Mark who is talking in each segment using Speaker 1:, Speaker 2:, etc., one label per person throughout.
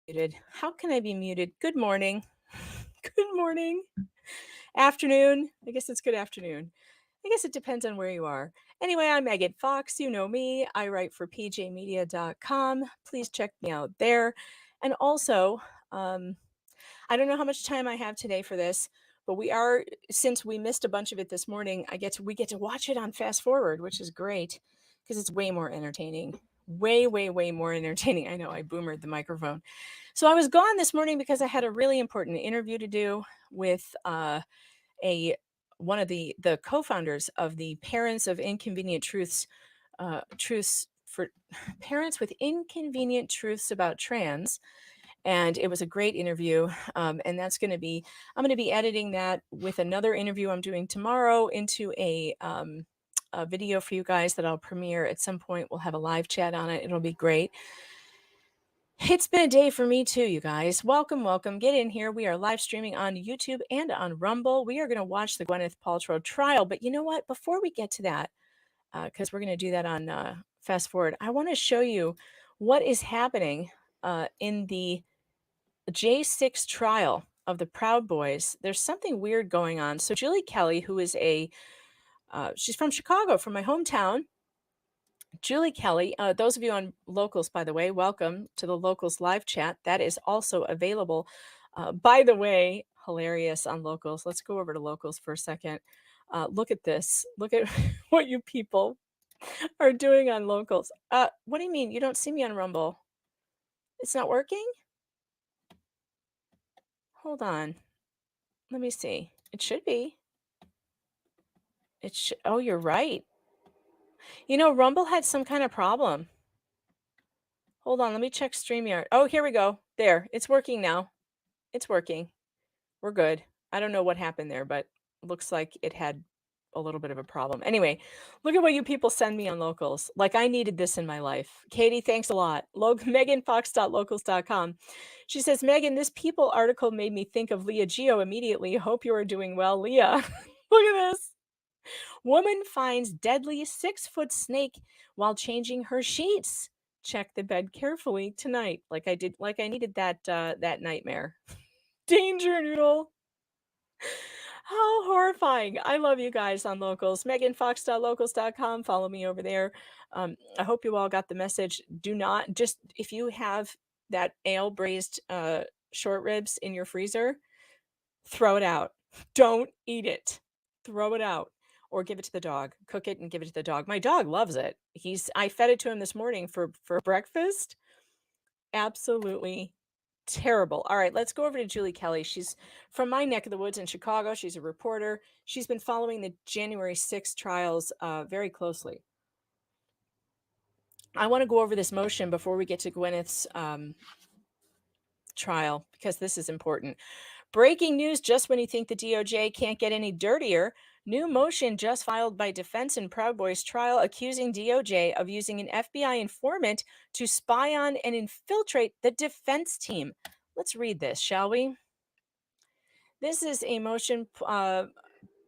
Speaker 1: Muted. How can I be muted? Good morning. Good morning. Afternoon. I guess it's good afternoon. I guess it depends on where you are. Anyway, I'm Megan Fox. You know me. I write for pjmedia.com. Please check me out there. And also, I don't know how much time I have today for this, but since we missed a bunch of it this morning, we get to watch it on fast forward, which is great because it's way more entertaining. Way, way, way more entertaining. I know I boomered the microphone. So I was gone this morning because I had a really important interview to do with one of the co-founders of the Parents of Inconvenient Truths, Truths for Parents with Inconvenient Truths About Trans. And it was a great interview. And I'm going to be editing that with another interview I'm doing tomorrow into a video for you guys that I'll premiere at some point. We'll have a live chat on it. It'll be great. It's been a day for me too, you guys. Welcome, welcome. Get in here. We are live streaming on YouTube and on Rumble. We are going to watch the Gwyneth Paltrow trial. But you know what? Before we get to that, because we're going to do that on fast forward, I want to show you what is happening in the J6 trial of the Proud Boys. There's something weird going on. So Julie Kelly, who is she's from Chicago, from my hometown. Julie Kelly, those of you on Locals, by the way, welcome to the Locals live chat. That is also available. By the way, hilarious on Locals. Let's go over to Locals for a second. Look at this. Look at what you people are doing on Locals. What do you mean? You don't see me on Rumble? It's not working? Hold on. Let me see. It should be. Oh, you're right. You know, Rumble had some kind of problem. Hold on, let me check StreamYard. Oh, here we go. There, it's working now. It's working. We're good. I don't know what happened there, but looks like it had a little bit of a problem. Anyway, look at what you people send me on Locals. Like, I needed this in my life. Katie, thanks a lot. MeganFox.locals.com. She says, Megan, this People article made me think of Leah Geo immediately. Hope you are doing well, Leah. Look at this. Woman finds deadly 6-foot snake while changing her sheets. Check the bed carefully tonight. Like I needed that nightmare. Danger noodle. How horrifying. I love you guys on Locals. MeganFox.locals.com. Follow me over there. I hope you all got the message. Do not, just if you have that ale braised short ribs in your freezer, throw it out. Don't eat it. Throw it out. Or give it to the dog. Cook it and give it to the dog. My dog loves it. I fed it to him this morning for breakfast. Absolutely terrible. All right, let's go over to Julie Kelly. She's from my neck of the woods in Chicago. She's a reporter. She's been following the January 6th trials very closely. I want to go over this motion before we get to Gwyneth's trial, because this is important. Breaking news just when you think the DOJ can't get any dirtier. New motion just filed by defense in Proud Boys trial accusing DOJ of using an FBI informant to spy on and infiltrate the defense team. Let's read this, shall we? This is a motion,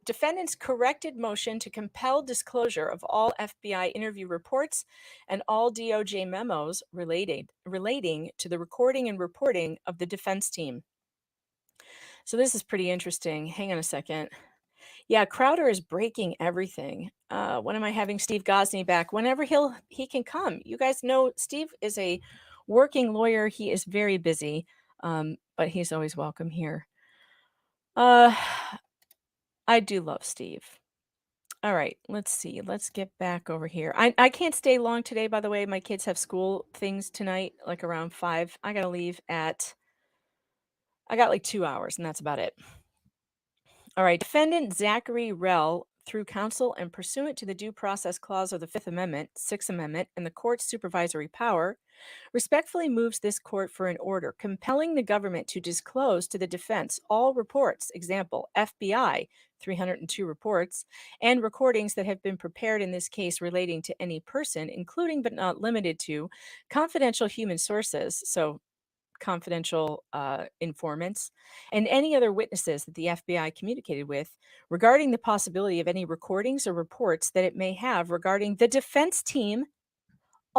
Speaker 1: defendant's corrected motion to compel disclosure of all FBI interview reports and all DOJ memos relating to the recording and reporting of the defense team. So this is pretty interesting. Hang on a second. Yeah, Crowder is breaking everything. When am I having Steve Gosney back? Whenever he can come. You guys know Steve is a working lawyer. He is very busy, but he's always welcome here. I do love Steve. All right, let's see. Let's get back over here. I can't stay long today, by the way. My kids have school things tonight, like around 5. I got to leave I got like 2 hours, and that's about it. All right, defendant Zachary Rell, through counsel and pursuant to the Due Process Clause of the Fifth Amendment, Sixth Amendment, and the court's supervisory power, respectfully moves this court for an order compelling the government to disclose to the defense all reports, example, FBI, 302 reports, and recordings that have been prepared in this case relating to any person, including but not limited to confidential human sources, so confidential informants, and any other witnesses that the FBI communicated with regarding the possibility of any recordings or reports that it may have regarding the defense team,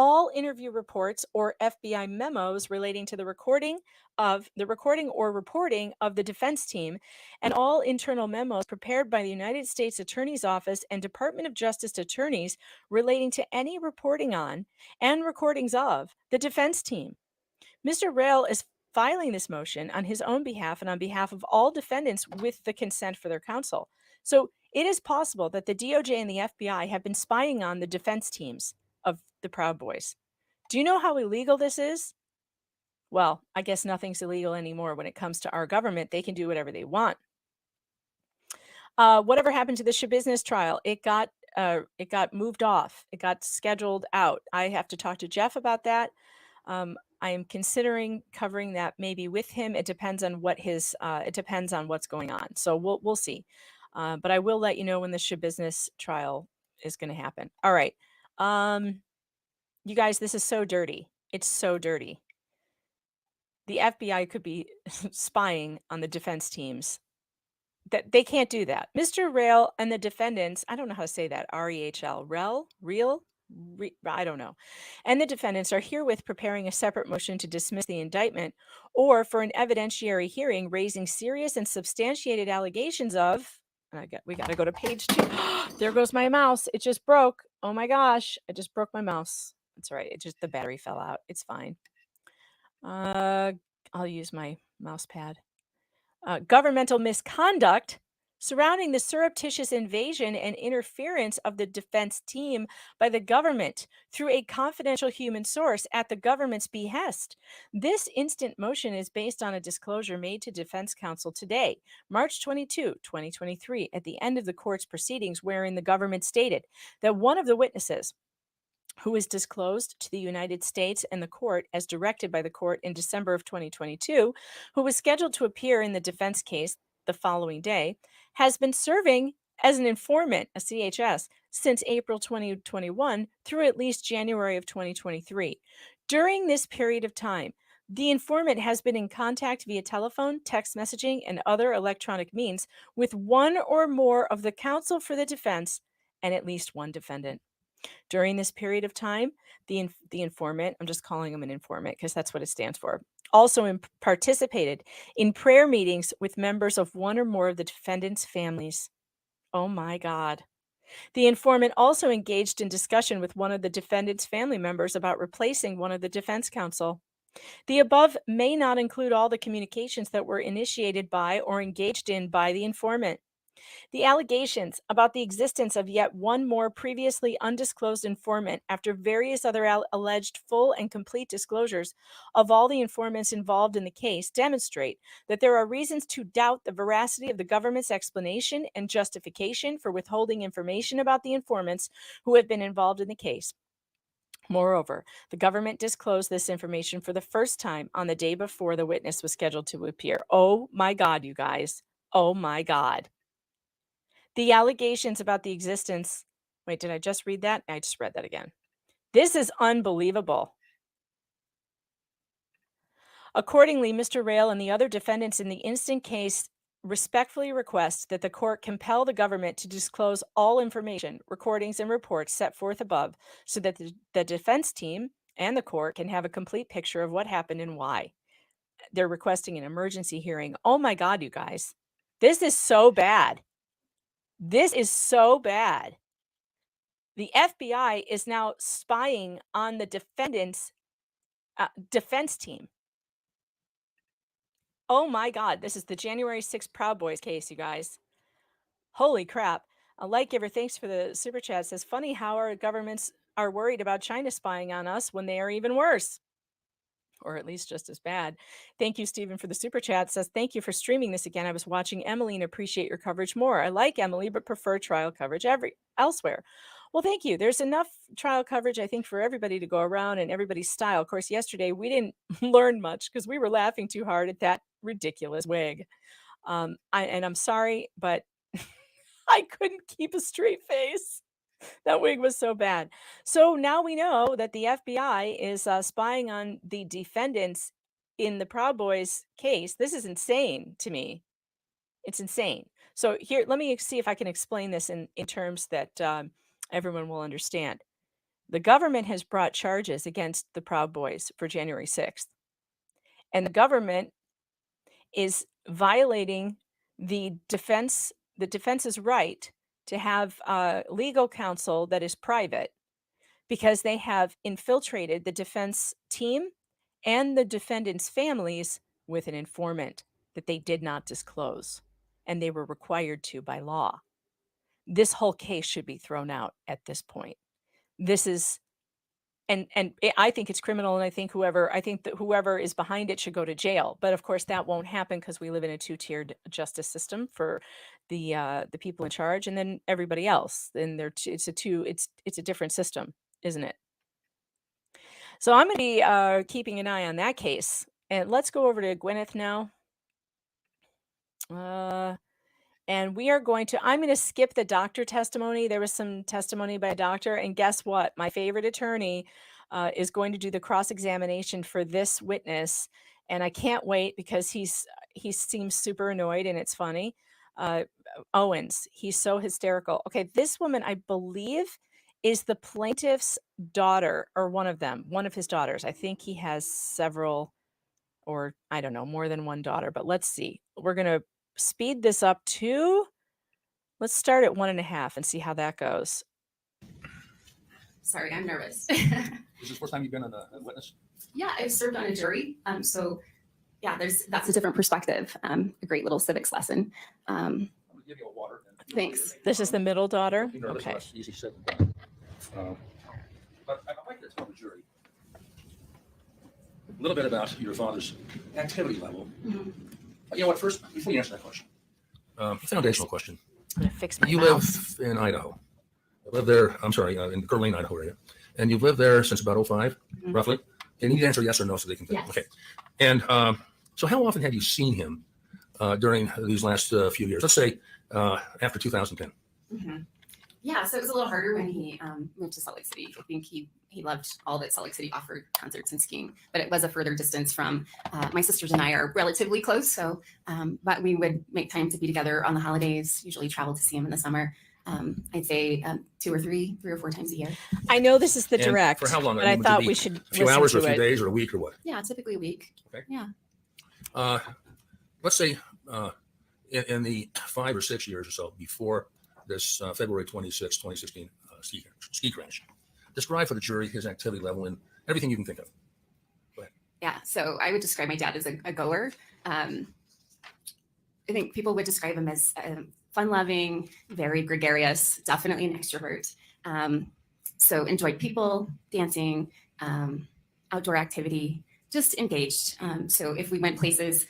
Speaker 1: all interview reports or FBI memos relating to the recording or reporting of the defense team, and all internal memos prepared by the United States Attorney's Office and Department of Justice attorneys relating to any reporting on and recordings of the defense team. Mr. Rail is filing this motion on his own behalf and on behalf of all defendants with the consent for their counsel. So it is possible that the DOJ and the FBI have been spying on the defense teams of the Proud Boys. Do you know how illegal this is? Well, I guess nothing's illegal anymore when it comes to our government. They can do whatever they want. Whatever happened to the Shabusiness trial? It got moved off. It got scheduled out. I have to talk to Jeff about that. I am considering covering that maybe with him. It depends on what his. It depends on what's going on. So we'll see. But I will let you know when the Shabusiness trial is going to happen. All right, you guys, this is so dirty. It's so dirty. The FBI could be spying on the defense teams. That they can't do that. Mr. Rail and the defendants, I don't know how to say that, R-E-H-L, real, I don't know. And the defendants are herewith preparing a separate motion to dismiss the indictment or for an evidentiary hearing raising serious and substantiated allegations of, we got to go to page 2. There goes my mouse. It just broke. Oh my gosh. I just broke my mouse. That's right. The battery fell out. It's fine. I'll use my mouse pad. Governmental misconduct surrounding the surreptitious invasion and interference of the defense team by the government through a confidential human source at the government's behest. This instant motion is based on a disclosure made to defense counsel today, March 22, 2023, at the end of the court's proceedings, wherein the government stated that one of the witnesses, who was disclosed to the United States and the court as directed by the court in December of 2022, who was scheduled to appear in the defense case the following day, has been serving as an informant, a CHS, since April 2021 through at least January of 2023. During this period of time, the informant has been in contact via telephone, text messaging, and other electronic means with one or more of the counsel for the defense and at least one defendant. During this period of time, the informant, I'm just calling him an informant because that's what it stands for, also participated in prayer meetings with members of one or more of the defendants' families. Oh my God. The informant also engaged in discussion with one of the defendant's family members about replacing one of the defense counsel. The above may not include all the communications that were initiated by or engaged in by the informant. The allegations about the existence of yet one more previously undisclosed informant after various other alleged full and complete disclosures of all the informants involved in the case demonstrate that there are reasons to doubt the veracity of the government's explanation and justification for withholding information about the informants who have been involved in the case. Moreover, the government disclosed this information for the first time on the day before the witness was scheduled to appear. Oh my God, you guys. Oh my God. The allegations about the existence, wait, did I just read that? I just read that again. This is unbelievable. Accordingly, Mr. Rail and the other defendants in the instant case respectfully request that the court compel the government to disclose all information, recordings, and reports set forth above so that the defense team and the court can have a complete picture of what happened and why. They're requesting an emergency hearing. Oh my God, you guys. This is so bad. This is so bad. The FBI is now spying on the defendant's defense team. Oh my God, this is the January 6th Proud Boys case, you guys. Holy crap. A light giver, thanks for the super chat, says, funny how our governments are worried about China spying on us when they are even worse. Or at least just as bad. Thank you, Stephen, for the super chat. Says, thank you for streaming this again. I was watching Emily and appreciate your coverage more. I like Emily, but prefer trial coverage elsewhere. Well, thank you. There's enough trial coverage, I think, for everybody to go around and everybody's style. Of course, yesterday we didn't learn much because we were laughing too hard at that ridiculous wig. And I'm sorry, but I couldn't keep a straight face. That wig was so bad. So now we know that the FBI is spying on the defendants in the Proud Boys case. This is insane to me. It's insane. So here, let me see if I can explain this in terms that everyone will understand. The government has brought charges against the Proud Boys for January 6th, and the government is violating the defense's right to have legal counsel that is private because they have infiltrated the defense team and the defendants' families with an informant that they did not disclose, and they were required to by law. This whole case should be thrown out at this point. This is I think it's criminal, and I think that whoever is behind it should go to jail. But of course, that won't happen because we live in a two-tiered justice system for the people in charge, and then everybody else. And it's a different system, isn't it? So I'm going to be keeping an eye on that case. And let's go over to Gwyneth now. And I'm going to skip the doctor testimony. There was some testimony by a doctor. And guess what? My favorite attorney is going to do the cross-examination for this witness. And I can't wait because he seems super annoyed and it's funny. Owens, he's so hysterical. Okay, this woman, I believe, is the plaintiff's daughter, or one of his daughters. I think he has several, or I don't know, more than one daughter. But let's see. We're going to speed this up to, let's start at 1.5 and see how that goes.
Speaker 2: Sorry, I'm nervous.
Speaker 3: Is this the first time you've been a witness?
Speaker 2: Yeah, I've served on a jury. So yeah, that's a different perspective. A great little civics lesson.
Speaker 3: I'm going to give you a water.
Speaker 2: Thanks.
Speaker 1: This is the middle daughter?
Speaker 3: Okay.
Speaker 1: Okay.
Speaker 3: Easy said than done. But I'd like to tell the jury a little bit about your father's activity level.
Speaker 2: Mm-hmm.
Speaker 3: You know what, first, before you answer that question, foundational question.
Speaker 1: I'm going to fix my
Speaker 3: You
Speaker 1: mouse.
Speaker 3: live in Idaho. You live there, in the Coeur d'Alene, Idaho area. And you've lived there since about 2005,
Speaker 2: Mm-hmm.
Speaker 3: roughly. And you need to answer yes or no so they can think.
Speaker 2: Yes.
Speaker 3: Okay. And so how often have you seen him during these last few years? Let's say after 2010.
Speaker 2: Mm-hmm. Yeah, so it was a little harder when he moved to Salt Lake City. I think he loved all that Salt Lake City offered, concerts and skiing, but it was a further distance from my sisters and I are relatively close. So, but we would make time to be together on the holidays, usually travel to see him in the summer. I'd say 2 or 3 or 4 times a year.
Speaker 1: I know this is the
Speaker 3: And
Speaker 1: direct,
Speaker 3: for how long?
Speaker 1: but
Speaker 3: I
Speaker 1: I
Speaker 3: mean, would it
Speaker 1: thought
Speaker 3: be
Speaker 1: we should
Speaker 3: a few
Speaker 1: listen
Speaker 3: hours or
Speaker 1: to
Speaker 3: a few
Speaker 1: it.
Speaker 3: days or a week or what?
Speaker 2: Yeah, typically a week.
Speaker 3: Okay.
Speaker 2: Yeah.
Speaker 3: Let's say in the 5 or 6 years or so before this February 26, 2016 ski crash, describe for the jury his activity level and everything you can think of. Go ahead.
Speaker 2: Yeah, so I would describe my dad as a goer. I think people would describe him as fun-loving, very gregarious, definitely an extrovert. So enjoyed people, dancing, outdoor activity, just engaged. So if we went places,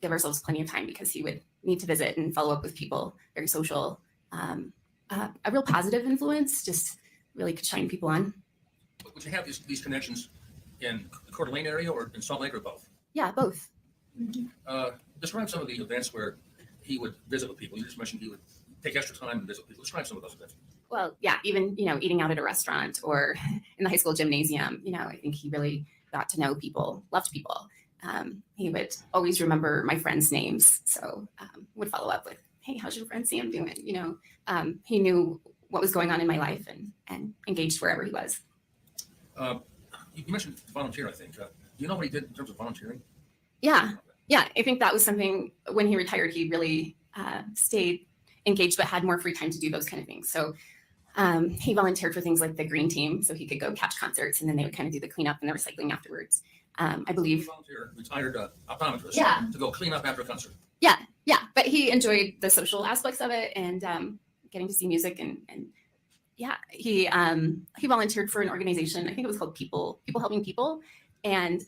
Speaker 2: give ourselves plenty of time because he would need to visit and follow up with people, very social. A real positive influence, just really could shine people on.
Speaker 3: Would you have these connections in the Coeur d'Alene area or in Salt Lake or both?
Speaker 2: Yeah, both.
Speaker 3: Describe some of the events where he would visit with people. You just mentioned he would take extra time and visit people. Describe some of those events.
Speaker 2: Well, yeah, even, eating out at a restaurant or in the high school gymnasium, I think he really got to know people, loved people. He would always remember my friends' names. So would follow up with, hey, how's your friend Sam doing? He knew what was going on in my life and engaged wherever he was.
Speaker 3: You mentioned volunteer, I think. Do you know what he did in terms of volunteering?
Speaker 2: Yeah. I think that was something when he retired, he really stayed engaged, but had more free time to do those kind of things. So he volunteered for things like the green team, so he could go catch concerts, and then they would kind of do the cleanup and the recycling afterwards. I believe.
Speaker 3: Volunteer, retired optometrist.
Speaker 2: Yeah.
Speaker 3: To go clean up after a concert.
Speaker 2: Yeah, but he enjoyed the social aspects of it and getting to see music and yeah, he volunteered for an organization. I think it was called People Helping People, and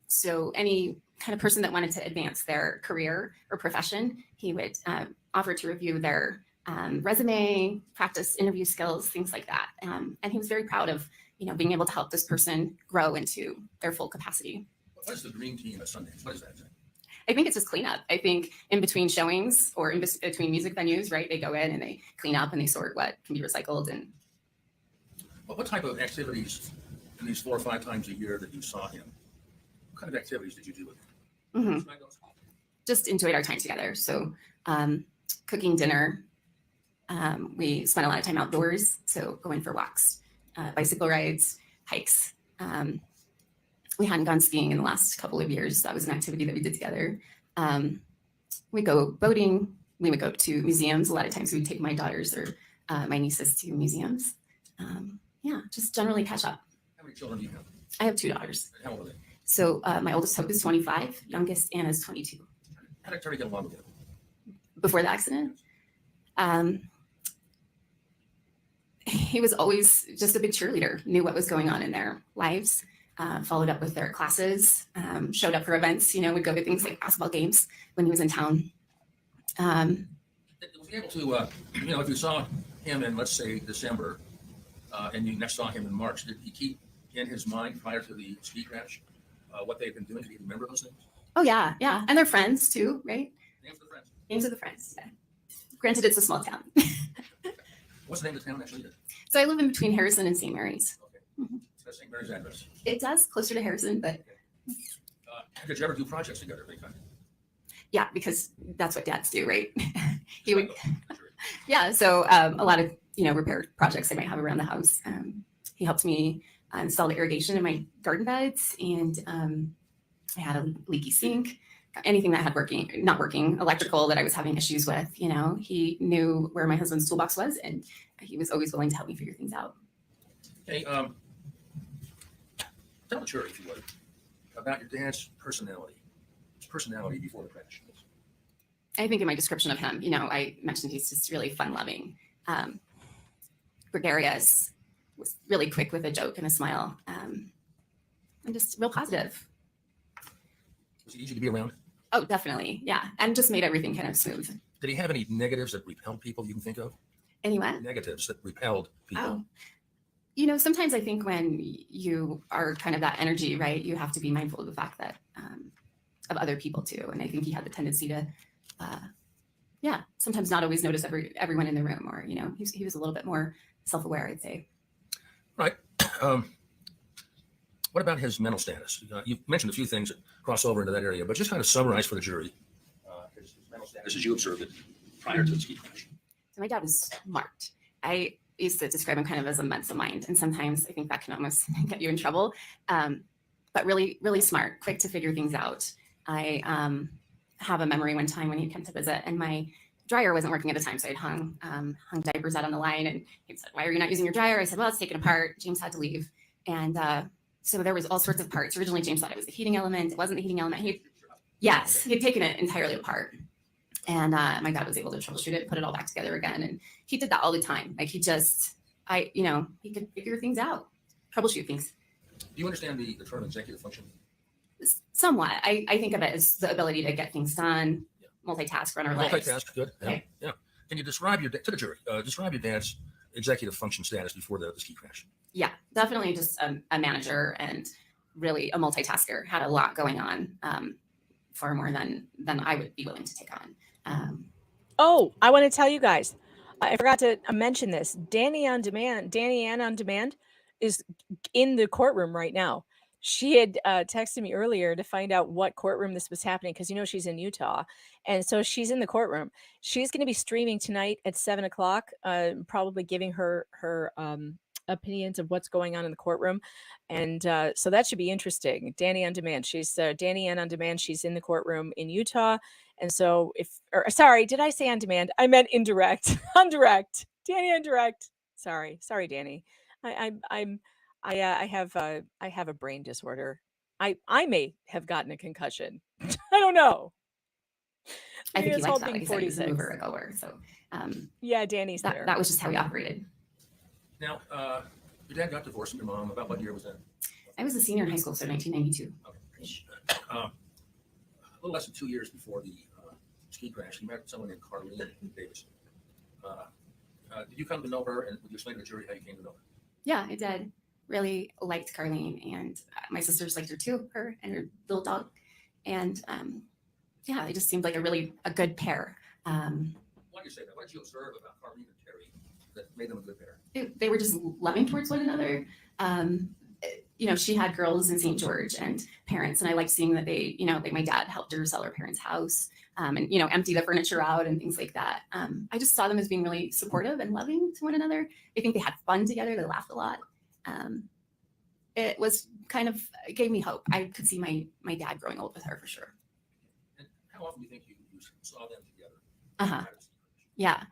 Speaker 2: so any kind of person that wanted to advance their career or profession, he would offer to review their resume, practice interview skills, things like that. And he was very proud of being able to help this person grow into their full capacity.
Speaker 3: What is the green team at Sundays? What is that?
Speaker 2: I think it's just cleanup. I think in between showings or in between music venues, right? They go in and they clean up and they sort what can be recycled. And
Speaker 3: well, what type of activities in these 4 or 5 times a year that you saw him? What kind of activities did you do with him?
Speaker 2: mm-hmm. Just enjoyed our time together. So cooking dinner. We spent a lot of time outdoors. So going for walks. bicycle rides, hikes. We hadn't gone skiing in the last couple of years. That was an activity that we did together. We go boating. We would go to museums. A lot of times we would take my daughters or my nieces to museums. Yeah, just generally catch up.
Speaker 3: How many children do you have?
Speaker 2: I have 2 daughters.
Speaker 3: And how old are they?
Speaker 2: So my oldest Hope is 25, youngest Anna is 22.
Speaker 3: How did Terry get along with you?
Speaker 2: Before the accident, he was always just a big cheerleader, knew what was going on in their lives, followed up with their classes, showed up for events, would go to things like basketball games when he was in town.
Speaker 3: Was he able to, if you saw him in, let's say, December, and you next saw him in March, did he keep in his mind prior to the ski crash what they've been doing? Did he remember those things?
Speaker 2: Oh, yeah. And they're friends too, right?
Speaker 3: Names of the friends.
Speaker 2: Names of the friends, yeah. Granted, it's a small town.
Speaker 3: What's the name of the town actually?
Speaker 2: So I live in between Harrison and St. Mary's.
Speaker 3: Okay.
Speaker 2: Mhm.
Speaker 3: That's St. Mary's address.
Speaker 2: It does, closer to Harrison, but
Speaker 3: Did you ever do projects together of any kind?
Speaker 2: yeah, because that's what dads do, right? He would,
Speaker 3: Sure.
Speaker 2: yeah. So a lot of, repair projects I might have around the house. He helped me install the irrigation in my garden beds, and I had a leaky sink. Anything that had not working, electrical that I was having issues with, he knew where my husband's toolbox was, and he was always willing to help me figure things out.
Speaker 3: Hey, tell the jury, if you would, about your dad's personality. His personality before the crash.
Speaker 2: I think in my description of him, I mentioned he's just really fun-loving, gregarious, was really quick with a joke and a smile, and just real positive.
Speaker 3: Was he easy to be around?
Speaker 2: Oh, definitely. Yeah. And just made everything kind of smooth.
Speaker 3: Did he have any negatives that repelled people you can think of?
Speaker 2: Anyway.
Speaker 3: Negatives that repelled people?
Speaker 2: Oh. Sometimes I think when you are kind of that energy, right, you have to be mindful of the fact that of other people too. And I think he had the tendency to, sometimes not always notice everyone in the room, or, he was a little bit more self-aware, I'd say.
Speaker 3: Right. What about his mental status? You mentioned a few things that cross over into that area, but just kind of summarize for the jury his mental status as you observed it prior to the ski crash.
Speaker 2: So my dad was smart. I used to describe him kind of as a mensa mind, and sometimes I think that can almost get you in trouble. But really, really smart, quick to figure things out. I have a memory one time when he came to visit, and my dryer wasn't working at the time, so I'd hung diapers out on the line, and he said, "Why are you not using your dryer?" I said, "Well, it's taken apart. James had to leave." And so there was all sorts of parts. Originally, James thought it was the heating element. It wasn't the heating element. Yes, he had taken it entirely apart. And my dad was able to troubleshoot it, put it all back together again. And he did that all the time. Like he could figure things out, troubleshoot things.
Speaker 3: Do you understand the term executive function?
Speaker 2: Somewhat. I think of it as the ability to get things done, multitask, run our lives.
Speaker 3: Multitask, good. Yeah.
Speaker 2: Okay.
Speaker 3: Yeah. Can you describe to the jury, describe your dad's executive function status before the ski crash?
Speaker 2: Yeah, definitely just a manager and really a multitasker. Had a lot going on, far more than I would be willing to take on.
Speaker 1: I want to tell you guys, I forgot to mention this. Danya on Demand is in the courtroom right now. She had texted me earlier to find out what courtroom this was happening, because she's in Utah, and so she's in the courtroom. She's going to be streaming tonight at 7:00, probably giving her opinions of what's going on in the courtroom, and so that should be interesting. Danya on Demand. She's Danya on Demand. She's in the courtroom in Utah, and so sorry, did I say on demand? I meant indirect. On direct. Danya on direct. Sorry, Danny. I have a brain disorder. I may have gotten a concussion. I don't know.
Speaker 2: I think he
Speaker 1: it's
Speaker 2: likes
Speaker 1: all
Speaker 2: that. Like
Speaker 1: being
Speaker 2: he said, he was a
Speaker 1: 46.
Speaker 2: mover, a goer. So
Speaker 1: Yeah, Danny's there.
Speaker 2: that was just how he operated.
Speaker 3: Now, your dad got divorced from your mom. About what year was that?
Speaker 2: I was a senior in high school, so 1992.
Speaker 3: Okay. A little less than 2 years before the ski crash, you met someone named Carlene Davis. Did you come to know her, and would you explain to the jury how you came to know her?
Speaker 2: Yeah, I did. Really liked Carlene, and my sisters liked her too, her and her little dog. And they just seemed like a good pair.
Speaker 3: Why do you say that? What did you observe about Carlene and Terry that made them a good pair?
Speaker 2: They were just loving towards one another. She had girls in St. George and parents, and I liked seeing that they, like my dad helped her sell her parents' house, and empty the furniture out and things like that. I just saw them as being really supportive and loving to one another. I think they had fun together. They laughed a lot. it was kind of, it gave me hope. I could see my dad growing old with her for sure.
Speaker 3: And how often do you think you saw them together?
Speaker 2: Uh-huh. Yeah.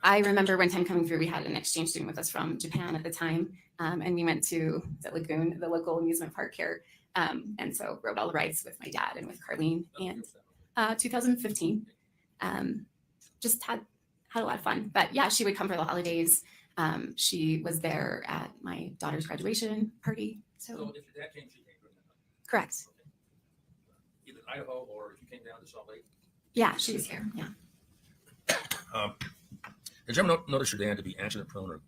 Speaker 2: I remember one time coming through, we had an exchange student with us from Japan at the time. And we went to the lagoon, the local amusement park here. And so rode all the rides with my dad and with Carlene. And 2015, just had a lot of fun. But yeah, she would come for the holidays. She was there at my daughter's graduation party.
Speaker 3: So if your dad came, she came during that night?
Speaker 2: Correct.
Speaker 3: Okay. Either Idaho or if you came down to Salt Lake?
Speaker 2: Yeah, she was here. Yeah.
Speaker 3: Did you ever notice your dad to be accident prone or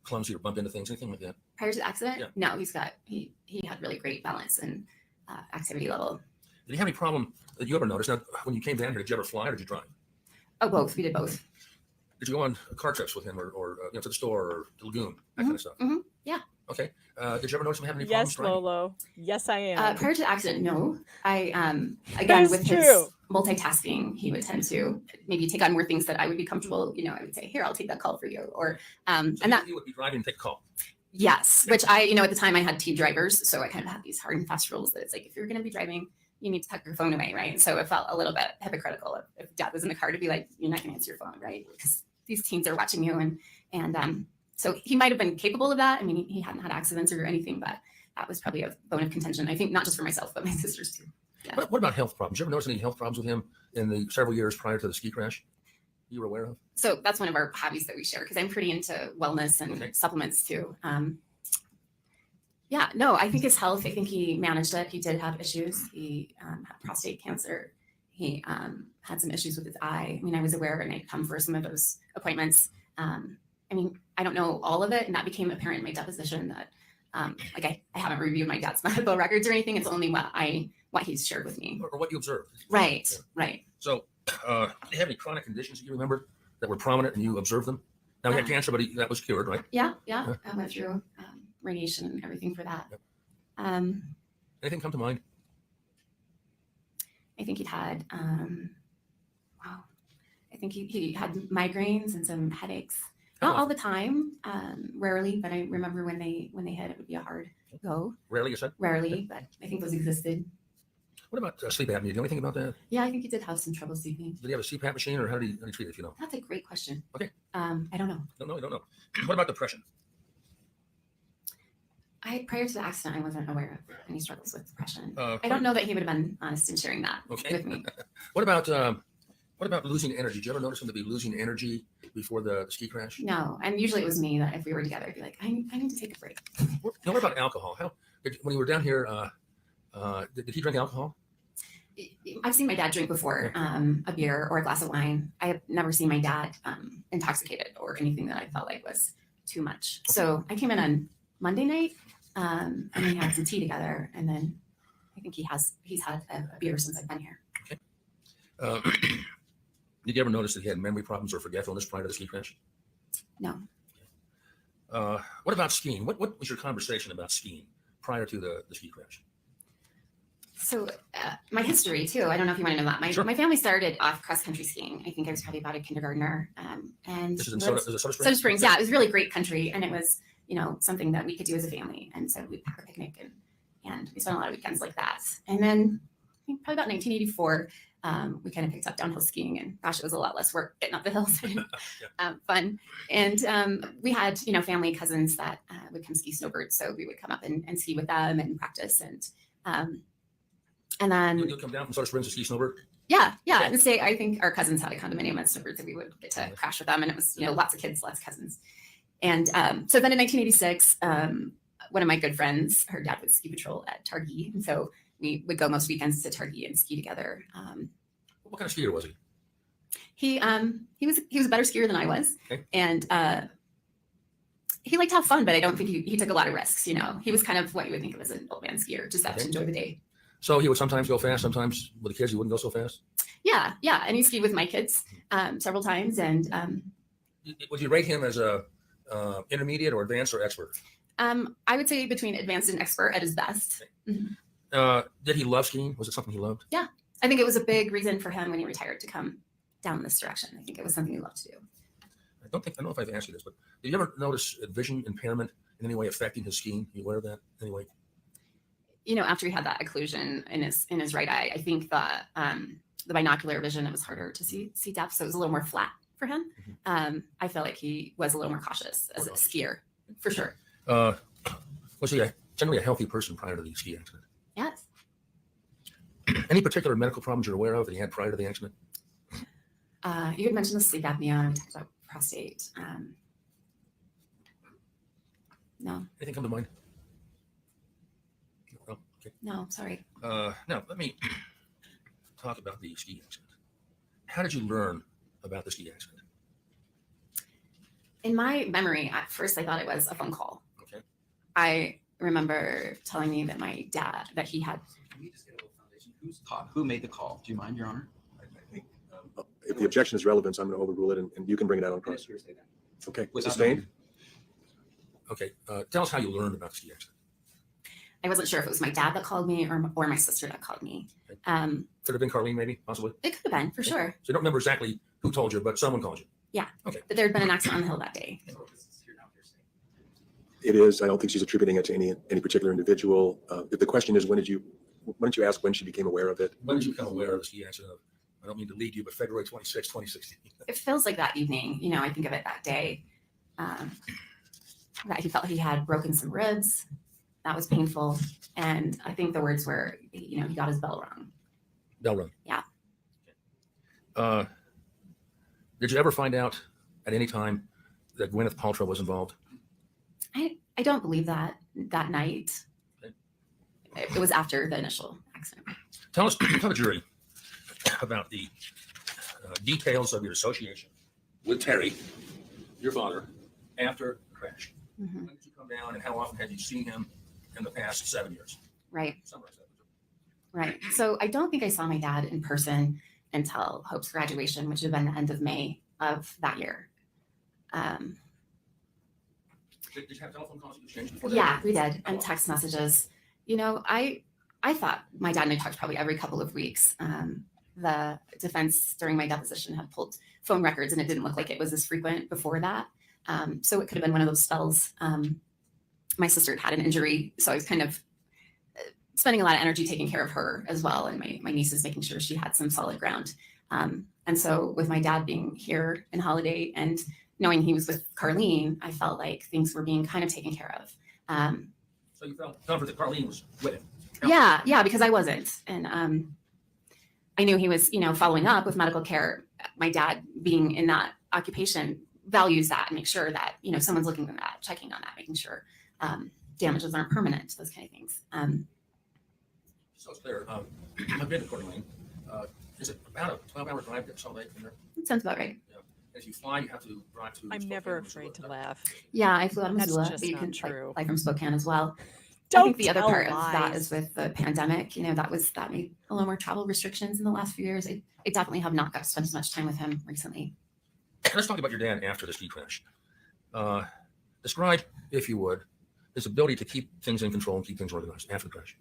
Speaker 3: clumsy or bump into things, anything like that?
Speaker 2: Prior to the accident?
Speaker 3: Yeah.
Speaker 2: No, he had really great balance and activity level.
Speaker 3: Did he have any problem that you ever noticed? Now, when you came down here, did you ever fly or did you drive?
Speaker 2: Oh, both. We did both.
Speaker 3: Did you go on car trips with him or to the store or the lagoon, that kind of stuff?
Speaker 2: Mm-hmm. Yeah.
Speaker 3: Okay. Did you ever notice him having any
Speaker 4: Yes,
Speaker 3: problems driving?
Speaker 4: Lolo. Yes, I am.
Speaker 2: Prior to the accident, no. I
Speaker 4: That
Speaker 2: again
Speaker 4: is
Speaker 2: with
Speaker 4: true.
Speaker 2: his multitasking, he would tend to maybe take on more things that I would be comfortable. I would say, "Here, I'll take that call for you," or
Speaker 3: So
Speaker 2: and that
Speaker 3: he would be driving and take a call.
Speaker 2: yes, which at the time I had team drivers, so I kind of had these hard and fast rules that it's like if you're going to be driving, you need to tuck your phone away, right? So it felt a little bit hypocritical if dad was in the car to be like, "You're not going to answer your phone, right?" Because these teens are watching you, and so he might have been capable of that. I mean, he hadn't had accidents or anything, but that was probably a bone of contention. I think not just for myself, but my sisters too. Yeah.
Speaker 3: What about health problems? Did you ever notice any health problems with him in the several years prior to the ski crash you were aware of?
Speaker 2: So that's one of our hobbies that we share because I'm pretty into wellness and
Speaker 3: Okay.
Speaker 2: supplements too. Yeah, no, I think his health, I think he managed it. He did have issues. He had prostate cancer. He had some issues with his eye. I mean, I was aware and I'd come for some of those appointments. I mean, I don't know all of it, and that became apparent in my deposition that I haven't reviewed my dad's medical records or anything. It's only what he's shared with me.
Speaker 3: Or what you observed?
Speaker 2: Right,
Speaker 3: Yeah.
Speaker 2: right.
Speaker 3: So, do you have any chronic conditions that you remember that were prominent and you observed them? Now, he had cancer, but that was cured, right?
Speaker 2: Yeah.
Speaker 3: Yeah.
Speaker 2: I went through radiation and everything for that.
Speaker 3: Yep.
Speaker 2: Um,
Speaker 3: Anything come to mind?
Speaker 2: I think he'd had, I think he had migraines and some headaches.
Speaker 3: How
Speaker 2: Not all
Speaker 3: often?
Speaker 2: the time, rarely, but I remember when they hit, it would be a hard go.
Speaker 3: Rarely, you said?
Speaker 2: Rarely, but I think those existed.
Speaker 3: What about sleep apnea? Do you know anything about that?
Speaker 2: Yeah, I think he did have some trouble sleeping.
Speaker 3: Did he have a CPAP machine or how did he treat it, if you know?
Speaker 2: That's a great question.
Speaker 3: Okay.
Speaker 2: I don't know.
Speaker 3: No, you don't know. What about depression?
Speaker 2: Prior to the accident, I wasn't aware of any struggles with depression.
Speaker 3: Uh,
Speaker 2: I don't know that he would have been honest in sharing that
Speaker 3: Okay.
Speaker 2: with me.
Speaker 3: What about losing energy? Did you ever notice him to be losing energy before the ski crash?
Speaker 2: No, and usually it was me that if we were together, I'd be like, I need to take a break.
Speaker 3: What about alcohol? When you were down here, did he drink alcohol?
Speaker 2: I've seen my dad drink before, a beer or a glass of wine. I have never seen my dad intoxicated or anything that I felt like was too much. So I came in on Monday night, and we had some tea together, and then I think he's had a beer since I've been here.
Speaker 3: Did you ever notice that he had memory problems or forgetfulness prior to the ski crash?
Speaker 2: No.
Speaker 3: What about skiing? What was your conversation about skiing prior to the ski crash?
Speaker 2: So my history too. I don't know if you want to know that.
Speaker 3: Sure.
Speaker 2: My family started off cross country skiing. I think I was probably about a kindergartner, and
Speaker 3: This is in
Speaker 2: was-
Speaker 3: Soda Springs?
Speaker 2: Soda Springs. Yeah, it was really great country, and it was something that we could do as a family. And so we'd pack a picnic and we spent a lot of weekends like that. And then I think probably about 1984, we kind of picked up downhill skiing, and gosh, it was a lot less work getting up the hills. Fun. And we had family cousins that would come ski snowbird, so we would come up and ski with them and practice. And then
Speaker 3: You'll come down from Soda Springs to ski snowbird?
Speaker 2: yeah. And say I think our cousins had a condominium at snowbird, so we would get to crash with them, and it was lots of kids, lots of cousins. And so then in 1986, one of my good friends, her dad was ski patrol at Targhee, and so we would go most weekends to Targhee and ski together.
Speaker 3: What kind of skier was he?
Speaker 2: He was a better skier than I was,
Speaker 3: Okay.
Speaker 2: and he liked to have fun, but I don't think he took a lot of risks. He was kind of what you would think of as an old man skier, just out to
Speaker 3: Okay.
Speaker 2: enjoy the day.
Speaker 3: So he would sometimes go fast, sometimes with the kids he wouldn't go so fast?
Speaker 2: Yeah, and he skied with my kids several times, and
Speaker 3: Would you rate him as a intermediate or advanced or expert?
Speaker 2: I would say between advanced and expert at his best. Mhm.
Speaker 3: Did he love skiing? Was it something he loved?
Speaker 2: I think it was a big reason for him when he retired to come down this direction. I think it was something he loved to do.
Speaker 3: I don't know if I've asked you this, but did you ever notice vision impairment in any way affecting his skiing? You aware of that anyway?
Speaker 2: After he had that occlusion in his right eye, I think that the binocular vision, it was harder to see depth, so it was a little more flat for him. I feel like he was a little more cautious as a skier, for sure.
Speaker 3: Was he generally a healthy person prior to the ski accident?
Speaker 2: Yes.
Speaker 3: Any particular medical problems you're aware of that he had prior to the accident?
Speaker 2: You had mentioned the sleep apnea and talked about prostate. No.
Speaker 3: Anything come to mind? No. Okay.
Speaker 2: No, sorry.
Speaker 3: Now, let me talk about the ski accident. How did you learn about the ski accident?
Speaker 2: In my memory, at first, I thought it was a phone call.
Speaker 3: Okay.
Speaker 2: I remember telling me that my dad, that he had.
Speaker 4: Can we just get a little foundation? Who made the call? Do you mind, Your Honor?
Speaker 5: I think if the objection is relevant, I'm going to overrule it, and you can bring it out on cross. Okay.
Speaker 4: Without
Speaker 5: Sustained.
Speaker 3: Okay. Tell us how you learned about the ski accident.
Speaker 2: I wasn't sure if it was my dad that called me or my sister that called me.
Speaker 3: Could have been Carlene, maybe, possibly.
Speaker 2: It could have been, for sure.
Speaker 3: So you don't remember exactly who told you, but someone called you.
Speaker 2: That there had been an accident on the hill that day.
Speaker 5: It is. I don't think she's attributing it to any particular individual. If the question is, why don't you ask when she became aware of it?
Speaker 3: When did you become aware of the ski accident? I don't mean to lead you, but February 26, 2016.
Speaker 2: It feels like that evening, I think of it that day, that he felt he had broken some ribs. That was painful. And I think the words were, he got his bell rung.
Speaker 3: Bell rung.
Speaker 2: Yeah.
Speaker 3: Did you ever find out at any time that Gwyneth Paltrow was involved?
Speaker 2: I don't believe that night.
Speaker 3: Okay.
Speaker 2: It was after the initial accident.
Speaker 3: Tell the jury about the details of your association with Terry, your father, after the crash.
Speaker 2: Mhm.
Speaker 3: When did you come down, and how often had you seen him in the past 7 years?
Speaker 2: Right.
Speaker 3: Summarize that.
Speaker 2: Right. So I don't think I saw my dad in person until Hope's graduation, which would have been the end of May of that year.
Speaker 3: Did you have telephone calls you exchanged before that?
Speaker 2: Yeah, we did. And text messages. I thought my dad and I talked probably every couple of weeks. The defense during my deposition had pulled phone records, and it didn't look like it was as frequent before that. So it could have been one of those spells. My sister had an injury, so I was kind of spending a lot of energy taking care of her as well, and my nieces making sure she had some solid ground. And so with my dad being here in Holiday and knowing he was with Carlene, I felt like things were being kind of taken care of.
Speaker 3: So you felt comfort that Carlene was with him?
Speaker 2: Yeah, because I wasn't. And I knew he was, following up with medical care. My dad being in that occupation values that and makes sure that, someone's looking at that, checking on that, making sure damages aren't permanent, those kind of things.
Speaker 3: So it's clear. I've been to Coeur d'Alene. Is it about a 12-hour drive to Salt Lake from there?
Speaker 2: That sounds about right.
Speaker 3: As you fly, you have to drive to.
Speaker 6: I'm
Speaker 3: Spokane,
Speaker 6: never
Speaker 3: Missoula.
Speaker 6: afraid to laugh.
Speaker 2: Yeah, I flew out of
Speaker 6: That's
Speaker 2: Missoula,
Speaker 6: just
Speaker 2: but you
Speaker 6: not
Speaker 2: can
Speaker 6: true.
Speaker 2: fly from Spokane as well. I
Speaker 6: Don't
Speaker 2: think the other
Speaker 6: tell
Speaker 2: part of that
Speaker 6: lies.
Speaker 2: is with the pandemic, that made a little more travel restrictions in the last few years. I definitely have not got to spend as much time with him recently.
Speaker 3: Let's talk about your dad after the ski crash. Describe, if you would, his ability to keep things in control and keep things organized after the crash.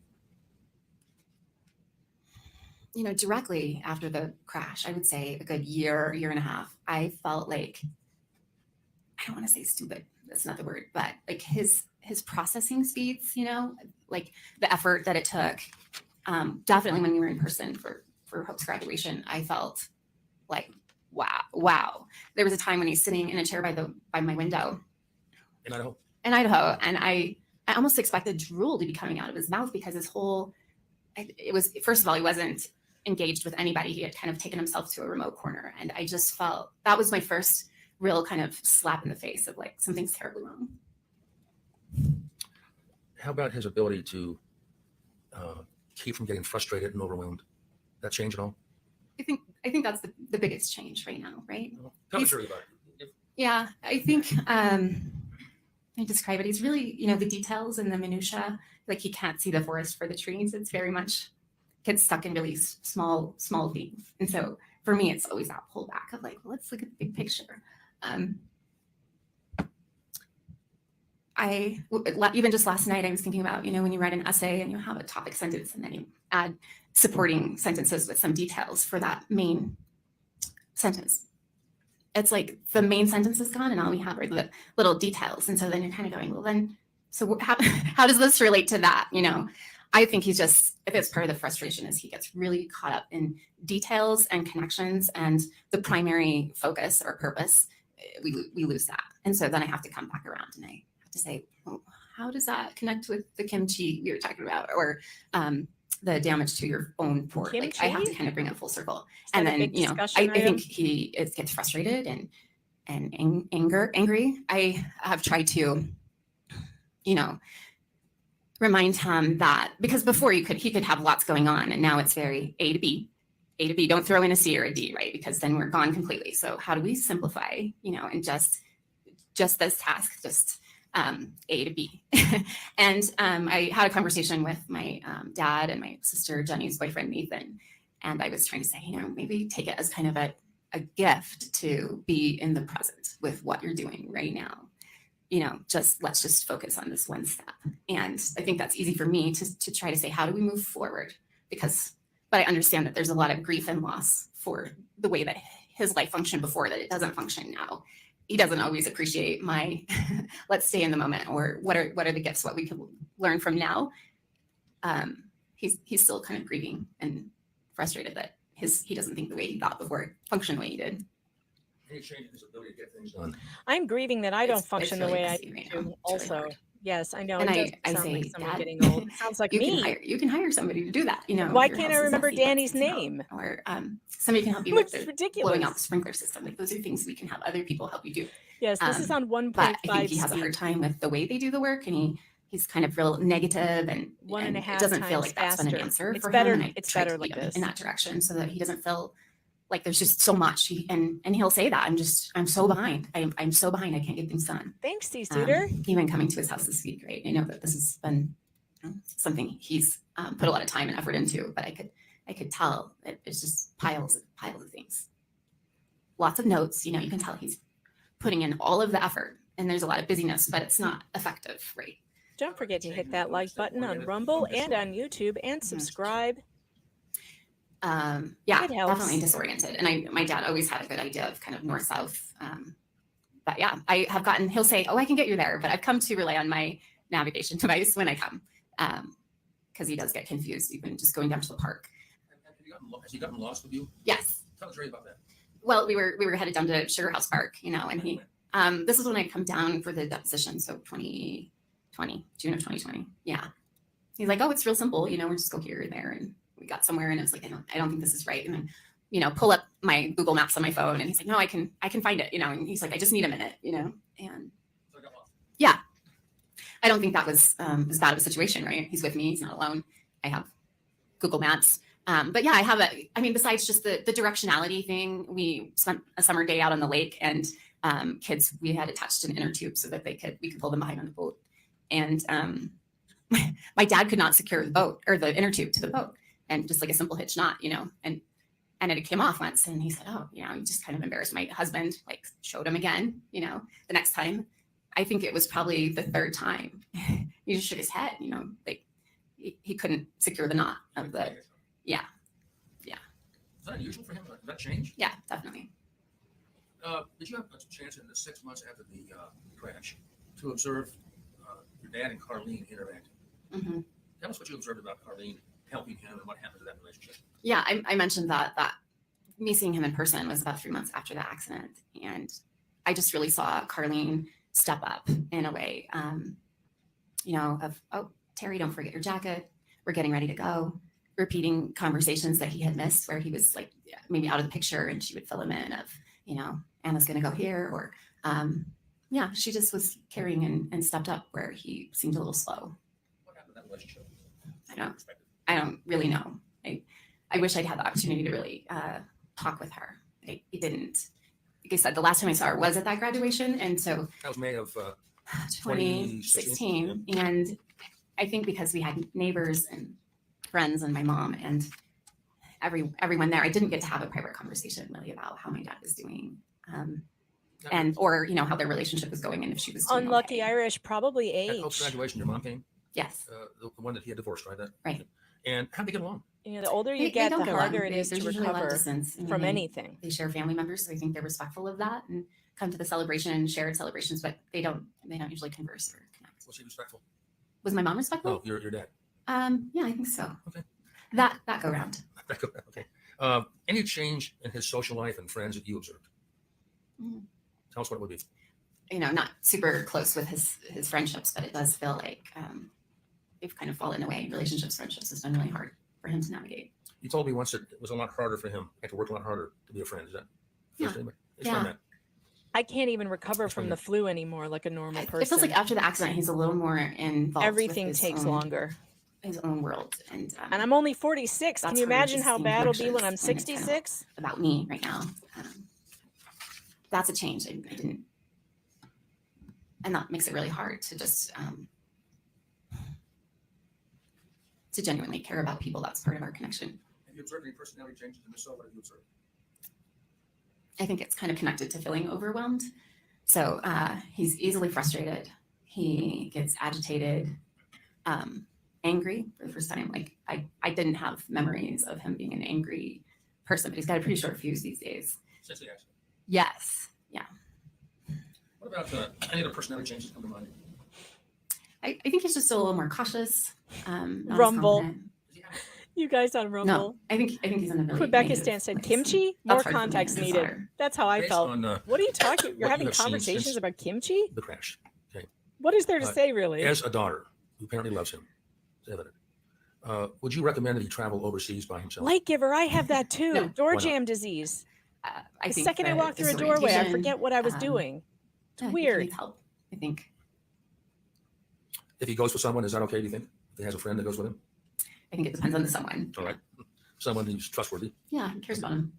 Speaker 2: Directly after the crash, I would say a good year and a half, I felt like, I don't want to say stupid, that's not the word, but like his processing speeds, like the effort that it took. Definitely when we were in person for Hope's graduation, I felt like, wow. There was a time when he's sitting in a chair by my window
Speaker 3: In Idaho?
Speaker 2: in Idaho, and I almost expected drool to be coming out of his mouth because it was, first of all, he wasn't engaged with anybody. He had kind of taken himself to a remote corner. And I just felt that was my first real kind of slap in the face of like, something's terribly wrong.
Speaker 3: How about his ability to keep from getting frustrated and overwhelmed? That change at all?
Speaker 2: I think that's the biggest change right now, right?
Speaker 3: Tell the jury about it.
Speaker 2: Yeah, I think I describe it. He's really, the details and the minutia. Like he can't see the forest for the trees. It's very much gets stuck in really small things. And so for me, it's always that pullback of like, well, let's look at the big picture. Even just last night, I was thinking about, when you write an essay and you have a topic sentence and then you add supporting sentences with some details for that main sentence. It's like the main sentence is gone and all we have are the little details. And so then you're kind of going, well, then So how does this relate to that? I think he's just, if it's part of the frustration is he gets really caught up in details and connections and the primary focus or purpose, we lose that. And so then I have to come back around and I have to say, well, how does that connect with the kimchi we were talking about? Or the damage to your own port? Like I have to kind of bring it full circle. And then, I think he gets frustrated and angry. I have tried to, remind him that, because before he could have lots going on, and now it's very A to B. Don't throw in a C or a D, right? Because then we're gone completely. So how do we simplify, and just this task, just A to B. And I had a conversation with my dad and my sister Jenny's boyfriend Nathan, and I was trying to say, maybe take it as kind of a gift to be in the present with what you're doing right now. Let's just focus on this one step. And I think that's easy for me to try to say, how do we move forward? But I understand that there's a lot of grief and loss for the way that his life functioned before, that it doesn't function now. He doesn't always appreciate my let's stay in the moment, or what are the gifts, what we could learn from now. He's still kind of grieving and frustrated that he doesn't think the way he thought before functioned the way he did.
Speaker 3: Any change in his ability to get things done?
Speaker 1: I'm grieving that I don't
Speaker 2: It's
Speaker 1: function
Speaker 2: really
Speaker 1: the way I
Speaker 2: messy right now.
Speaker 1: do.
Speaker 2: It's really
Speaker 1: Also,
Speaker 2: hard.
Speaker 1: yes, I know.
Speaker 2: And
Speaker 1: It
Speaker 2: I
Speaker 1: does sound
Speaker 2: say,
Speaker 1: like someone
Speaker 2: Dad,
Speaker 1: getting old. It sounds like me.
Speaker 2: You can hire somebody to do that.
Speaker 1: Why
Speaker 2: if your
Speaker 1: can't I
Speaker 2: house is
Speaker 1: remember
Speaker 2: messy,
Speaker 1: Danny's
Speaker 2: that's about-
Speaker 1: name?
Speaker 2: Or somebody can help you with
Speaker 1: It's
Speaker 2: the
Speaker 1: ridiculous.
Speaker 2: blowing out the sprinkler system. Like those are things we can have other people help you do.
Speaker 1: Yes, this is on 1.5
Speaker 2: But I think he has a
Speaker 1: speed.
Speaker 2: hard time with the way they do the work, and he's kind of real negative, and
Speaker 1: One and a half
Speaker 2: it doesn't feel
Speaker 1: times
Speaker 2: like that's been an
Speaker 1: faster.
Speaker 2: answer
Speaker 1: It's
Speaker 2: for
Speaker 1: better-
Speaker 2: him. And I
Speaker 1: it's
Speaker 2: try
Speaker 1: better
Speaker 2: to
Speaker 1: like
Speaker 2: lead him
Speaker 1: this.
Speaker 2: in that direction so that he doesn't feel like there's just so much. And he'll say that I'm so behind. I'm so behind. I can't get things done.
Speaker 1: Thanks, C-Suiter.
Speaker 2: Even coming to his house this week, right? I know that this has been something he's put a lot of time and effort into, but I could tell that it's just piles of things. Lots of notes, you can tell he's putting in all of the effort, and there's a lot of busyness, but it's not effective, right?
Speaker 1: Don't forget to hit that like button on Rumble and on YouTube, and subscribe.
Speaker 2: Yeah,
Speaker 1: It helps.
Speaker 2: definitely disoriented. And my dad always had a good idea of kind of north-south. But yeah, I have he'll say, oh, I can get you there. But I've come to rely on my navigation device when I come, because he does get confused, even just going down to the park.
Speaker 3: Has he gotten lost with you?
Speaker 2: Yes.
Speaker 3: Tell us right about that.
Speaker 2: Well, we were headed down to Sugar House Park, and he, this is when I come down for the deposition. So 2020, June of 2020. Yeah. He's like, oh, it's real simple. We just go here and there, and we got somewhere, and it was like, I don't think this is right. And then, pull up my Google Maps on my phone, and he's like, no, I can find it, and he's like, I just need a minute, and yeah, I don't think that was as bad of a situation, right? He's with me, he's not alone. I have Google Maps. But yeah, I have besides just the directionality thing, we spent a summer day out on the lake, and kids, we had attached an inner tube so that we could pull them behind on the boat. And my dad could not secure the boat or the inner tube to the boat, and just like a simple hitch knot, and it came off once, and he said, oh, you just kind of embarrassed. My husband showed him again, the next time. I think it was probably the third time. He just shook his head, he couldn't secure the knot of the, yeah.
Speaker 3: Is that unusual for him? Did that change?
Speaker 2: Yeah, definitely.
Speaker 3: Did you have a chance in the 6 months after the crash to observe your dad and Carlene interacting?
Speaker 2: Mm-hmm.
Speaker 3: Tell us what you observed about Carlene helping him and what happened to that relationship.
Speaker 2: Yeah, I mentioned that me seeing him in person was about 3 months after the accident, and I just really saw Carlene step up in a way, of, oh, Terry, don't forget your jacket. We're getting ready to go. Repeating conversations that he had missed, where he was maybe out of the picture, and she would fill him in of, Anna's going to go here, or yeah, she just was carrying and stepped up where he seemed a little slow.
Speaker 3: What happened to that relationship?
Speaker 2: I don't really know. I wish I'd had the opportunity to really talk with her. I didn't. Like I said, the last time I saw her was at that graduation, and so
Speaker 3: That was May of
Speaker 2: 2016. And I think because we had neighbors and friends and my mom and everyone there, I didn't get to have a private conversation really about how my dad was doing, and or how their relationship was going, and if she was doing
Speaker 1: Unlucky
Speaker 2: okay.
Speaker 1: Irish, probably
Speaker 3: At
Speaker 1: age.
Speaker 3: post graduation, your mom came,
Speaker 2: Yes,
Speaker 3: the one that he had divorced, right?
Speaker 2: Right.
Speaker 3: And how'd they get along?
Speaker 1: The older you
Speaker 2: They
Speaker 1: get,
Speaker 2: don't
Speaker 1: the
Speaker 2: get along.
Speaker 1: harder it is
Speaker 2: There's
Speaker 1: to
Speaker 2: usually a lot of
Speaker 1: recover
Speaker 2: distance. I mean,
Speaker 1: from
Speaker 2: they-
Speaker 1: anything.
Speaker 2: They share family members, so I think they're respectful of that and come to the celebration, shared celebrations, but they don't usually converse or connect.
Speaker 3: Was he respectful?
Speaker 2: Was my mom respectful?
Speaker 3: No, your dad.
Speaker 2: Yeah, I think so.
Speaker 3: Okay.
Speaker 2: That go round.
Speaker 3: Okay. Any change in his social life and friends that you observed?
Speaker 2: Mm.
Speaker 3: Tell us what it would be.
Speaker 2: Not super close with his friendships, but it does feel like they've kind of fallen away. Relationships, friendships has been really hard for him to navigate.
Speaker 3: You told me once that it was a lot harder for him. He had to work a lot harder to be a friend. Is that
Speaker 2: Yeah.
Speaker 3: fair statement? Explain
Speaker 2: Yeah.
Speaker 3: that.
Speaker 1: I can't even recover from the flu anymore like a normal person.
Speaker 2: It feels like after the accident, he's a little more involved.
Speaker 1: Everything
Speaker 2: with his
Speaker 1: takes
Speaker 2: own,
Speaker 1: longer.
Speaker 2: His own world, and
Speaker 1: And I'm only 46. Can
Speaker 2: that's
Speaker 1: you
Speaker 2: harder to
Speaker 1: imagine how
Speaker 2: see
Speaker 1: bad it'll be when I'm
Speaker 2: connections when it's kind of
Speaker 1: 66?
Speaker 2: about me right now. That's a change. I didn't, and that makes it really hard to just to genuinely care about people. That's part of our connection.
Speaker 3: Have you observed any personality changes in so? What have you observed?
Speaker 2: I think it's kind of connected to feeling overwhelmed. So he's easily frustrated. He gets agitated, angry for the first time. Like I didn't have memories of him being an angry person, but he's got a pretty short fuse these days.
Speaker 3: Since the accident.
Speaker 2: Yes. Yeah.
Speaker 3: What about any other personality changes come to mind?
Speaker 2: I think he's just a little more cautious. Not as
Speaker 1: Rumble.
Speaker 2: confident.
Speaker 3: Is he having fun?
Speaker 1: You guys on Rumble.
Speaker 2: No, I think he's in a really
Speaker 1: Quebecistan
Speaker 2: negative
Speaker 1: said
Speaker 2: place,
Speaker 1: kimchi?
Speaker 2: and
Speaker 1: More
Speaker 2: that's hard for me
Speaker 1: context
Speaker 2: to
Speaker 1: needed.
Speaker 2: desire.
Speaker 1: That's how I
Speaker 3: Based
Speaker 1: felt.
Speaker 3: on
Speaker 1: What are you talking? You're
Speaker 3: what
Speaker 1: having
Speaker 3: you have seen
Speaker 1: conversations
Speaker 3: since-
Speaker 1: about kimchi?
Speaker 3: the crash.
Speaker 1: What is there to
Speaker 3: Uh,
Speaker 1: say, really?
Speaker 3: As a daughter who apparently loves him, it's evident. Would you recommend that he travel overseas by himself?
Speaker 1: Light giver, I have that too.
Speaker 2: No.
Speaker 1: Door
Speaker 3: Why not?
Speaker 1: jam disease.
Speaker 2: I
Speaker 1: The
Speaker 2: think
Speaker 1: second I
Speaker 2: that
Speaker 1: walk through a doorway, I
Speaker 2: disorientation,
Speaker 1: forget what I was doing. It's
Speaker 2: yeah, I think he
Speaker 1: weird.
Speaker 2: needs help. I think
Speaker 3: If he goes with someone, is that okay? Do you think? If he has a friend that goes with him,
Speaker 2: it depends on the someone.
Speaker 3: all right. Someone who's trustworthy.
Speaker 2: Yeah, he cares about him.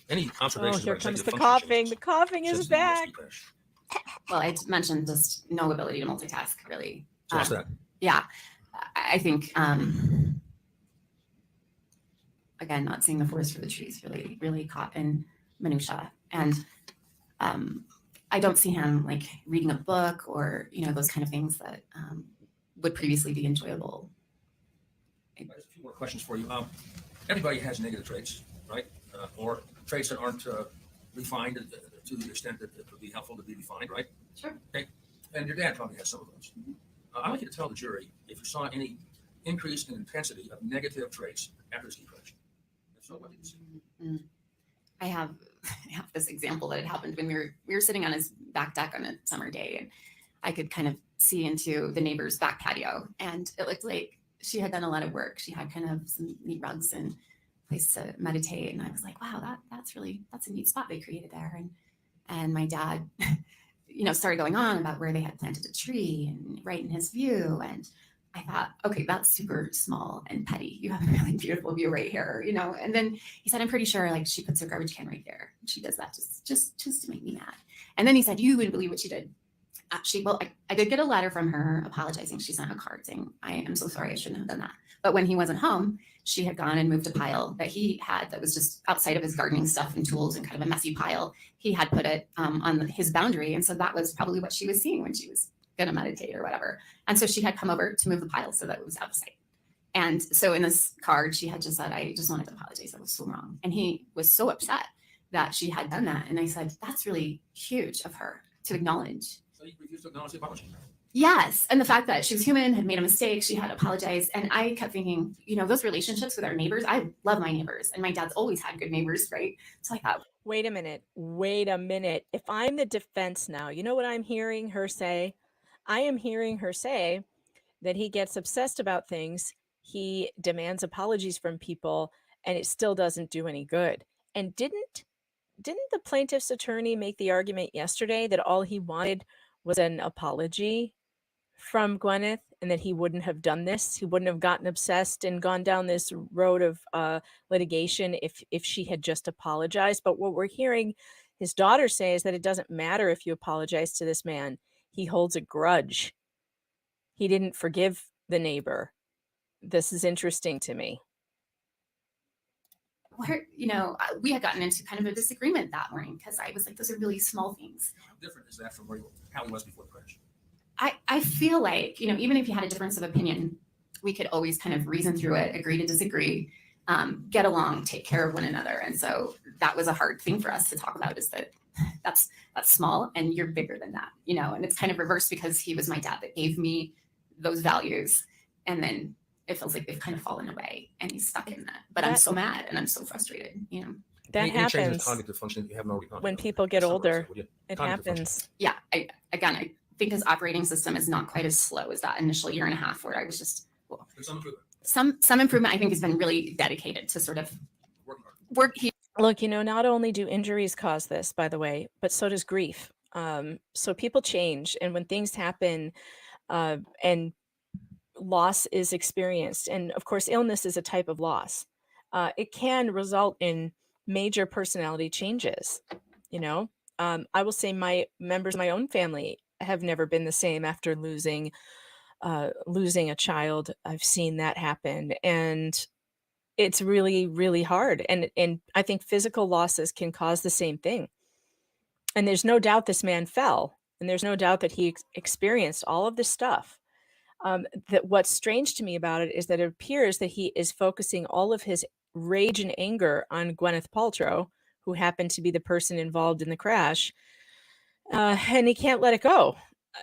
Speaker 3: Any
Speaker 1: Oh,
Speaker 3: observations?
Speaker 1: here
Speaker 3: about
Speaker 1: comes the
Speaker 3: executive function
Speaker 1: coughing.
Speaker 3: changes
Speaker 1: The coughing
Speaker 3: since
Speaker 1: is
Speaker 3: the
Speaker 1: back.
Speaker 3: ski crash?
Speaker 2: Well, I mentioned just no ability to multitask, really.
Speaker 3: So what's that?
Speaker 2: Yeah, I think again, not seeing the forest for the trees, really caught in minutia, and I don't see him like reading a book or those kind of things that would previously be enjoyable.
Speaker 3: There's a few more questions for you. Everybody has negative traits, right? Or traits that aren't refined to the extent that it would be helpful to be refined, right?
Speaker 2: Sure.
Speaker 3: Okay. And your dad probably has some of those. I'd like you to tell the jury if you saw any increase in intensity of negative traits after the ski crash. If so, what did you see?
Speaker 2: I have this example that had happened when we were sitting on his back deck on a summer day, and I could kind of see into the neighbor's back patio, and it looked like she had done a lot of work. She had kind of some neat rugs and place to meditate, and I was like, wow, that's a neat spot they created there. And my dad started going on about where they had planted a tree and right in his view, and I thought, okay, that's super small and petty. You have a really beautiful view right here, And then he said, I'm pretty sure like she puts her garbage can right there. She does that just to make me mad. And then he said, you wouldn't believe what she did. I did get a letter from her apologizing. She sent a card saying, I am so sorry, I shouldn't have done that. But when he wasn't home, she had gone and moved a pile that he had that was just outside of his gardening stuff and tools and kind of a messy pile. He had put it on his boundary. And so that was probably what she was seeing when she was going to meditate or whatever. And so she had come over to move the pile so that it was out of sight. And so in this card, she had just said, I just wanted to apologize. I was so wrong. And he was so upset that she had done that. And I said, that's really huge of her to acknowledge.
Speaker 3: So you refused to acknowledge the apology?
Speaker 2: Yes. And the fact that she was human, had made a mistake, she had apologized. And I kept thinking, those relationships with our neighbors, I love my neighbors. And my dad's always had good neighbors, right? So I thought,
Speaker 1: Wait a minute. If I'm the defense now, you know what I'm hearing her say? I am hearing her say that he gets obsessed about things. He demands apologies from people, and it still doesn't do any good. And didn't the plaintiff's attorney make the argument yesterday that all he wanted was an apology from Gwyneth, and that he wouldn't have done this? He wouldn't have gotten obsessed and gone down this road of litigation if she had just apologized. But what we're hearing his daughter say is that it doesn't matter if you apologize to this man. He holds a grudge. He didn't forgive the neighbor. This is interesting to me.
Speaker 2: we had gotten into kind of a disagreement that morning because I was like, those are really small things.
Speaker 3: How different is that from how he was before the crash?
Speaker 2: I feel like, even if you had a difference of opinion, we could always kind of reason through it, agree to disagree. get along, take care of one another. And so that was a hard thing for us to talk about, is that that's small and you're bigger than that, you know. And it's kind of reversed because he was my dad that gave me those values. And then it feels like they've kind of fallen away and he's stuck in that. But I'm so mad and I'm so frustrated, you know.
Speaker 1: That
Speaker 3: Any changes in
Speaker 1: happens
Speaker 3: cognitive function that you haven't already talked
Speaker 1: when
Speaker 3: about?
Speaker 1: people get
Speaker 3: Summarize
Speaker 1: older.
Speaker 3: it, would you?
Speaker 1: It
Speaker 3: Cognitive function.
Speaker 1: happens.
Speaker 2: Yeah, I think his operating system is not quite as slow as that initial year and a half where I was just, well,
Speaker 3: There's some improvement.
Speaker 2: some improvement. I think has been really dedicated to sort of
Speaker 3: Working hard.
Speaker 2: work. He
Speaker 1: Look, you know, not only do injuries cause this, by the way, but so does grief. So people change, and when things happen, and loss is experienced, and of course, illness is a type of loss, it can result in major personality changes. You know, I will say my members of my own family have never been the same after losing a child. I've seen that happen, and it's really, really hard. And I think physical losses can cause the same thing. And there's no doubt this man fell, and there's no doubt that he experienced all of this stuff. That what's strange to me about it is that it appears that he is focusing all of his rage and anger on Gwyneth Paltrow, who happened to be the person involved in the crash, and he can't let it go.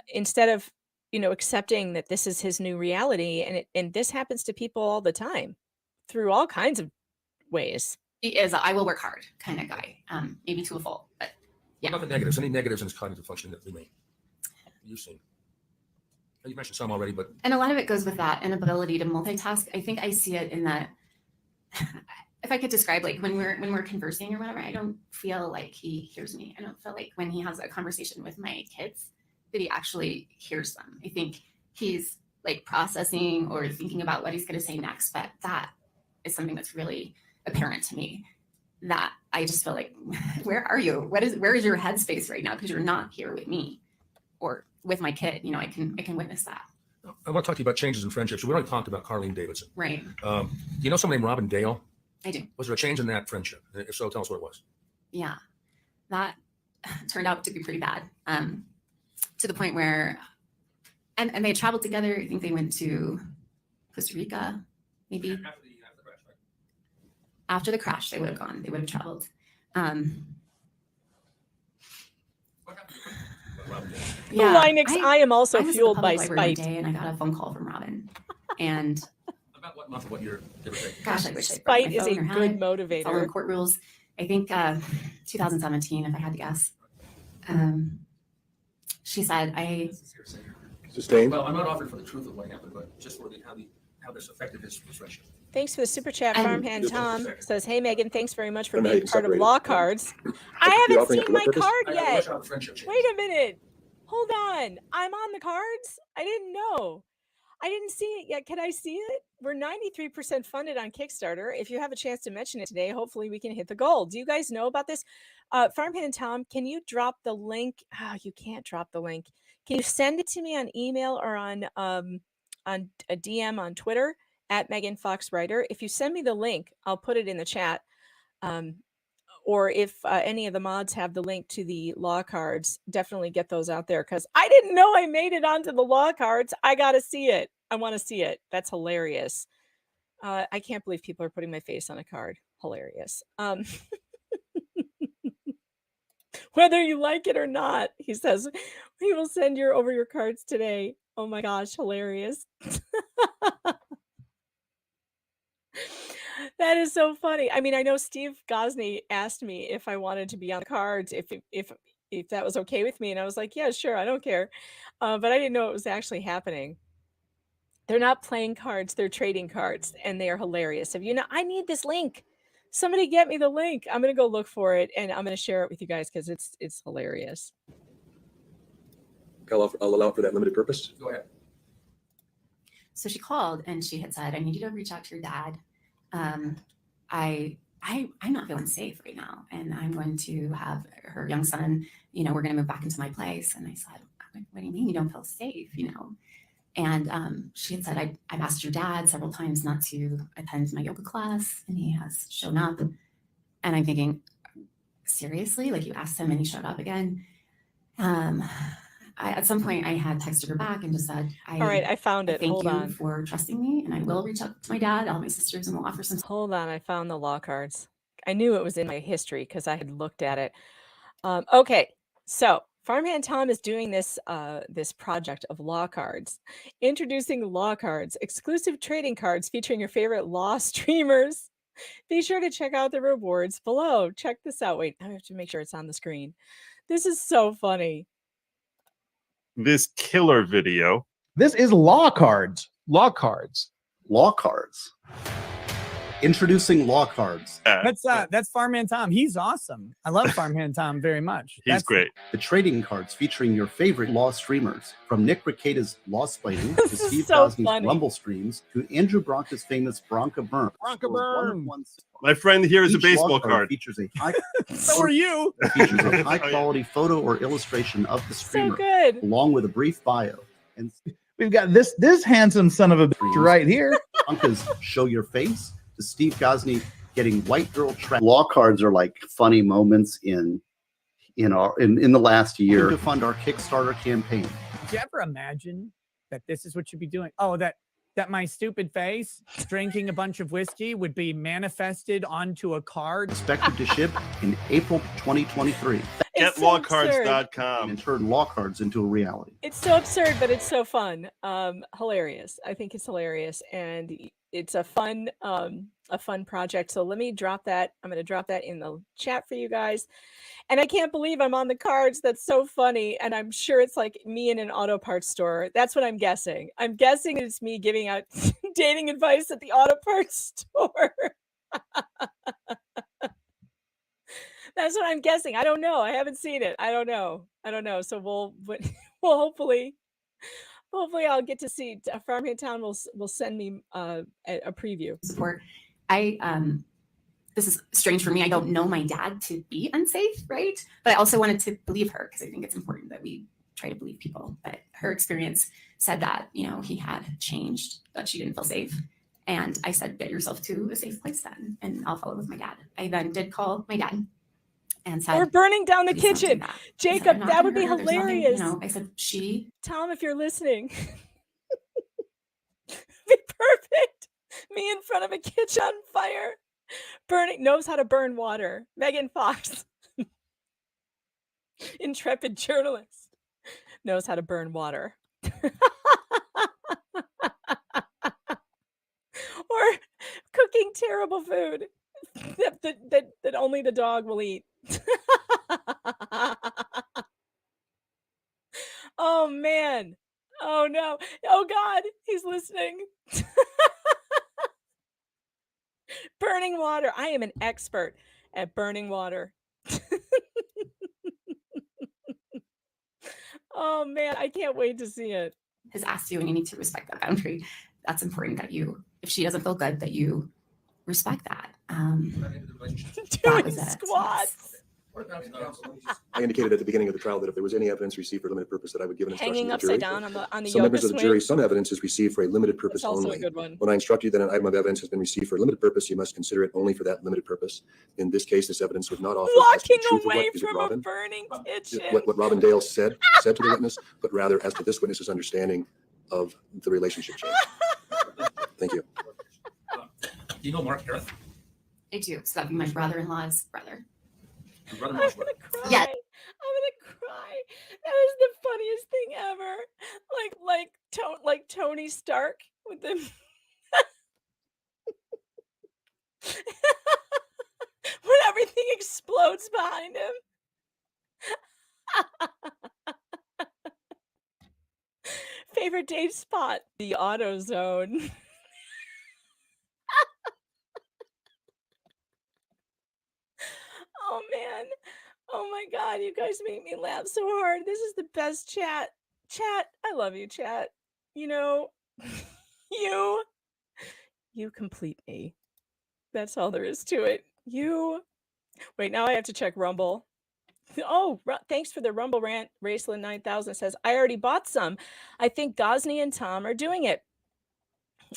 Speaker 1: Instead of, you know, accepting that this is his new reality, and this happens to people all the time, through all kinds of ways.
Speaker 2: is a I will work hard kind of guy, maybe to a fault, but
Speaker 3: What about the negatives? Any negatives in his cognitive function that remain? You've seen. You mentioned some already, but
Speaker 2: and a lot of it goes with that inability to multitask. I think I see it in that. If I could describe, like when we're conversing or whatever, I don't feel like he hears me. I don't feel like when he has a conversation with my kids that he actually hears them. I think he's like processing or thinking about what he's going to say next. But that is something that's really apparent to me, that I just feel like, where are you? Where is your headspace right now? Because you're not here with me or with my kid. You know, I can witness that.
Speaker 3: I want to talk to you about changes in friendships. We already talked about Carlene Davidson.
Speaker 2: Right.
Speaker 3: Do you know someone named Robin Dale?
Speaker 2: I do.
Speaker 3: Was there a change in that friendship? If so, tell us what it was.
Speaker 2: Yeah, that turned out to be pretty bad, to the point where, and they had traveled together. I think they went to Costa Rica, maybe.
Speaker 3: After the crash, right?
Speaker 2: After the crash, they would have gone. They would have traveled.
Speaker 3: What happened? Robin Dale.
Speaker 2: Yeah,
Speaker 1: Linux, I am also
Speaker 2: I was at the
Speaker 1: fueled by
Speaker 2: public library one
Speaker 1: spite.
Speaker 2: day, and I got a phone call from Robin, and
Speaker 3: About what month of what year, give or take?
Speaker 2: gosh, I wish I
Speaker 1: Spite is a
Speaker 2: phone or had
Speaker 1: good
Speaker 2: it. Following
Speaker 1: motivator.
Speaker 2: court rules. I think 2017, if I had to guess. She said,
Speaker 5: Sustained?
Speaker 3: Well, I'm not offering for the truth of what happened, but just for how this affected his friendship.
Speaker 1: Thanks for the super chat.
Speaker 2: And-
Speaker 1: Farmhand
Speaker 3: Just a
Speaker 1: Tom
Speaker 3: second.
Speaker 1: says, "Hey Megan, thanks very much for
Speaker 5: And now you
Speaker 1: being
Speaker 5: can
Speaker 1: part of
Speaker 5: separate
Speaker 1: Law
Speaker 5: it.
Speaker 1: Cards." I
Speaker 5: You're
Speaker 1: haven't
Speaker 5: offering it
Speaker 1: seen
Speaker 5: for
Speaker 1: my
Speaker 5: what purpose?
Speaker 1: card
Speaker 3: I gotta
Speaker 1: yet.
Speaker 3: watch out for friendship changes.
Speaker 1: Wait a minute. Hold on. I'm on the cards? I didn't know. I didn't see it yet. Can I see it? We're 93% funded on Kickstarter. If you have a chance to mention it today, hopefully we can hit the goal. Do you guys know about this? Farmhand Tom, can you drop the link? Oh, you can't drop the link. Can you send it to me on email or on a DM on Twitter at Megan Fox Writer? If you send me the link, I'll put it in the chat. Or if any of the mods have the link to the law cards, definitely get those out there, because I didn't know I made it onto the law cards. I got to see it. I want to see it. That's hilarious. I can't believe people are putting my face on a card. Hilarious. Whether you like it or not, he says, we will send over your cards today. Oh my gosh, hilarious. That is so funny. I mean, I know Steve Gosney asked me if I wanted to be on the cards, if that was okay with me, and I was like, yeah, sure, I don't care. But I didn't know it was actually happening. They're not playing cards; they're trading cards, and they are hilarious. If you know, I need this link. Somebody get me the link. I'm gonna go look for it, and I'm gonna share it with you guys because it's hilarious.
Speaker 5: I'll allow for that limited purpose.
Speaker 3: Go ahead.
Speaker 2: so she called and she had said, I need you to reach out to your dad. I'm not feeling safe right now, and I'm going to have her young son, you know, we're going to move back into my place. And I said, what do you mean you don't feel safe, you know? And she had said, I've asked your dad several times not to attend my yoga class, and he has shown up. And I'm thinking, seriously? Like, you asked him and he showed up again? at some point I had texted her back and just said,
Speaker 1: All right, I found it.
Speaker 2: thank
Speaker 1: Hold
Speaker 2: you
Speaker 1: on.
Speaker 2: for trusting me, and I will reach out to my dad, all my sisters, and we'll offer some.
Speaker 1: Hold on, I found the law cards. I knew it was in my history because I had looked at it. Okay, so Farmhand Tom is doing this this project of law cards, introducing law cards, exclusive trading cards featuring your favorite law streamers. Be sure to check out the rewards below. Check this out. Wait, I have to make sure it's on the screen. This is so funny.
Speaker 6: This killer video.
Speaker 7: This is law cards. Law cards.
Speaker 8: Law cards. Introducing law cards.
Speaker 9: That's Farmhand Tom. He's awesome. I love Farmhand Tom very much.
Speaker 6: He's great.
Speaker 8: The trading cards featuring your favorite law streamers, from Nick Ricada's Law Splaining to
Speaker 1: This is
Speaker 8: Steve
Speaker 1: so
Speaker 8: Gosney's
Speaker 1: funny.
Speaker 8: Rumble streams to Andrew Bronca's famous Bronca Burn.
Speaker 7: Bronca Burn.
Speaker 6: My friend here is a
Speaker 8: Each law
Speaker 6: baseball card.
Speaker 8: features a high
Speaker 9: So are you.
Speaker 8: features a high quality photo or illustration of the
Speaker 1: So
Speaker 8: streamer,
Speaker 1: good.
Speaker 8: along with a brief bio. And
Speaker 7: We've got this handsome son of a bitch right here.
Speaker 8: Bronca's Show Your Face to Steve Gosney getting white girl trapped. Law cards are like funny moments in the last year to fund our Kickstarter campaign.
Speaker 9: Did you ever imagine that this is what you'd be doing? Oh, that my stupid face drinking a bunch of whiskey would be manifested onto a card.
Speaker 8: Expected to ship in April 2023
Speaker 1: It's so absurd.
Speaker 6: GetLawCards.com.
Speaker 8: and turn law cards into a reality.
Speaker 1: It's so absurd, but it's so fun. Hilarious. I think it's hilarious, and it's a fun project. So let me drop that. I'm going to drop that in the chat for you guys. And I can't believe I'm on the cards. That's so funny. And I'm sure it's like me in an auto parts store. That's what I'm guessing. I'm guessing it's me giving out dating advice at the auto parts store. That's what I'm guessing. I don't know. I haven't seen it. I don't know. So we'll hopefully I'll get to see. Farmhand Town will send me a preview.
Speaker 2: Support. This is strange for me. I don't know my dad to be unsafe, right? But I also wanted to believe her because I think it's important that we try to believe people. But her experience said that, he had changed, that she didn't feel safe. And I said, get yourself to a safe place then, and I'll follow with my dad. I then did call my dad and said,
Speaker 1: We're burning down the
Speaker 2: "Please don't do
Speaker 1: kitchen.
Speaker 2: that." He said,
Speaker 1: Jacob,
Speaker 2: "I'm not
Speaker 1: that would
Speaker 2: gonna
Speaker 1: be
Speaker 2: hurt her. There's nothing,"
Speaker 1: hilarious.
Speaker 2: I said,
Speaker 1: Tom, if you're listening, be perfect. Me in front of a kitchen on fire, knows how to burn water. Megan Fox, intrepid journalist, knows how to burn water. Or cooking terrible food that only the dog will eat. Oh man. Oh no. Oh God, he's listening. Burning water. I am an expert at burning water. Oh man, I can't wait to see it.
Speaker 2: has asked you, and you need to respect that boundary. That's important that if she doesn't feel good, that you respect that.
Speaker 1: Doing
Speaker 2: was it.
Speaker 1: squats.
Speaker 5: I indicated at the beginning of the trial that if there was any evidence received for limited purpose, that I would give an instruction
Speaker 1: Hanging
Speaker 5: to the jury.
Speaker 1: upside down on the
Speaker 5: Some
Speaker 1: yoga
Speaker 5: members of the jury,
Speaker 1: swing.
Speaker 5: some evidence is received for a limited purpose
Speaker 1: That's also a
Speaker 5: only.
Speaker 1: good one.
Speaker 5: When I instruct you that an item of evidence has been received for a limited purpose, you must consider it only for that limited purpose. In this case, this evidence was not offered as to
Speaker 1: Walking
Speaker 5: the truth of
Speaker 1: away
Speaker 5: what is it
Speaker 1: from a
Speaker 5: Robin?
Speaker 1: burning kitchen.
Speaker 5: What Robin Dale said to the witness, but rather as to this witness's understanding of the relationship chain. Thank you.
Speaker 3: Do you know Mark Harris?
Speaker 2: I do. So that'd be my brother-in-law's brother.
Speaker 3: Your
Speaker 1: I'm
Speaker 3: brother-in-law's
Speaker 1: gonna
Speaker 3: brother.
Speaker 1: cry.
Speaker 2: Yeah.
Speaker 1: I'm gonna cry. That is the funniest thing ever. Like Tony Stark with the when everything explodes behind him. Favorite date spot? The auto zone. Oh man. Oh my God, you guys make me laugh so hard. This is the best chat. Chat, I love you, chat. You complete me. That's all there is to it. Wait, now I have to check Rumble. Oh, thanks for the Rumble rant. Raceland 9000 says, I already bought some. I think Gosney and Tom are doing it.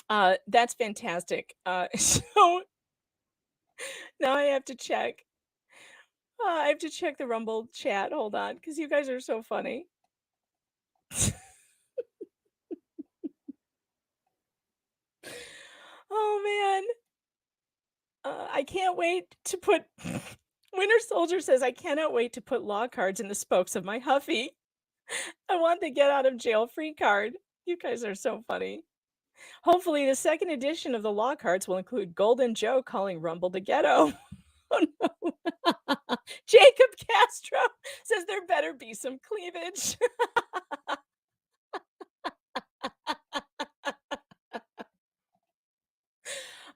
Speaker 1: That's fantastic. So now I have to check. I have to check the Rumble chat. Hold on, because you guys are so funny. Oh man. I can't wait to put Winter Soldier says, I cannot wait to put law cards in the spokes of my Huffy. I want the get out of jail free card. You guys are so funny. Hopefully, the second edition of the law cards will include Golden Joe calling Rumble the ghetto. Oh no. Jacob Castro says there better be some cleavage.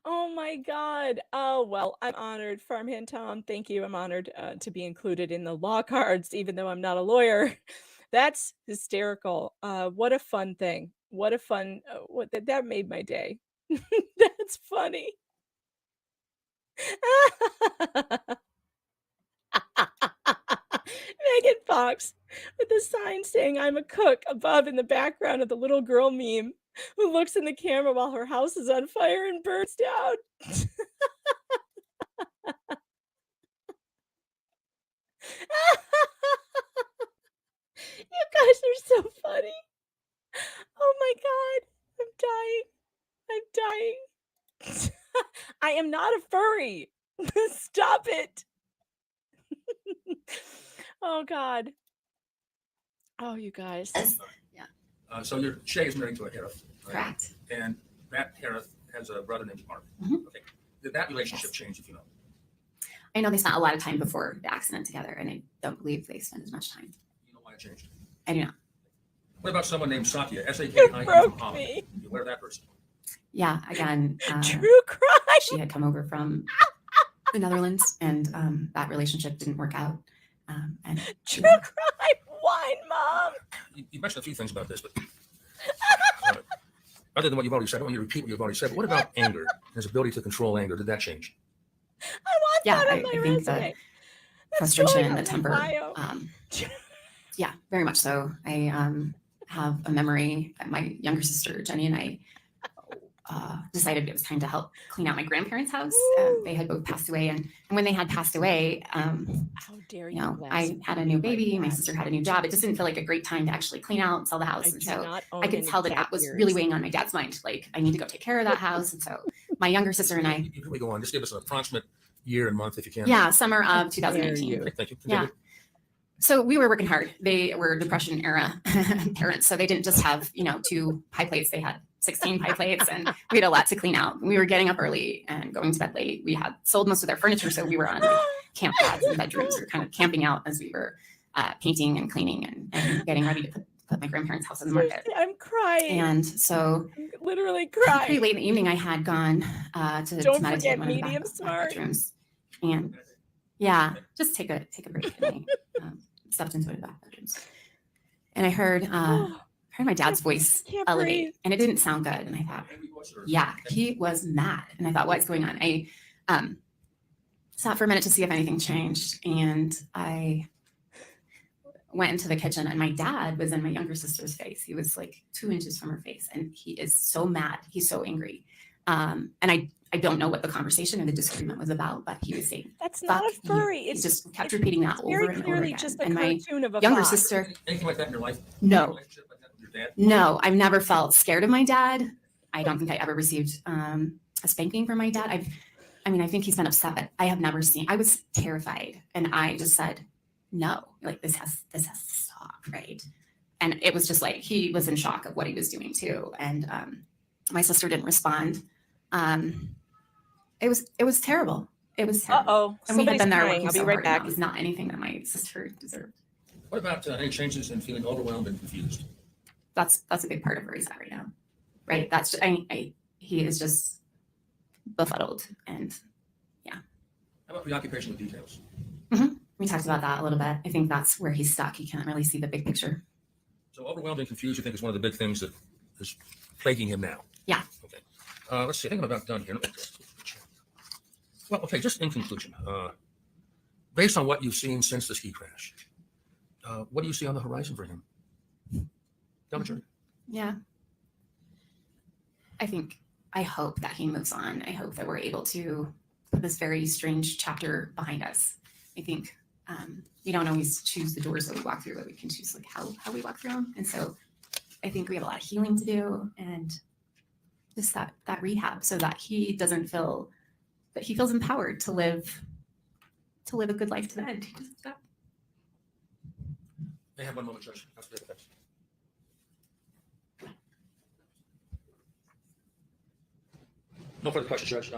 Speaker 1: Oh my God. Oh, well, I'm honored. Farmhand Tom, thank you. I'm honored to be included in the law cards, even though I'm not a lawyer. That's hysterical. What a fun thing. What a fun, that made my day. That's funny. Megan Fox with the sign saying I'm a cook above in the background of the little girl meme who looks in the camera while her house is on fire and burns down. You guys are so funny. Oh my God. I'm dying. I am not a furry. Stop it. Oh God. Oh, you guys.
Speaker 3: So your Shay is married to a Harith, right?
Speaker 2: Correct.
Speaker 3: And that Harith has a brother named Mark.
Speaker 2: Mhm.
Speaker 3: Okay. Did that relationship change, if you know?
Speaker 2: I know they spent a lot of time before the accident together, and I don't believe they spent as much time.
Speaker 3: You know why it changed?
Speaker 2: I do not.
Speaker 3: What about someone named Satya?
Speaker 1: You
Speaker 3: S-A-K-I-A
Speaker 1: broke
Speaker 3: from Holland.
Speaker 1: me.
Speaker 3: You aware of that person?
Speaker 2: Yeah, again,
Speaker 1: True crime.
Speaker 2: she had come over from the Netherlands, and that relationship didn't work out. And
Speaker 1: True crime. Wine, Mom.
Speaker 3: You mentioned a few things about this, but other than what you've already said, I don't want you to repeat what you've already said. But what about anger? His ability to control anger, did that change?
Speaker 1: I want
Speaker 2: Yeah,
Speaker 1: that on
Speaker 2: I
Speaker 1: my
Speaker 2: think
Speaker 1: resume.
Speaker 2: the
Speaker 1: That's
Speaker 2: frustration
Speaker 1: going
Speaker 2: and
Speaker 1: on
Speaker 2: the
Speaker 1: my
Speaker 2: temper.
Speaker 1: bio.
Speaker 2: Yeah, very much so. I have a memory. My younger sister Jenny and I decided it was time to help clean out my grandparents' house. They had both passed away, and when they had passed away,
Speaker 1: How dare
Speaker 2: you
Speaker 1: you?
Speaker 2: know, I had a new baby. My sister had a new job. It just didn't feel like a great time to actually clean out and sell the house.
Speaker 1: I
Speaker 2: And
Speaker 1: do
Speaker 2: so
Speaker 1: not
Speaker 2: I
Speaker 1: own
Speaker 2: could
Speaker 1: any
Speaker 2: tell that
Speaker 1: cat
Speaker 2: that was
Speaker 1: ears.
Speaker 2: really weighing on my dad's mind. Like, I need to go take care of that house. And so my younger sister and I,
Speaker 3: Before we go on, just give us an approximate year and month if you can.
Speaker 2: yeah, summer of
Speaker 1: dare
Speaker 2: 2019.
Speaker 1: you.
Speaker 3: Okay, thank you.
Speaker 2: Yeah.
Speaker 3: Continue.
Speaker 2: So we were working hard. They were Depression era parents. So they didn't just have, 2 pie plates. They had 16 pie plates, and we had a lot to clean out. We were getting up early and going to bed late. We had sold most of their furniture. So we were on camp pads and bedrooms. We were kind of camping out as we were painting and cleaning and getting ready to put my grandparents' house on the market.
Speaker 1: I'm crying.
Speaker 2: And so
Speaker 1: I'm literally
Speaker 2: pretty
Speaker 1: crying.
Speaker 2: late in the evening, I had gone to
Speaker 1: Don't
Speaker 2: meditate
Speaker 1: forget
Speaker 2: in one of the
Speaker 1: medium
Speaker 2: back
Speaker 1: smart.
Speaker 2: bedrooms. And yeah, just take a break. And I stepped into one of the back bedrooms. And I heard my dad's voice
Speaker 1: Can't
Speaker 2: elevate,
Speaker 1: breathe.
Speaker 2: and it didn't sound good. And I thought, yeah, he was mad. And I thought, what's going on? I stopped for a minute to see if anything changed. And I went into the kitchen, and my dad was in my younger sister's face. He was like 2 inches from her face, and he is so mad. He's so angry. And I don't know what the conversation and the disagreement was about, but he was saying,
Speaker 1: That's not a
Speaker 2: "Fuck you."
Speaker 1: furry.
Speaker 2: He
Speaker 1: It's
Speaker 2: just kept repeating that over
Speaker 1: very
Speaker 2: and over
Speaker 1: clearly
Speaker 2: again.
Speaker 1: just a
Speaker 2: And my
Speaker 1: cartoon of a
Speaker 2: younger
Speaker 1: fox.
Speaker 2: sister,
Speaker 3: Anything like that in your life?
Speaker 2: no,
Speaker 3: Relationship like that with your dad?
Speaker 2: no, I've never felt scared of my dad. I don't think I ever received a spanking from my dad. I think he's been upset, but I have never seen. I was terrified, and I just said, no, like this has to stop, right? And it was just like he was in shock of what he was doing too, and my sister didn't respond. It was terrible. It was terrible.
Speaker 1: Uh-oh.
Speaker 2: And we had
Speaker 1: Somebody's
Speaker 2: been there
Speaker 1: crying.
Speaker 2: working
Speaker 1: I'll be
Speaker 2: so
Speaker 1: right
Speaker 2: hard, and
Speaker 1: back.
Speaker 2: that was not anything that my sister deserved.
Speaker 3: What about any changes in feeling overwhelmed and confused?
Speaker 2: That's a big part of where he's at right now, right? That's he is just befuddled, and
Speaker 3: How about preoccupation with details?
Speaker 2: we talked about that a little bit. I think that's where he's stuck. He can't really see the big picture.
Speaker 3: So overwhelmed and confused, you think is one of the big things that is plaguing him now?
Speaker 2: Yeah.
Speaker 3: Okay. Let's see. I think I'm about done here. Well, okay. Just in conclusion, based on what you've seen since the ski crash, what do you see on the horizon for him? Tell the jury.
Speaker 2: Yeah. I hope that he moves on. I hope that we're able to put this very strange chapter behind us. I think We don't always choose the doors that we walk through, but we can choose like how we walk through them. And so I think we have a lot of healing to do, and just that rehab, so that he doesn't feel that he feels empowered to live a good life to the end. He doesn't stop.
Speaker 3: May I have one moment, Judge? No further questions, Judge.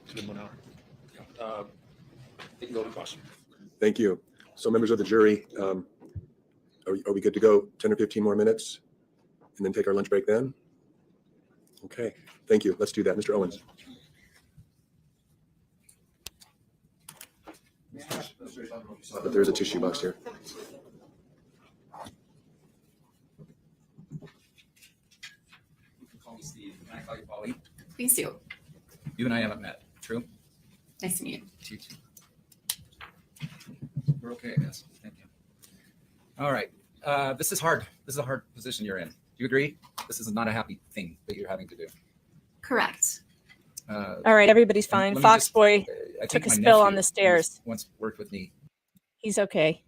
Speaker 3: It's been 1 hour. Yeah. You can go to cross.
Speaker 5: Thank you. So members of the jury, are we good to go 10 or 15 more minutes and then take our lunch break then? Okay, thank you. Let's do that. Mr. Owens. But there's a tissue box here.
Speaker 4: You can call me Steve. Can I call you Polly?
Speaker 2: Please do.
Speaker 4: You and I haven't met. True?
Speaker 2: Nice to meet you.
Speaker 4: You too. We're okay, I guess. Thank you. All right. This is hard. This is a hard position you're in. Do you agree? This is not a happy thing that you're having to do.
Speaker 2: Correct.
Speaker 1: All right, everybody's fine.
Speaker 4: let me
Speaker 1: Fox
Speaker 4: just-
Speaker 1: Boy
Speaker 4: I
Speaker 1: took
Speaker 4: think
Speaker 1: a
Speaker 4: my
Speaker 1: spill on
Speaker 4: nephew,
Speaker 1: the stairs.
Speaker 4: who once worked with me.
Speaker 1: He's okay.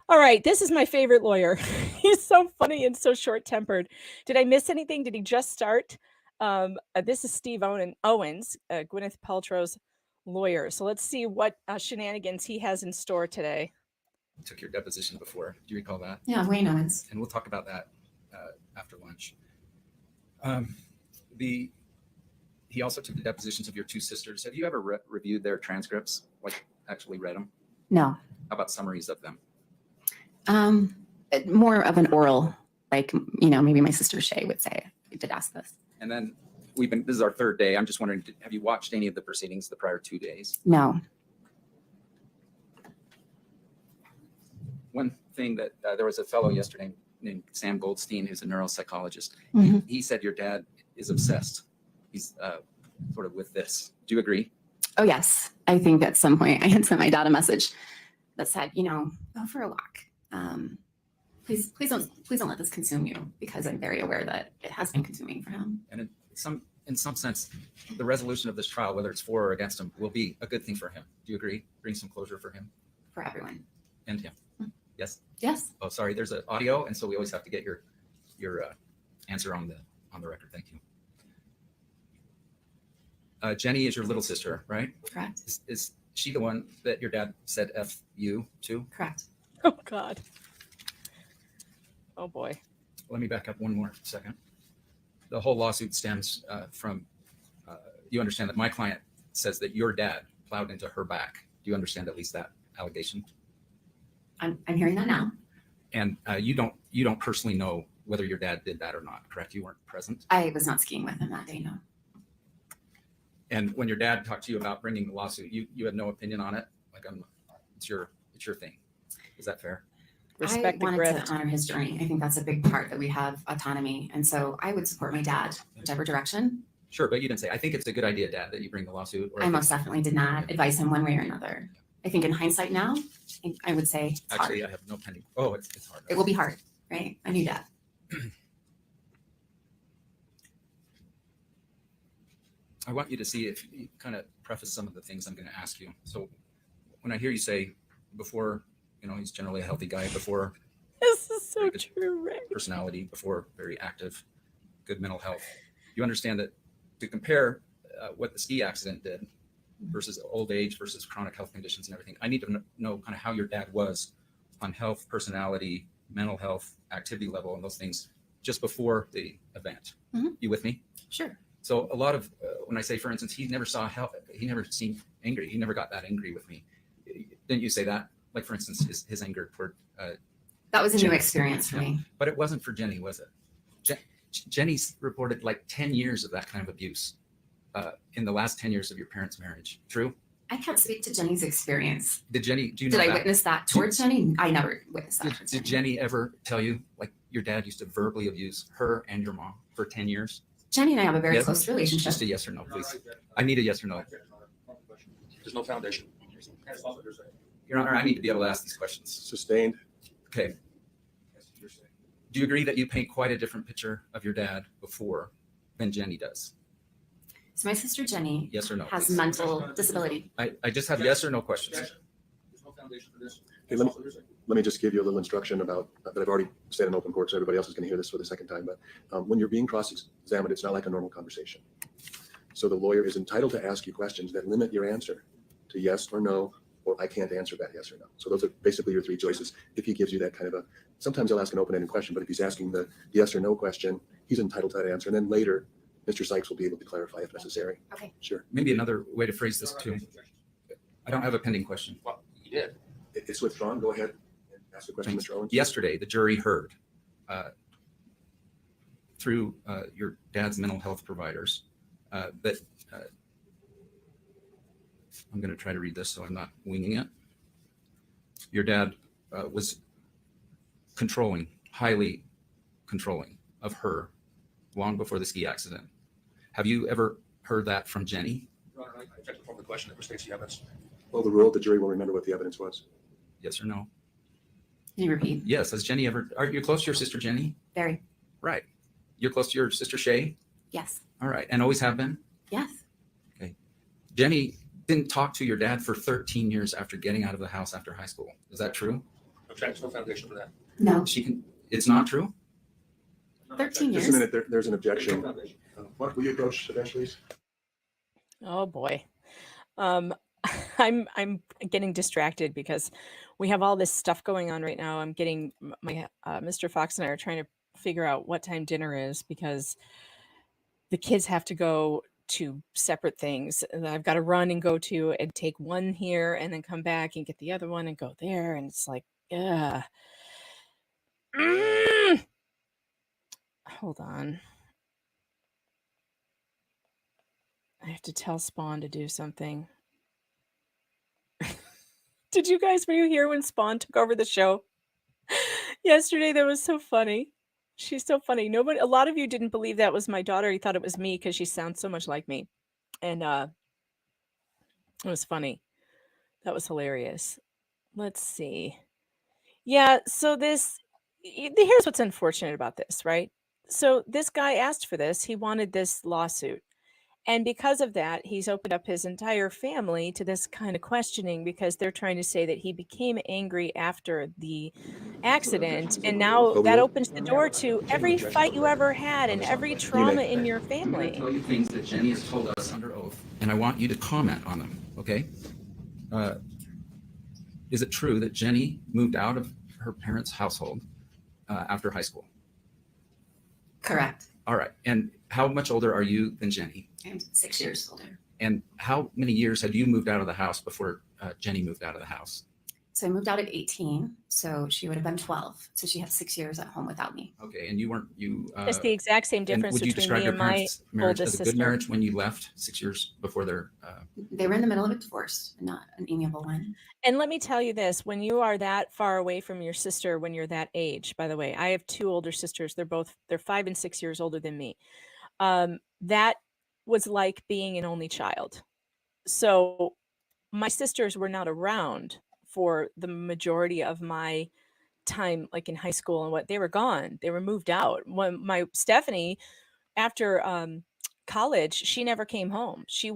Speaker 1: All right, this is my favorite lawyer. He's so funny and so short-tempered. Did I miss anything? Did he just start? This is Steve Owens, Gwyneth Paltrow's lawyer. So let's see what shenanigans he has in store today.
Speaker 4: Took your deposition before. Do you recall that?
Speaker 2: Yeah, Wayne Owens.
Speaker 4: And we'll talk about that after lunch. He also took the depositions of your two sisters. Have you ever reviewed their transcripts? Like actually read them?
Speaker 2: No.
Speaker 4: How about summaries of them?
Speaker 2: More of an oral, like, maybe my sister Shay would say. I did ask this.
Speaker 4: And then this is our third day. I'm just wondering, have you watched any of the proceedings the prior 2 days?
Speaker 2: No.
Speaker 4: One thing that there was a fellow yesterday named Sam Goldstein, who's a neuropsychologist.
Speaker 2: Mhm.
Speaker 4: He said your dad is obsessed. He's sort of with this. Do you agree?
Speaker 2: Oh, yes. I think at some point I had sent my dad a message that said, go for a walk. Please don't let this consume you, because I'm very aware that it has been consuming for him.
Speaker 4: And in some sense, the resolution of this trial, whether it's for or against him, will be a good thing for him. Do you agree? Bring some closure for him
Speaker 2: For everyone.
Speaker 4: and him. Yes.
Speaker 2: Yes.
Speaker 4: Oh, sorry. There's an audio, and so we always have to get your answer on the record. Thank you. Jenny is your little sister, right?
Speaker 2: Correct.
Speaker 4: Is she the one that your dad said F you to?
Speaker 2: Correct.
Speaker 1: Oh, God. Oh, boy.
Speaker 4: Let me back up one more second. The whole lawsuit stems from, you understand that my client says that your dad plowed into her back. Do you understand at least that allegation?
Speaker 2: I'm hearing that now.
Speaker 4: And you don't personally know whether your dad did that or not, correct? You weren't present.
Speaker 2: I was not skiing with him that day, no.
Speaker 4: And when your dad talked to you about bringing the lawsuit, you had no opinion on it. Like, it's your thing. Is that fair?
Speaker 1: Respect
Speaker 2: I
Speaker 1: the
Speaker 2: wanted
Speaker 1: grift.
Speaker 2: to honor his journey. I think that's a big part, that we have autonomy. And so I would support my dad, whichever direction.
Speaker 4: Sure, but you didn't say, I think it's a good idea, Dad, that you bring the lawsuit. Or
Speaker 2: I most definitely did not advise him one way or another. I think in hindsight now, I would say it's
Speaker 4: Actually,
Speaker 2: hard.
Speaker 4: I have no pending. Oh, it's hard.
Speaker 2: It will be hard, right? I knew that.
Speaker 4: I want you to see if you kind of preface some of the things I'm going to ask you. So when I hear you say before, he's generally a healthy guy, before
Speaker 1: This is so
Speaker 4: Very good.
Speaker 1: true, Ray.
Speaker 4: personality, before very active, good mental health, you understand that to compare what the ski accident did versus old age versus chronic health conditions and everything, I need to know kind of how your dad was on health, personality, mental health, activity level, and those things just before the event.
Speaker 2: Mhm.
Speaker 4: You with me?
Speaker 2: Sure.
Speaker 4: So a lot of when I say, for instance, he never saw health, he never seemed angry. He never got that angry with me. Didn't you say that? Like, for instance, his anger toward,
Speaker 2: That was a new
Speaker 4: Jenny.
Speaker 2: experience for me.
Speaker 4: but it wasn't for Jenny, was it? Jenny's reported like 10 years of that kind of abuse in the last 10 years of your parents' marriage. True?
Speaker 2: I can't speak to Jenny's experience.
Speaker 4: Do you know
Speaker 2: Did I
Speaker 4: that?
Speaker 2: witness that towards Jenny? I never witnessed that. towards
Speaker 4: Did Jenny ever tell you, like, your dad used to verbally abuse her and your mom for 10 years?
Speaker 2: Jenny and I have a very
Speaker 4: Yes.
Speaker 2: close relationship.
Speaker 4: Just a yes or no, please. I need a yes or no.
Speaker 3: There's no foundation.
Speaker 4: Your Honor, I need to be able to ask these questions.
Speaker 5: Sustained.
Speaker 4: Okay. Do you agree that you paint quite a different picture of your dad before than Jenny does?
Speaker 2: So my sister Jenny
Speaker 4: Yes or no?
Speaker 2: has
Speaker 4: please?
Speaker 2: mental disability.
Speaker 4: I just have yes or no questions.
Speaker 3: foundation for this?
Speaker 5: Hey, let me just give you a little instruction about that I've already said in open court, so everybody else is going to hear this for the second time. But when you're being cross-examined, it's not like a normal conversation. So the lawyer is entitled to ask you questions that limit your answer to yes or no, or I can't answer that yes or no. So those are basically your three choices. If he gives you that kind of sometimes he'll ask an open-ended question, but if he's asking the yes or no question, he's entitled to that answer. And then later, Mr. Sykes will be able to clarify if necessary.
Speaker 2: Okay.
Speaker 5: Sure.
Speaker 4: Maybe another way to phrase this too. I don't have a pending question.
Speaker 3: Well, you did.
Speaker 5: It's withdrawn. Go ahead and ask the question, Mr. Owens.
Speaker 4: Yesterday, the jury heard through your dad's mental health providers that I'm going to try to read this so I'm not winging it. Your dad was controlling, highly controlling of her long before the ski accident. Have you ever heard that from Jenny?
Speaker 3: Your Honor, I object to the question that states the evidence.
Speaker 5: Well, the rule, the jury will remember what the evidence was.
Speaker 4: Yes or no?
Speaker 2: Can you repeat?
Speaker 4: Yes. Has Jenny ever, are you close to your sister Jenny?
Speaker 2: Very.
Speaker 4: Right. You're close to your sister Shay?
Speaker 2: Yes.
Speaker 4: All right. And always have been?
Speaker 2: Yes.
Speaker 4: Jenny didn't talk to your dad for 13 years after getting out of the house after high school. Is that true?
Speaker 3: Object, no foundation for that.
Speaker 2: No.
Speaker 4: She can, it's not true?
Speaker 2: 13
Speaker 5: Just
Speaker 2: years.
Speaker 5: a minute, there's an objection. Mark, will you approach the bench, please?
Speaker 1: Oh boy. I'm getting distracted because we have all this stuff going on right now. I'm getting my Mr. Fox and I are trying to figure out what time dinner is because the kids have to go to separate things. And I've got to run and go to and take one here and then come back and get the other one and go there. And it's like, yeah. Hold on. I have to tell Spawn to do something. Were you here when Spawn took over the show? Yesterday, that was so funny. She's so funny. A lot of you didn't believe that was my daughter. You thought it was me because she sounds so much like me. And it was funny. That was hilarious. Let's see. Yeah, so here's what's unfortunate about this, right? So this guy asked for this. He wanted this lawsuit. And because of that, he's opened up his entire family to this kind of questioning because they're trying to say that he became angry after the accident. And now that opens the door to every fight you ever had and every trauma in your
Speaker 4: I'm going to
Speaker 1: family.
Speaker 4: tell you things that Jenny has told us under oath, and I want you to comment on them, okay? Is it true that Jenny moved out of her parents' household after high school?
Speaker 2: Correct.
Speaker 4: All right. And how much older are you than Jenny?
Speaker 2: I'm 6 years older.
Speaker 4: And how many years had you moved out of the house before Jenny moved out of the house?
Speaker 2: So I moved out at 18. So she would have been 12. So she had 6 years at home without me.
Speaker 4: Okay. And you weren't,
Speaker 1: It's the exact same
Speaker 4: and
Speaker 1: difference
Speaker 4: would you
Speaker 1: between
Speaker 4: describe
Speaker 1: me
Speaker 4: your
Speaker 1: and my
Speaker 4: parents' marriage
Speaker 1: oldest
Speaker 4: as a good
Speaker 1: sister.
Speaker 4: marriage when you left 6 years before their,
Speaker 2: They were in the middle of a divorce, not an amiable one.
Speaker 1: And let me tell you this, when you are that far away from your sister, when you're that age, by the way, I have two older sisters. They're 5 and 6 years older than me. That was like being an only child. So my sisters were not around for the majority of my time, like in high school and what. They were gone. They were moved out. When my Stephanie, after college, she never came home. She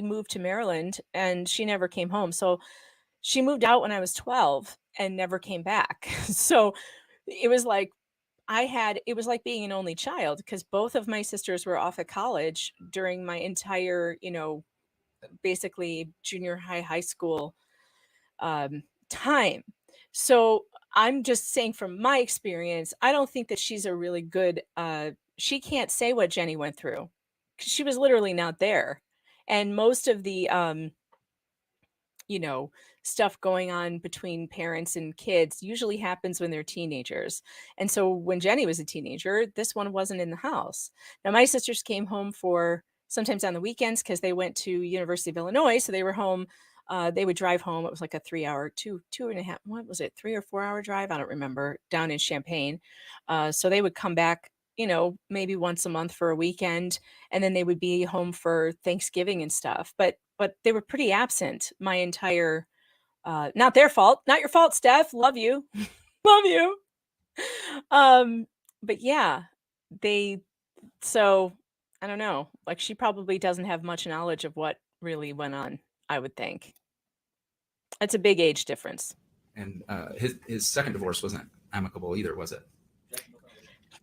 Speaker 1: moved to Maryland and she never came home. So she moved out when I was 12 and never came back. So it was like it was like being an only child because both of my sisters were off at college during my entire, basically junior high school time. So I'm just saying from my experience, I don't think that she's a really good, she can't say what Jenny went through because she was literally not there. And most of the, stuff going on between parents and kids usually happens when they're teenagers. And so when Jenny was a teenager, this one wasn't in the house. Now my sisters came home for sometimes on the weekends because they went to University of Illinois. So they were home. They would drive home. It was like a 3 or 4 hour drive? I don't remember, down in Champaign. So they would come back, maybe once a month for a weekend, and then they would be home for Thanksgiving and stuff. But they were pretty absent my entire, not their fault, not your fault, Steph. Love you. Love you. But yeah, so I don't know. Like she probably doesn't have much knowledge of what really went on, I would think. That's a big age difference.
Speaker 4: And his second divorce wasn't amicable either, was it?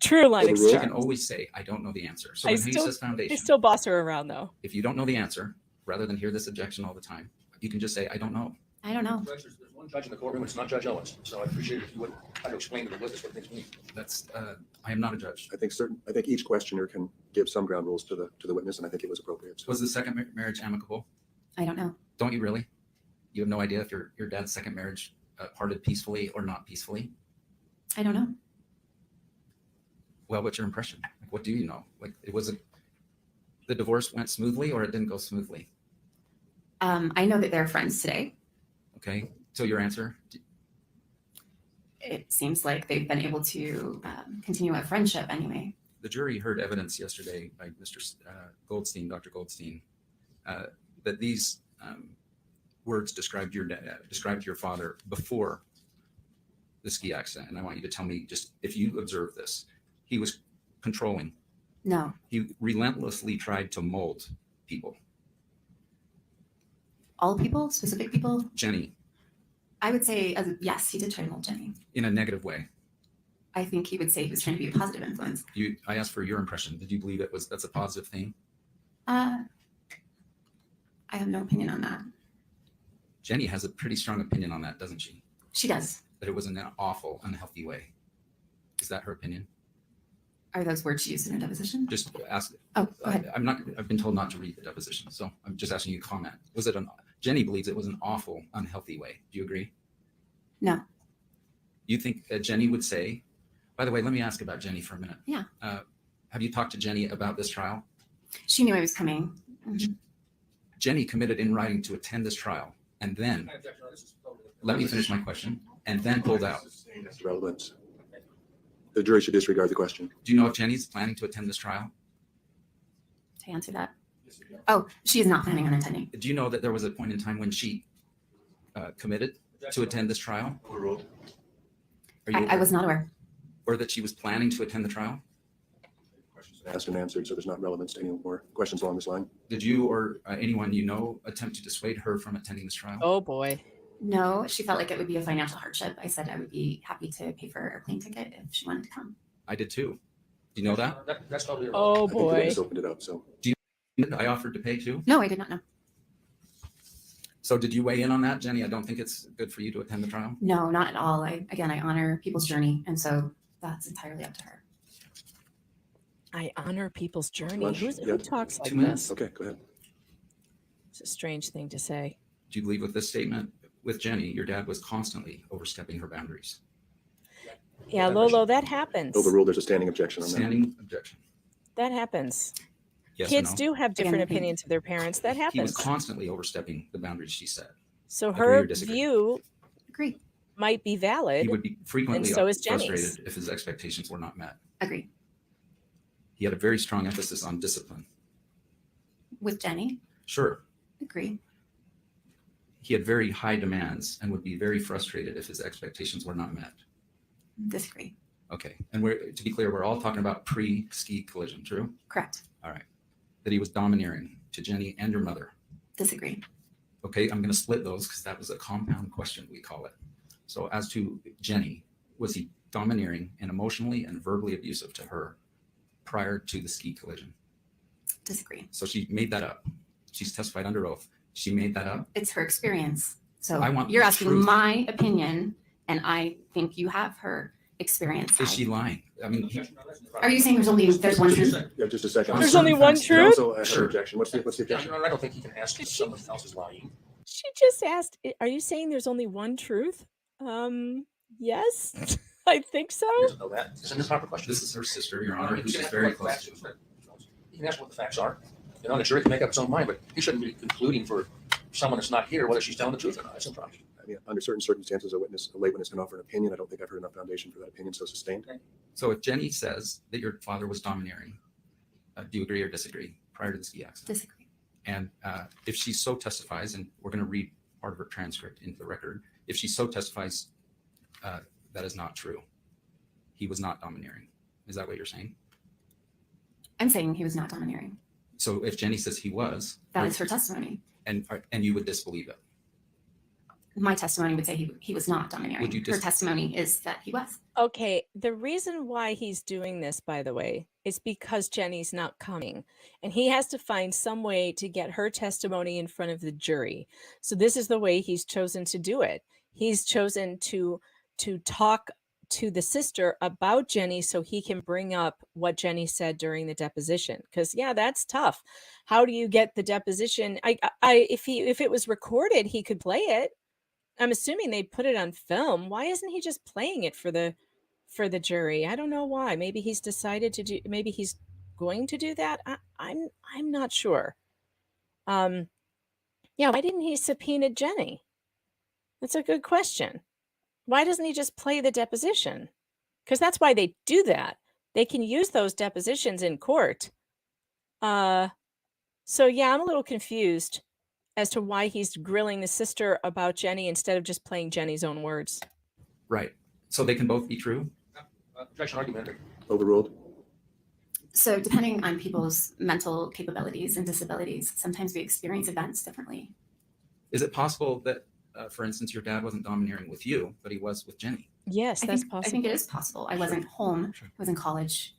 Speaker 1: True, Lennox.
Speaker 5: Overruled.
Speaker 4: You can always say, I don't know the answer. So
Speaker 1: I
Speaker 4: when he
Speaker 1: still-
Speaker 4: says foundation,
Speaker 1: They still boss her around though.
Speaker 4: if you don't know the answer, rather than hear this objection all the time, you can just say, I don't know.
Speaker 2: I don't know.
Speaker 3: There's one judge in the courtroom, it's not Judge Owens. So I appreciate it if you would try to explain to the witness what things mean.
Speaker 4: That's I am not a judge.
Speaker 5: I think each questioner can give some ground rules to the witness, and I think it was appropriate. So
Speaker 4: Was the second marriage amicable?
Speaker 2: I don't know.
Speaker 4: Don't you really? You have no idea if your dad's second marriage parted peacefully or not peacefully?
Speaker 2: I don't know.
Speaker 4: Well, what's your impression? Like, what do you know? Like, the divorce went smoothly or it didn't go smoothly?
Speaker 2: I know that they're friends today.
Speaker 4: Okay. So your answer?
Speaker 2: It seems like they've been able to continue a friendship anyway.
Speaker 4: The jury heard evidence yesterday by Mr. Goldstein, Dr. Goldstein, that these words described your father before the ski accident. And I want you to tell me, just if you observe this, he was controlling.
Speaker 2: No.
Speaker 4: He relentlessly tried to mold people.
Speaker 2: All people, specific people?
Speaker 4: Jenny,
Speaker 2: I would say, yes, he did try to mold Jenny.
Speaker 4: in a negative way.
Speaker 2: I think he would say he was trying to be a positive influence.
Speaker 4: I asked for your impression. Did you believe that's a positive thing?
Speaker 2: I have no opinion on that.
Speaker 4: Jenny has a pretty strong opinion on that, doesn't she?
Speaker 2: She does.
Speaker 4: That it was in an awful, unhealthy way. Is that her opinion?
Speaker 2: Are those words she used in a deposition?
Speaker 4: Just ask.
Speaker 2: Oh, go ahead.
Speaker 4: I've been told not to read the deposition, so I'm just asking you to comment. Jenny believes it was an awful, unhealthy way. Do you agree?
Speaker 2: No.
Speaker 4: You think Jenny would say, by the way, let me ask about Jenny for a minute.
Speaker 2: Yeah.
Speaker 4: Have you talked to Jenny about this trial?
Speaker 2: She knew I was coming. Mhm.
Speaker 4: Jenny committed in writing to attend this trial and then, let me finish my question, and then pulled out.
Speaker 5: That's relevant. The jury should disregard the question.
Speaker 4: Do you know if Jenny's planning to attend this trial?
Speaker 2: To answer that. Oh, she is not planning on attending.
Speaker 4: Do you know that there was a point in time when she committed to attend this trial? Are you
Speaker 2: I
Speaker 4: aware?
Speaker 2: was not aware.
Speaker 4: Or that she was planning to attend the trial?
Speaker 5: Questions asked and answered, so there's not relevance to any more questions along this line.
Speaker 4: Did you or anyone you know attempt to dissuade her from attending this trial?
Speaker 1: Oh boy.
Speaker 2: No, she felt like it would be a financial hardship. I said I would be happy to pay for her plane ticket if she wanted to come.
Speaker 4: I did too. Do you know that?
Speaker 3: That's totally wrong.
Speaker 1: Oh
Speaker 5: I think the
Speaker 1: boy.
Speaker 5: witness opened it up, so.
Speaker 4: I offered to pay too.
Speaker 2: No, I did not know.
Speaker 4: So did you weigh in on that, Jenny? I don't think it's good for you to attend the trial.
Speaker 2: No, not at all. I honor people's journey, and so that's entirely up to her.
Speaker 1: I honor people's journey.
Speaker 5: Lunch,
Speaker 1: Who
Speaker 5: yeah.
Speaker 1: talks like
Speaker 4: 2 minutes.
Speaker 1: this?
Speaker 5: Okay, go ahead.
Speaker 1: It's a strange thing to say.
Speaker 4: Do you believe with this statement with Jenny, your dad was constantly overstepping her boundaries?
Speaker 1: Yeah, Lolo, that happens.
Speaker 5: Overruled, there's a standing objection on that.
Speaker 4: Standing objection.
Speaker 1: That happens.
Speaker 4: Yes or
Speaker 1: Kids
Speaker 4: no?
Speaker 1: do have different
Speaker 2: Again,
Speaker 1: opinions of their parents. That
Speaker 4: He was
Speaker 1: happens.
Speaker 4: constantly overstepping the boundaries she set.
Speaker 1: So
Speaker 4: Agree or
Speaker 1: her
Speaker 4: disagree?
Speaker 1: view
Speaker 2: Agree.
Speaker 1: might be valid.
Speaker 4: He would be frequently
Speaker 1: so is Jenny's.
Speaker 4: frustrated if his expectations were not met.
Speaker 2: Agree.
Speaker 4: He had a very strong emphasis on discipline.
Speaker 2: With Jenny.
Speaker 4: Sure,
Speaker 2: Agree.
Speaker 4: he had very high demands and would be very frustrated if his expectations were not met.
Speaker 2: Disagree.
Speaker 4: Okay, and to be clear, we're all talking about pre-ski collision, true?
Speaker 2: Correct.
Speaker 4: All right. That he was domineering to Jenny and your mother.
Speaker 2: Disagree.
Speaker 4: Okay, I'm going to split those because that was a compound question, we call it. So as to Jenny, was he domineering and emotionally and verbally abusive to her prior to the ski collision?
Speaker 2: Disagree.
Speaker 4: So she made that up. She's testified under oath. She made that up.
Speaker 2: It's her experience. So
Speaker 4: I want
Speaker 2: you're
Speaker 4: the
Speaker 2: asking
Speaker 4: truth.
Speaker 2: my opinion, and I think you have her experience.
Speaker 4: Is she lying? I mean,
Speaker 2: Are you saying there's one truth?
Speaker 5: Yeah, just a second.
Speaker 1: There's only one
Speaker 5: Can
Speaker 1: truth?
Speaker 5: also ask
Speaker 4: Sure.
Speaker 5: an objection. What's the objection?
Speaker 3: I don't think he can ask if someone else is lying.
Speaker 1: She just asked, are you saying there's only one truth? Yes, I think so.
Speaker 3: He doesn't know that. It's an improper question.
Speaker 4: this is her sister, Your Honor, who she's very close to.
Speaker 3: You can ask what the facts are. You know, the jury can make up its own mind, but he shouldn't be concluding for someone that's not here whether she's telling the truth or not. That's improper.
Speaker 5: I mean, under certain circumstances, a lay witness can offer an opinion. I don't think I've heard enough foundation for that opinion, so sustained.
Speaker 4: So if Jenny says that your father was domineering, do you agree or disagree prior to the ski accident?
Speaker 2: Disagree.
Speaker 4: And if she so testifies, and we're going to read part of her transcript into the record, if she so testifies, that is not true. He was not domineering. Is that what you're saying?
Speaker 2: I'm saying he was not domineering.
Speaker 4: So if Jenny says he was,
Speaker 2: That is her testimony.
Speaker 4: and you would disbelieve it.
Speaker 2: my testimony would say he was not domineering.
Speaker 4: Would you
Speaker 2: Her testimony is that he was.
Speaker 1: Okay, the reason why he's doing this, by the way, is because Jenny's not coming, and he has to find some way to get her testimony in front of the jury. So this is the way he's chosen to do it. He's chosen to talk to the sister about Jenny so he can bring up what Jenny said during the deposition. Because yeah, that's tough. How do you get the deposition? If it was recorded, he could play it. I'm assuming they put it on film. Why isn't he just playing it for the jury? I don't know why. Maybe he's decided to do. Maybe he's going to do that. I'm not sure. Yeah. Why didn't he subpoena Jenny? That's a good question. Why doesn't he just play the deposition? Because that's why they do that. They can use those depositions in court. So yeah, I'm a little confused as to why he's grilling the sister about Jenny instead of just playing Jenny's own words.
Speaker 4: Right. So they can both be true?
Speaker 3: Objection argument.
Speaker 5: Overruled.
Speaker 2: So depending on people's mental capabilities and disabilities, sometimes we experience events differently.
Speaker 4: Is it possible that, for instance, your dad wasn't domineering with you, but he was with Jenny?
Speaker 1: Yes, that's possible.
Speaker 2: I think it is possible. I wasn't home.
Speaker 4: Sure.
Speaker 2: I was in college.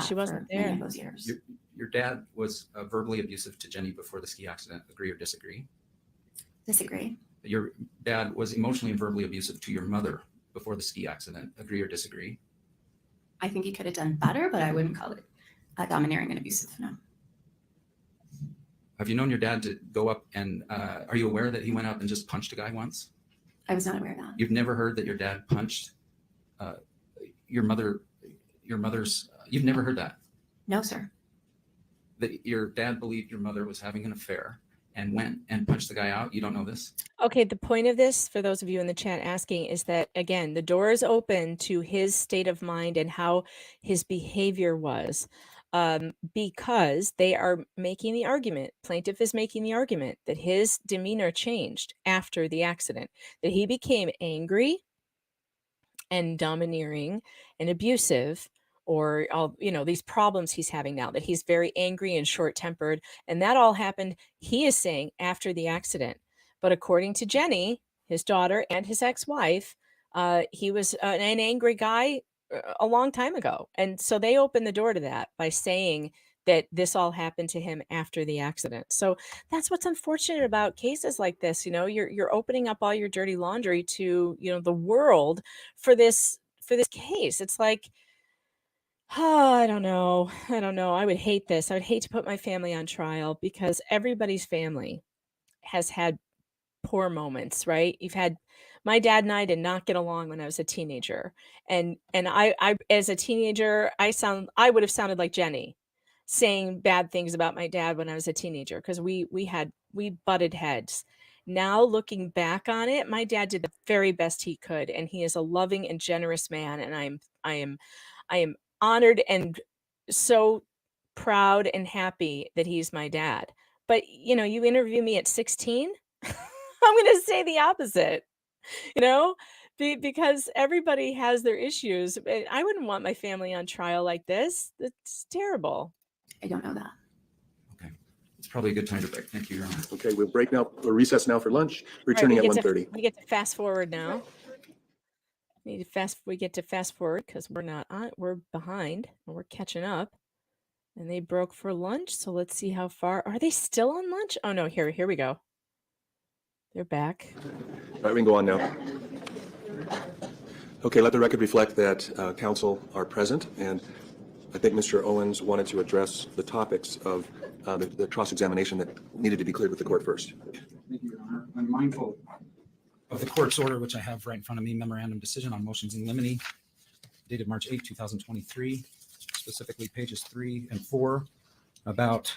Speaker 1: She wasn't
Speaker 2: for many
Speaker 1: there.
Speaker 2: of those years.
Speaker 4: Your dad was verbally abusive to Jenny before the ski accident. Agree or disagree?
Speaker 2: Disagree.
Speaker 4: Your dad was emotionally and verbally abusive to your mother before the ski accident. Agree or disagree?
Speaker 2: I think he could have done better, but I wouldn't call it domineering and abusive. No.
Speaker 4: Have you known your dad to go up and are you aware that he went up and just punched a guy once?
Speaker 2: I was not aware of that.
Speaker 4: You've never heard that your dad punched your mother's, you've never heard that?
Speaker 2: No, sir.
Speaker 4: That your dad believed your mother was having an affair and went and punched the guy out? You don't know this?
Speaker 1: Okay, the point of this, for those of you in the chat asking, is that, again, the door is open to his state of mind and how his behavior was, because they are making the argument, plaintiff is making the argument that his demeanor changed after the accident, that he became angry and domineering and abusive, or these problems he's having now, that he's very angry and short-tempered, and that all happened, he is saying, after the accident. But according to Jenny, his daughter and his ex-wife, he was an angry guy a long time ago. And so they opened the door to that by saying that this all happened to him after the accident. So that's what's unfortunate about cases like this. You're opening up all your dirty laundry to, the world for this case. It's like, oh, I don't know. I would hate this. I would hate to put my family on trial because everybody's family has had poor moments, right? You've had, my dad and I did not get along when I was a teenager. And I as a teenager, I would have sounded like Jenny saying bad things about my dad when I was a teenager because we butted heads. Now looking back on it, my dad did the very best he could, and he is a loving and generous man, and I am honored and so proud and happy that he's my dad. But you interview me at 16, I'm going to say the opposite, because everybody has their issues. I wouldn't want my family on trial like this. It's terrible.
Speaker 2: I don't know that.
Speaker 4: Okay. It's probably a good time to break. Thank you, Your Honor.
Speaker 5: Okay, we'll break now. We'll recess now for lunch. Returning at 1:30.
Speaker 1: We get to fast forward now. We get to fast forward because we're behind and we're catching up. And they broke for lunch, so let's see how far. Are they still on lunch? Oh no, here we go. They're back.
Speaker 5: All right, we can go on now. Okay, let the record reflect that counsel are present, and I think Mr. Owens wanted to address the topics of the cross-examination that needed to be cleared with the court first.
Speaker 4: Thank you, Your Honor. I'm mindful of the court's order, which I have right in front of me, memorandum decision on motions in limine, dated March 8, 2023, specifically pages 3 and 4, about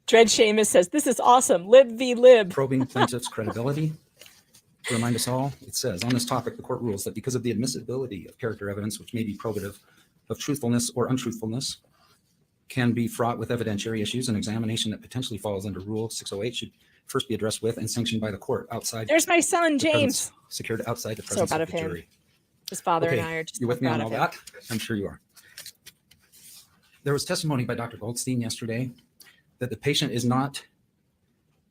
Speaker 1: Dred Seamus says, this is awesome. Lib v. Lib.
Speaker 4: probing plaintiff's credibility. To remind us all, it says, on this topic, the court rules that because of the admissibility of character evidence, which may be probative of truthfulness or untruthfulness, can be fraught with evidentiary issues, an examination that potentially falls under Rule 608 should first be addressed with and sanctioned by the court outside.
Speaker 1: There's my son, James.
Speaker 4: Secured outside the
Speaker 1: So
Speaker 4: presence
Speaker 1: proud
Speaker 4: of
Speaker 1: of
Speaker 4: the
Speaker 1: him.
Speaker 4: jury.
Speaker 1: His father
Speaker 4: Okay,
Speaker 1: and I are just
Speaker 4: you're with me on
Speaker 1: proud
Speaker 4: all
Speaker 1: of him.
Speaker 4: that? I'm sure you are. There was testimony by Dr. Goldstein yesterday that the patient is not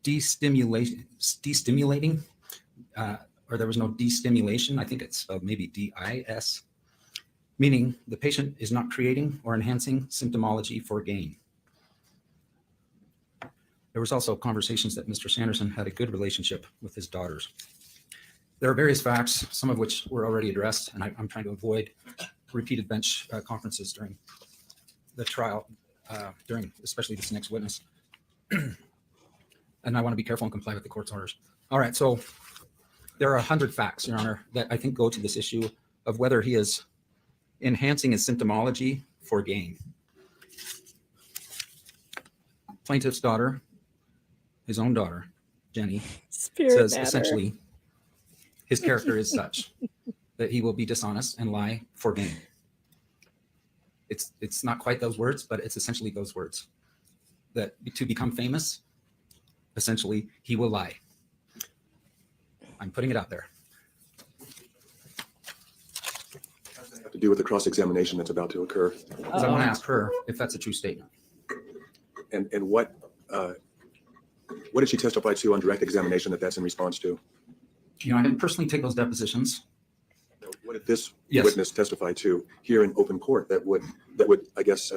Speaker 4: destimulating, or there was no destimulation. I think it's spelled maybe DIS, meaning the patient is not creating or enhancing symptomology for gain. There was also conversations that Mr. Sanderson had a good relationship with his daughters. There are various facts, some of which were already addressed, and I'm trying to avoid repeated bench conferences during the trial, during especially this next witness. And I want to be careful and comply with the court's orders. All right, so there are 100 facts, Your Honor, that I think go to this issue of whether he is enhancing his symptomology for gain. Plaintiff's daughter, his own daughter, Jenny, says essentially his character is such that he will be dishonest and lie for gain. It's not quite those words, but it's essentially those words. That to become famous, essentially, he will lie. I'm putting it out there.
Speaker 5: Have to do with the cross-examination that's about to occur.
Speaker 4: Because I want to ask her if that's a true statement.
Speaker 5: And what did she testify to on direct examination that's in response to?
Speaker 4: You know, I didn't personally take those depositions.
Speaker 5: What did this
Speaker 4: Yes.
Speaker 5: witness testify to here in open court that would I guess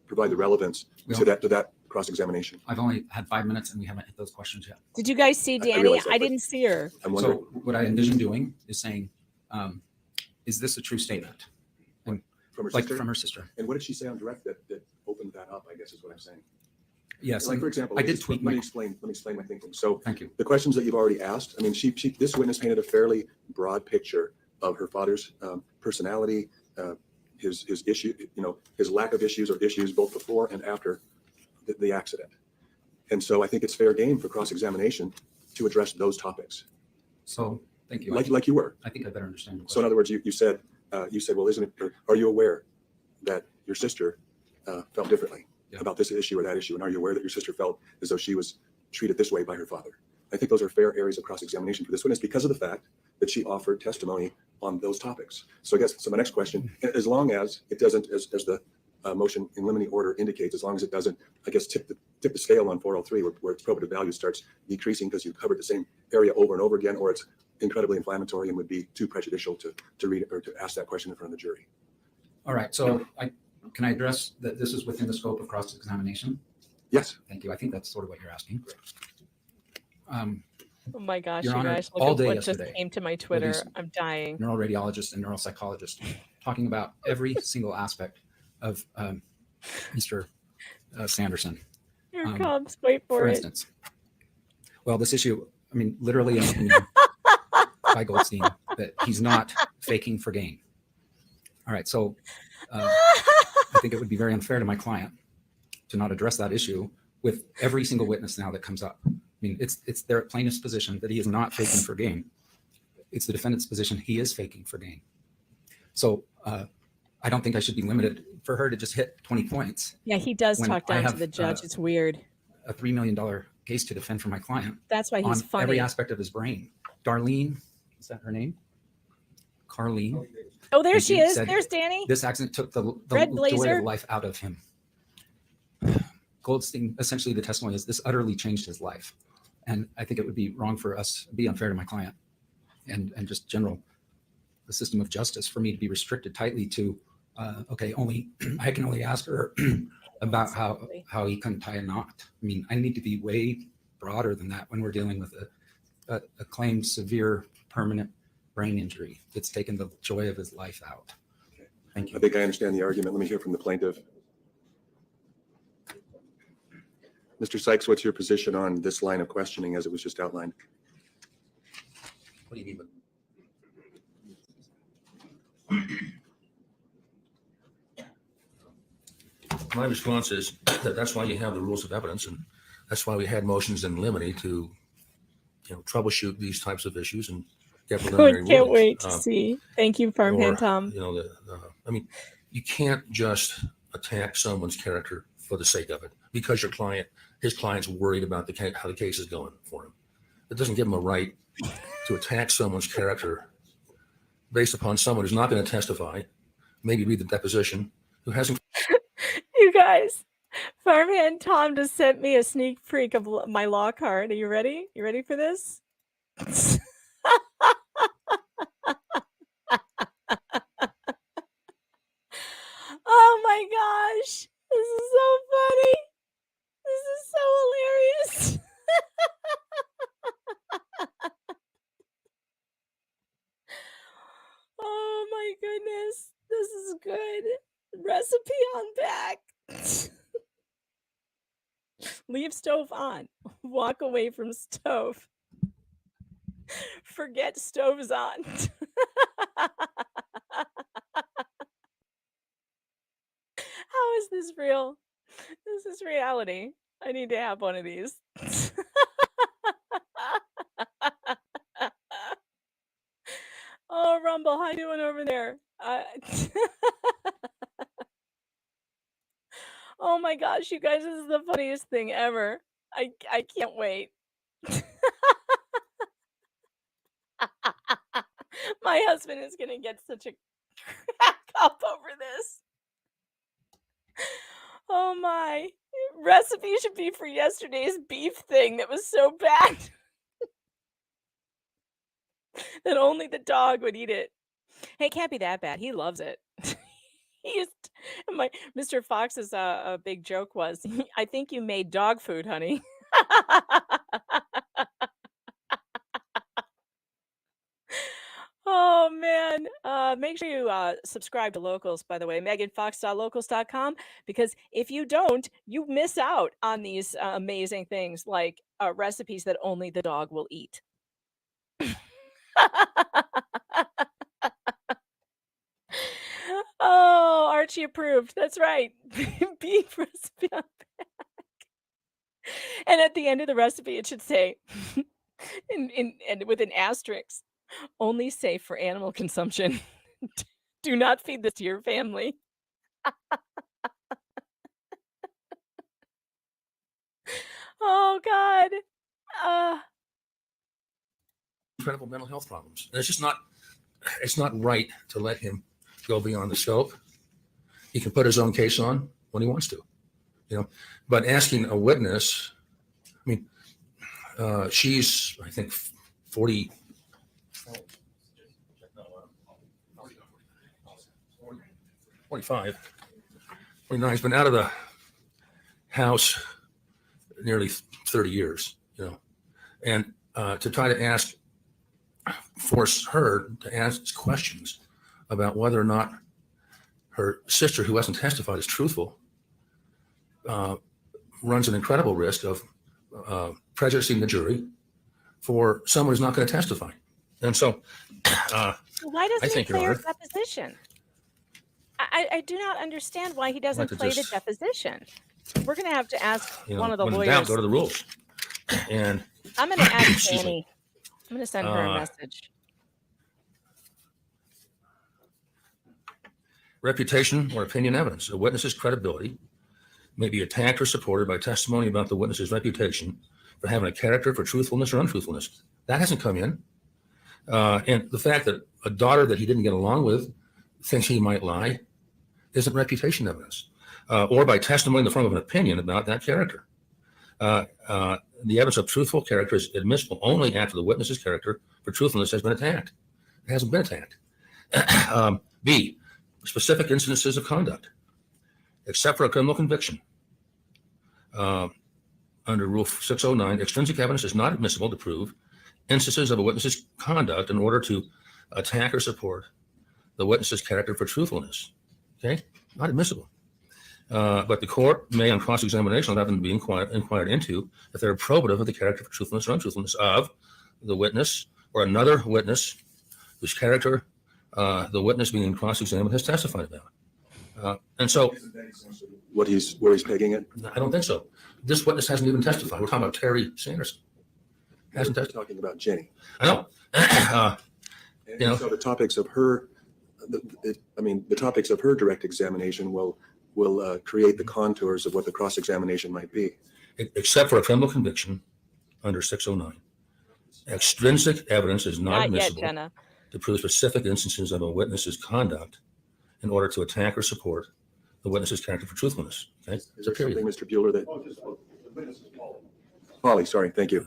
Speaker 5: provide the relevance
Speaker 4: Well,
Speaker 5: to that cross-examination?
Speaker 4: I've only had 5 minutes and we haven't hit those questions yet.
Speaker 1: Did you guys see
Speaker 5: I
Speaker 1: Danny?
Speaker 5: realize that,
Speaker 1: I
Speaker 5: but-
Speaker 1: didn't see her.
Speaker 5: I'm wondering.
Speaker 4: So what I envision doing is saying, is this a true statement?
Speaker 5: From her
Speaker 4: Like
Speaker 5: sister?
Speaker 4: from her sister.
Speaker 5: And what did she say on direct that opened that up, I guess is what I'm saying.
Speaker 4: Yes,
Speaker 5: Like, for example,
Speaker 4: I
Speaker 5: let me
Speaker 4: did
Speaker 5: just-
Speaker 4: tweak
Speaker 5: let me
Speaker 4: my,
Speaker 5: explain my thinking. So
Speaker 4: thank you.
Speaker 5: the questions that you've already asked, I mean, this witness painted a fairly broad picture of her father's personality, his issue, his lack of issues or issues both before and after the accident. And so I think it's fair game for cross-examination to address those topics,
Speaker 4: So, thank you.
Speaker 5: like you were.
Speaker 4: I think I better understand. The
Speaker 5: So in other words, you said, well, isn't it? Or are you aware that your sister felt differently
Speaker 4: Yeah.
Speaker 5: about this issue or that issue? And are you aware that your sister felt as though she was treated this way by her father? I think those are fair areas of cross-examination for this witness because of the fact that she offered testimony on those topics. So I guess, so my next question, as long as it doesn't, as the motion in limine order indicates, as long as it doesn't, I guess, tip the scale on 403 where its probative value starts decreasing because you've covered the same area over and over again, or it's incredibly inflammatory and would be too prejudicial to read it or to ask that question in front of the jury.
Speaker 4: All right, so can I address that this is within the scope of cross-examination?
Speaker 5: Yes.
Speaker 4: Thank you. I think that's sort of what you're asking.
Speaker 1: Oh my gosh,
Speaker 4: Your
Speaker 1: you
Speaker 4: Honor,
Speaker 1: guys, look
Speaker 4: all
Speaker 1: at
Speaker 4: day
Speaker 1: what just
Speaker 4: yesterday,
Speaker 1: came to my Twitter.
Speaker 4: these-
Speaker 1: I'm dying.
Speaker 4: Neuroradiologist and neuropsychologist talking about every single aspect of Mr. Sanderson.
Speaker 1: Here it
Speaker 4: um,
Speaker 1: comes. Wait for
Speaker 4: For
Speaker 1: it.
Speaker 4: instance, well, this issue, I mean, literally an opinion by Goldstein that he's not faking for gain. All right, so I think it would be very unfair to my client to not address that issue with every single witness now that comes up. I mean, it's their plaintiff's position that he is not faking for gain. It's the defendant's position he is faking for gain. So I don't think I should be limited for her to just hit 20 points.
Speaker 1: Yeah, he does
Speaker 4: When
Speaker 1: talk
Speaker 4: I
Speaker 1: down to
Speaker 4: have,
Speaker 1: the judge. It's weird.
Speaker 4: A $3 million case to defend for my client
Speaker 1: That's why
Speaker 4: on
Speaker 1: he's funny.
Speaker 4: every aspect of his brain. Darlene, is that her name? Carlene.
Speaker 1: Oh, there
Speaker 4: and
Speaker 1: she
Speaker 4: he
Speaker 1: is.
Speaker 4: said
Speaker 1: There's Danny.
Speaker 4: This accident took the
Speaker 1: Red
Speaker 4: joy
Speaker 1: blazer.
Speaker 4: of life out of him. Goldstein, essentially the testimony is this utterly changed his life. And I think it would be wrong for us, be unfair to my client and just general, the system of justice for me to be restricted tightly to, okay, only, I can only ask her about
Speaker 1: Absolutely.
Speaker 4: how he couldn't tie a knot. I mean, I need to be way broader than that when we're dealing with a claimed severe permanent brain injury that's taken the joy of his life out. Thank
Speaker 5: I
Speaker 4: you.
Speaker 5: think I understand the argument. Let me hear from the plaintiff. Mr. Sykes, what's your position on this line of questioning as it was just outlined?
Speaker 3: What do you mean? My response is that that's why you have the rules of evidence, and that's why we had motions in limine to, troubleshoot these types of issues and get preliminary
Speaker 1: Can't
Speaker 3: rulings.
Speaker 1: wait to see. Thank you, Farmhand
Speaker 3: or,
Speaker 1: Tom.
Speaker 3: I mean, you can't just attack someone's character for the sake of it because his client's worried about how the case is going for him. It doesn't give him a right to attack someone's character based upon someone who's not going to testify, maybe read the deposition, who hasn't.
Speaker 1: You guys, Farmhand Tom just sent me a sneak peek of my law card. Are you ready? You ready for this? Oh my gosh. This is so funny. This is so hilarious. Oh my goodness. This is good. Recipe on back. Leave stove on. Walk away from stove. Forget stoves on. How is this real? This is reality. I need to have one of these. Oh, Rumble, how you doing over there? Oh my gosh, you guys, this is the funniest thing ever. I can't wait. My husband is gonna get such a crack up over this. Oh my. Recipe should be for yesterday's beef thing that was so bad that only the dog would eat it. Hey, it can't be that bad. He loves it. He used my Mr. Fox's big joke was, I think you made dog food, honey. Oh man. Make sure you subscribe to Locals, by the way, meganfox.locals.com, because if you don't, you miss out on these amazing things like recipes that only the dog will eat. Oh, Archie approved. That's right. Beef recipe on back. And at the end of the recipe, it should say, and with an asterisk, only safe for animal consumption. Do not feed this to your family. Oh God.
Speaker 3: Incredible mental health problems. And it's not right to let him go beyond the scope. He can put his own case on when he wants to, but asking a witness, I mean, she's, I think, 40, 45, 49. He's been out of the house nearly 30 years, and to try to force her to ask questions about whether or not her sister, who hasn't testified, is truthful, runs an incredible risk of prejudicing the jury for someone who's not going to testify. And so
Speaker 1: why doesn't he
Speaker 3: think
Speaker 1: play
Speaker 3: Your
Speaker 1: her
Speaker 3: Honor,
Speaker 1: deposition? I do not understand why he doesn't
Speaker 3: to
Speaker 1: play the
Speaker 3: just-
Speaker 1: deposition. We're going to have to ask one of the
Speaker 3: when in
Speaker 1: lawyers.
Speaker 3: doubt, go to the rules. And
Speaker 1: I'm going to ask
Speaker 3: Excuse me.
Speaker 1: Danny. I'm going to send her a message.
Speaker 3: reputation or opinion evidence. A witness's credibility may be attacked or supported by testimony about the witness's reputation for having a character for truthfulness or untruthfulness. That hasn't come in. And the fact that a daughter that he didn't get along with thinks he might lie isn't reputation evidence, or by testimony in the form of an opinion about that character. The evidence of truthful character is admissible only after the witness's character for truthfulness has been attacked. It hasn't been attacked. B, specific instances of conduct, except for a criminal conviction. Under Rule 609, extrinsic evidence is not admissible to prove instances of a witness's conduct in order to attack or support the witness's character for truthfulness. Okay, not admissible. But the court may, on cross-examination, allow them to be inquired into if they're probative of the character for truthfulness or untruthfulness of the witness or another witness whose character the witness being cross-examined has testified about. And so,
Speaker 5: where he's pegging it?
Speaker 3: I don't think so. This witness hasn't even testified. We're talking about Terry Sanderson. Hasn't testified.
Speaker 5: Talking about Jenny.
Speaker 3: I know.
Speaker 5: So the topics of her, the topics of her direct examination will create the contours of what the cross-examination might be.
Speaker 3: Except for a criminal conviction under 609. Extrinsic evidence is not admissible
Speaker 1: yet, Jenna.
Speaker 3: to prove specific instances of a witness's conduct in order to attack or support the witness's character for truthfulness. Okay?
Speaker 5: Is
Speaker 3: It's a
Speaker 5: there
Speaker 3: period.
Speaker 5: something, Mr. Bueller, that? Polly, sorry, thank you.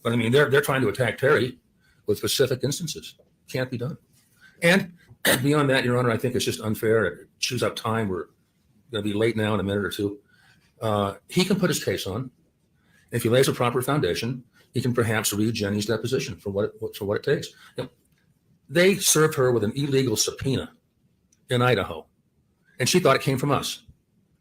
Speaker 3: But I mean, they're trying to attack Terry with specific instances. Can't be done. And beyond that, Your Honor, I think it's just unfair. It chews up time. We're going to be late now in a minute or two. He can put his case on. If he lays a proper foundation, he can perhaps read Jenny's deposition for what it takes. You know, they served her with an illegal subpoena in Idaho, and she thought it came from us.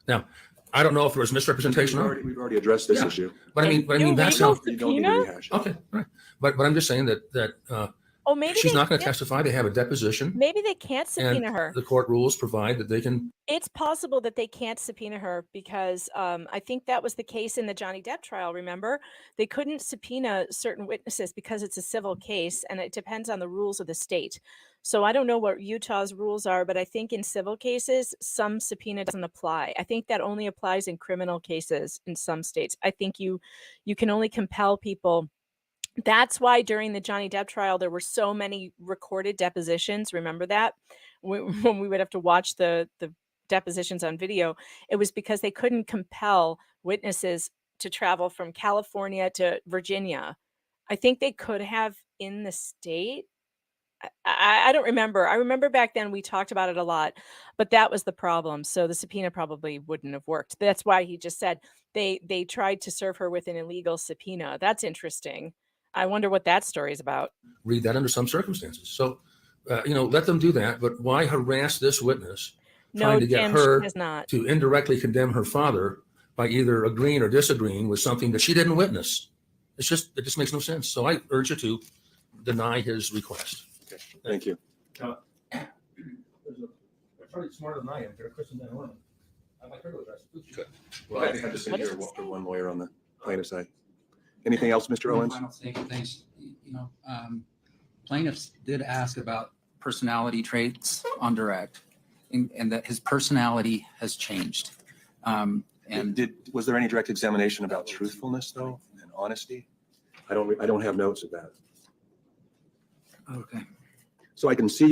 Speaker 3: Now, I don't know if there was misrepresentation on it,
Speaker 5: We've already addressed this
Speaker 3: Yeah.
Speaker 5: issue.
Speaker 3: but I mean that's
Speaker 1: Illegal
Speaker 3: how.
Speaker 5: You don't need to
Speaker 1: subpoena?
Speaker 5: rehash it.
Speaker 3: Okay, right. But I'm just saying that
Speaker 1: Oh, maybe
Speaker 3: she's
Speaker 1: they
Speaker 3: not going to
Speaker 1: can't-
Speaker 3: testify. They have a deposition,
Speaker 1: Maybe they can't subpoena
Speaker 3: and
Speaker 1: her.
Speaker 3: the court rules provide that they can.
Speaker 1: It's possible that they can't subpoena her because I think that was the case in the Johnny Depp trial. Remember, they couldn't subpoena certain witnesses because it's a civil case and it depends on the rules of the state. So I don't know what Utah's rules are, but I think in civil cases, some subpoena doesn't apply. I think that only applies in criminal cases in some states. I think you can only compel people. That's why during the Johnny Depp trial, there were so many recorded depositions. Remember that? When we would have to watch the depositions on video, it was because they couldn't compel witnesses to travel from California to Virginia. I think they could have in the state. I don't remember. I remember back then we talked about it a lot, but that was the problem. So the subpoena probably wouldn't have worked. That's why he just said they tried to serve her with an illegal subpoena. That's interesting. I wonder what that story is about.
Speaker 3: Read that under some circumstances. So, let them do that. But why harass this witness,
Speaker 1: No,
Speaker 3: trying to get
Speaker 1: Jim,
Speaker 3: her
Speaker 1: she has not.
Speaker 3: to indirectly condemn her father by either agreeing or disagreeing with something that she didn't witness? It just makes no sense. So I urge you to deny his request.
Speaker 5: Okay, thank you.
Speaker 3: There's a attorney smarter than I am here, Kristen Van Orman. I'd like her to address it.
Speaker 5: Well, I think I'm just going
Speaker 1: What
Speaker 5: to
Speaker 1: did
Speaker 5: hear
Speaker 1: you
Speaker 5: from
Speaker 1: say?
Speaker 5: one lawyer on the plaintiff side. Anything else, Mr. Owens?
Speaker 4: Final statement, thanks. Plaintiffs did ask about personality traits on direct, and that his personality has changed. And
Speaker 5: Was there any direct examination about truthfulness though, and honesty? I don't have notes of that.
Speaker 4: okay.
Speaker 5: So I can see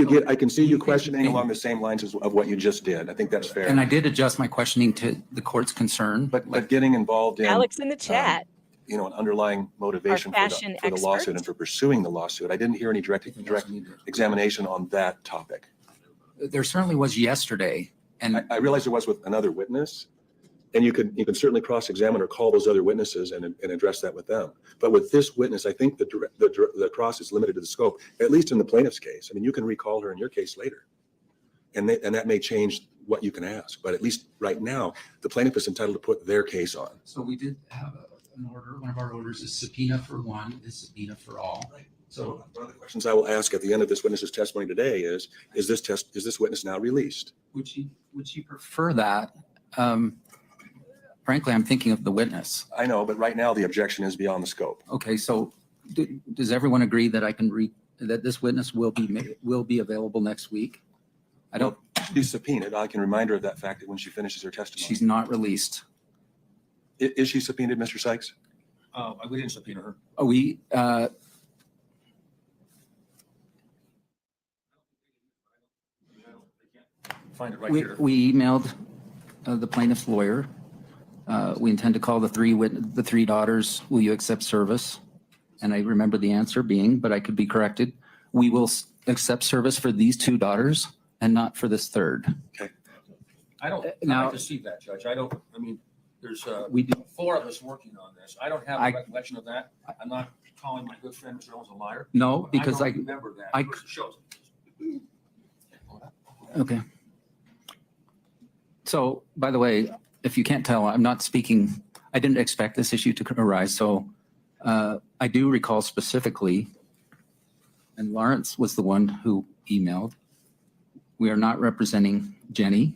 Speaker 5: you questioning along the same lines of what you just did. I think that's fair.
Speaker 4: And I did adjust my questioning to the court's concern.
Speaker 5: But getting involved in
Speaker 1: Alex in the chat.
Speaker 5: an underlying motivation for
Speaker 1: fashion
Speaker 5: the lawsuit
Speaker 1: expert.
Speaker 5: and for pursuing the lawsuit. I didn't hear any direct examination on that topic.
Speaker 4: There certainly was yesterday, and
Speaker 5: I realize there was with another witness, and you can certainly cross-examine or call those other witnesses and address that with them. But with this witness, I think the cross is limited to the scope, at least in the plaintiff's case. I mean, you can recall her in your case later, and that may change what you can ask. But at least right now, the plaintiff is entitled to put their case on.
Speaker 4: so we did have an order. One of our orders is subpoena for one, is subpoena for all.
Speaker 5: So one of the questions I will ask at the end of this witness's testimony today is this witness now released?
Speaker 4: Would you prefer that? Frankly, I'm thinking of the witness.
Speaker 5: I know, but right now the objection is beyond the scope.
Speaker 4: Okay, so does everyone agree that I can that this witness will be available next week? I don't.
Speaker 5: She's subpoenaed. I can remind her of that fact that when she finishes her testimony.
Speaker 4: She's not released.
Speaker 5: Is she subpoenaed, Mr. Sykes?
Speaker 3: We didn't subpoena her.
Speaker 4: Oh, we
Speaker 3: Find it right
Speaker 4: we,
Speaker 3: here.
Speaker 4: we emailed the plaintiff's lawyer. We intend to call the three daughters. Will you accept service? And I remember the answer being, but I could be corrected. We will accept service for these two daughters and not for this third.
Speaker 3: I don't
Speaker 4: now-
Speaker 3: receive that, Judge. I mean, there's
Speaker 4: We do.
Speaker 3: 4 of us working on this. I don't have a
Speaker 4: I-
Speaker 3: recollection of that. I'm not calling my good friend Mr. Owens a liar.
Speaker 4: No,
Speaker 3: but
Speaker 4: because
Speaker 3: don't remember that.
Speaker 4: I-
Speaker 3: Shows.
Speaker 4: Okay. So, by the way, if you can't tell, I'm not speaking, I didn't expect this issue to arise. So I do recall specifically, and Lawrence was the one who emailed, we are not representing Jenny.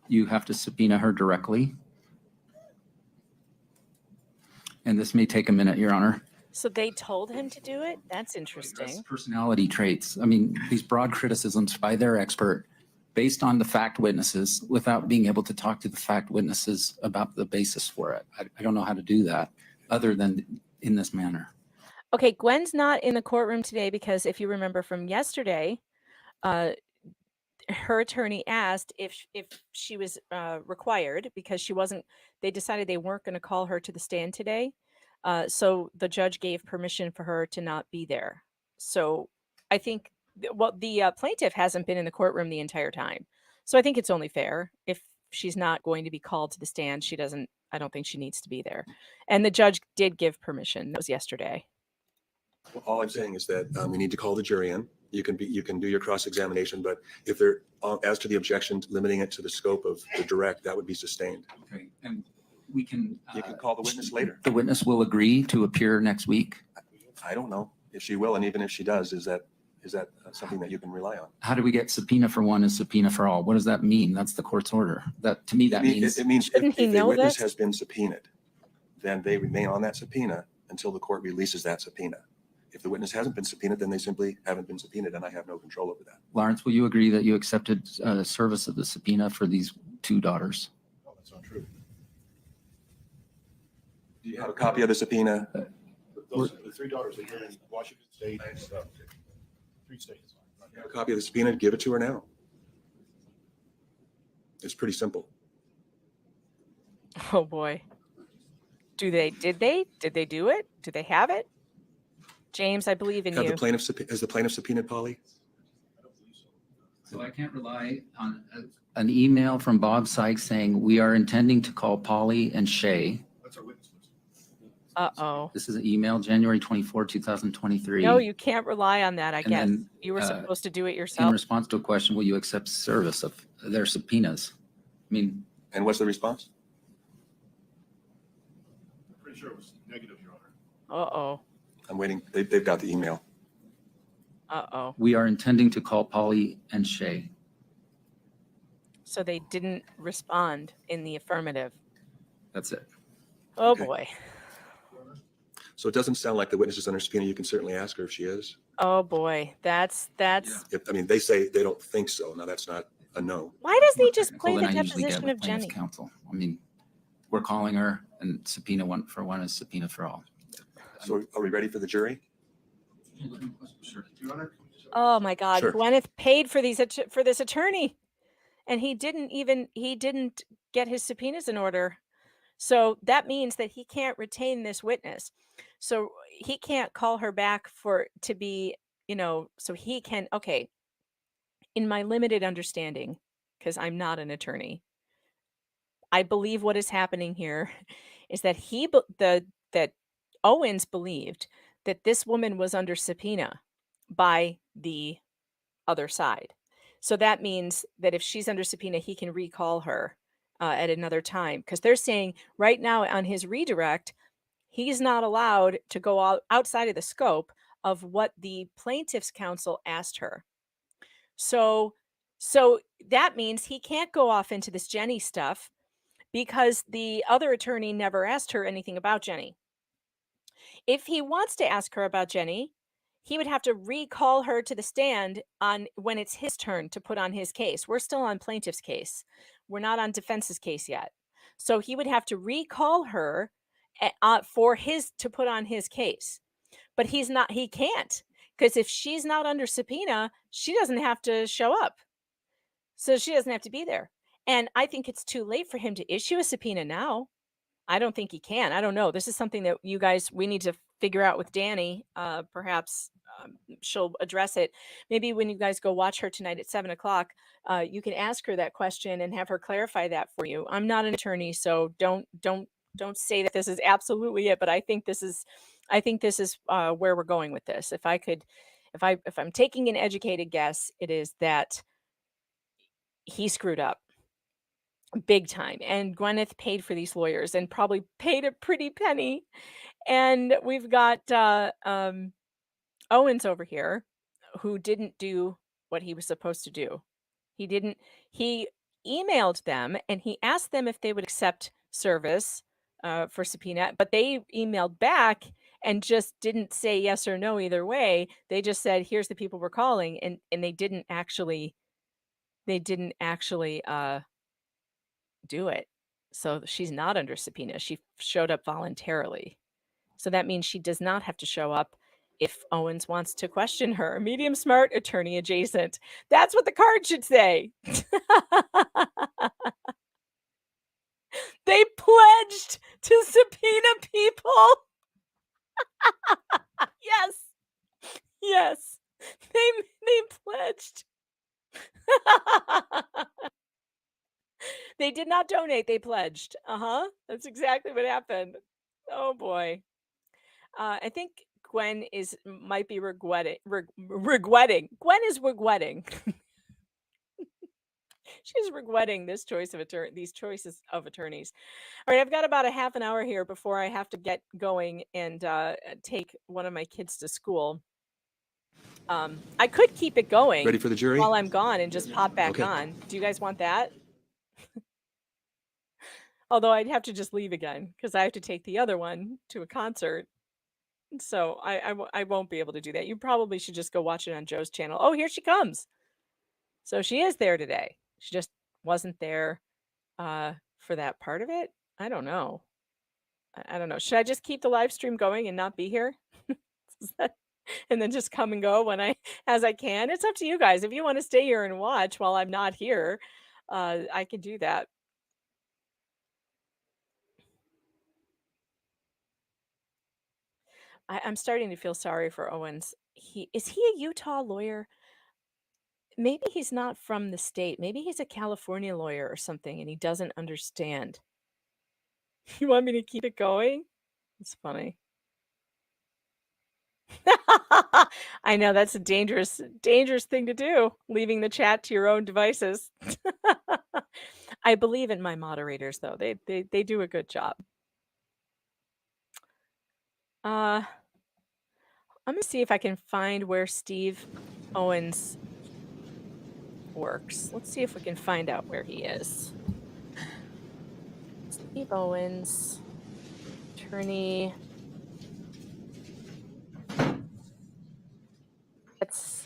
Speaker 4: You have to subpoena her directly. And this may take a minute, Your Honor.
Speaker 1: So they told him to do it? That's
Speaker 4: Address
Speaker 1: interesting.
Speaker 4: personality traits. I mean, these broad criticisms by their expert based on the fact witnesses without being able to talk to the fact witnesses about the basis for it. I don't know how to do that other than in this manner.
Speaker 1: Okay, Gwen's not in the courtroom today because if you remember from yesterday, her attorney asked if she was required, because she wasn't. They decided they weren't going to call her to the stand today, so the judge gave permission for her to not be there. So I think, well, the plaintiff hasn't been in the courtroom the entire time, so I think it's only fair. If she's not going to be called to the stand, she doesn't. I don't think she needs to be there, and the judge did give permission. That was yesterday.
Speaker 5: Well, all I'm saying is that we need to call the jury in. You can do your cross-examination, but if they're as to the objection, limiting it to the scope of the direct, that would be sustained.
Speaker 4: Okay, and we can.
Speaker 5: You can call the witness later.
Speaker 4: The witness will agree to appear next week.
Speaker 5: I don't know if she will, and even if she does, is that something that you can rely on?
Speaker 4: How do we get subpoena for one and subpoena for all? What does that mean? That's the court's order. That, to me, that means.
Speaker 5: It means
Speaker 1: Shouldn't he
Speaker 5: if a
Speaker 1: know
Speaker 5: witness
Speaker 1: this?
Speaker 5: has been subpoenaed, then they remain on that subpoena until the court releases that subpoena. If the witness hasn't been subpoenaed, then they simply haven't been subpoenaed, and I have no control over that.
Speaker 4: Lawrence, will you agree that you accepted service of the subpoena for these two daughters?
Speaker 5: No, that's not true. Do you have a copy of the subpoena?
Speaker 10: The three daughters that are in Washington State and 3 states.
Speaker 5: You have a copy of the subpoena? Give it to her now. It's pretty simple.
Speaker 1: Oh boy. Did they do it? Do they have it? James, I believe in
Speaker 5: Has
Speaker 1: you.
Speaker 5: the plaintiff subpoenaed Polly?
Speaker 4: So I can't rely on an email from Bob Sykes saying, we are intending to call Polly and Shay.
Speaker 10: That's our witness list.
Speaker 1: Uh-oh.
Speaker 4: This is an email, January 24, 2023.
Speaker 1: No, you can't rely on that, I
Speaker 4: And
Speaker 1: guess.
Speaker 4: then,
Speaker 1: You were supposed to do it
Speaker 4: In
Speaker 1: yourself.
Speaker 4: response to a question, will you accept service of their subpoenas? I mean,
Speaker 5: And what's the response?
Speaker 10: I'm pretty sure it was negative, Your Honor.
Speaker 1: Uh-oh.
Speaker 5: I'm waiting. They've got the email.
Speaker 1: Uh-oh.
Speaker 4: we are intending to call Polly and Shay.
Speaker 1: So they didn't respond in the affirmative.
Speaker 4: That's it.
Speaker 1: Oh
Speaker 5: Okay.
Speaker 1: boy.
Speaker 5: So it doesn't sound like the witness is under subpoena. You can certainly ask her if she is.
Speaker 1: Oh boy. That's
Speaker 5: I mean, they say they don't think so. Now that's not a no.
Speaker 1: why doesn't he
Speaker 4: More
Speaker 1: just
Speaker 4: technical
Speaker 1: play
Speaker 4: than
Speaker 1: the
Speaker 4: I usually get
Speaker 1: deposition
Speaker 4: with
Speaker 1: of
Speaker 4: plaintiff's
Speaker 1: Jenny?
Speaker 4: counsel. I mean, we're calling her and subpoena one for one is subpoena for all.
Speaker 5: So are we ready for the jury?
Speaker 10: Your Honor?
Speaker 1: Oh my God.
Speaker 5: Sure.
Speaker 1: Gwyneth paid for this attorney, and he didn't get his subpoenas in order. So that means that he can't retain this witness. So he can't call her back to be, so he can, okay. In my limited understanding, because I'm not an attorney, I believe what is happening here is that that Owens believed that this woman was under subpoena by the other side. So that means that if she's under subpoena, he can recall her at another time, because they're saying right now on his redirect, he's not allowed to go outside of the scope of what the plaintiff's counsel asked her. So that means he can't go off into this Jenny stuff because the other attorney never asked her anything about Jenny. If he wants to ask her about Jenny, he would have to recall her to the stand when it's his turn to put on his case. We're still on plaintiff's case. We're not on defense's case yet. So he would have to recall her to put on his case. But he can't, because if she's not under subpoena, she doesn't have to show up. So she doesn't have to be there. And I think it's too late for him to issue a subpoena now. I don't think he can. I don't know. This is something that we need to figure out with Danny. Perhaps she'll address it. Maybe when you guys go watch her tonight at 7:00, you can ask her that question and have her clarify that for you. I'm not an attorney, so don't say that this is absolutely it. But I think this is where we're going with this. If I'm taking an educated guess, it is that he screwed up big time, and Gwyneth paid for these lawyers and probably paid a pretty penny. And we've got Owens over here who didn't do what he was supposed to do. He emailed them and he asked them if they would accept service for subpoena, but they emailed back and just didn't say yes or no either way. They just said, here's the people we're calling, and they didn't actually do it. So she's not under subpoena. She showed up voluntarily. So that means she does not have to show up. if Owens wants to question her. Medium smart, attorney adjacent. That's what the card should say. They pledged to subpoena people. Yes. Yes. They pledged. They did not donate, they pledged. That's exactly what happened. Oh boy. I think Gwen might be regretting. Gwen is regretting. She's regretting these choices of attorneys. All right, I've got about a half an hour here before I have to get going and take one of my kids to school. I could keep it going
Speaker 5: Ready for the jury?
Speaker 1: while I'm gone and just pop back
Speaker 5: Okay.
Speaker 1: on. Do you guys want that? Although I'd have to just leave again because I have to take the other one to a concert. So I won't be able to do that. You probably should just go watch it on Joe's channel. Oh, here she comes. So she is there today. She just wasn't there for that part of it. I don't know. I don't know. Should I just keep the live stream going and not be here? And then just come and go as I can? It's up to you guys. If you want to stay here and watch while I'm not here, I can do that. I'm starting to feel sorry for Owens. Is he a Utah lawyer? Maybe he's not from the state. Maybe he's a California lawyer or something and he doesn't understand. You want me to keep it going? It's funny. I know that's a dangerous thing to do, leaving the chat to your own devices. I believe in my moderators though. They do a good job. I'm gonna see if I can find where Steve Owens works. Let's see if we can find out where he is. Steve Owens, attorney. It's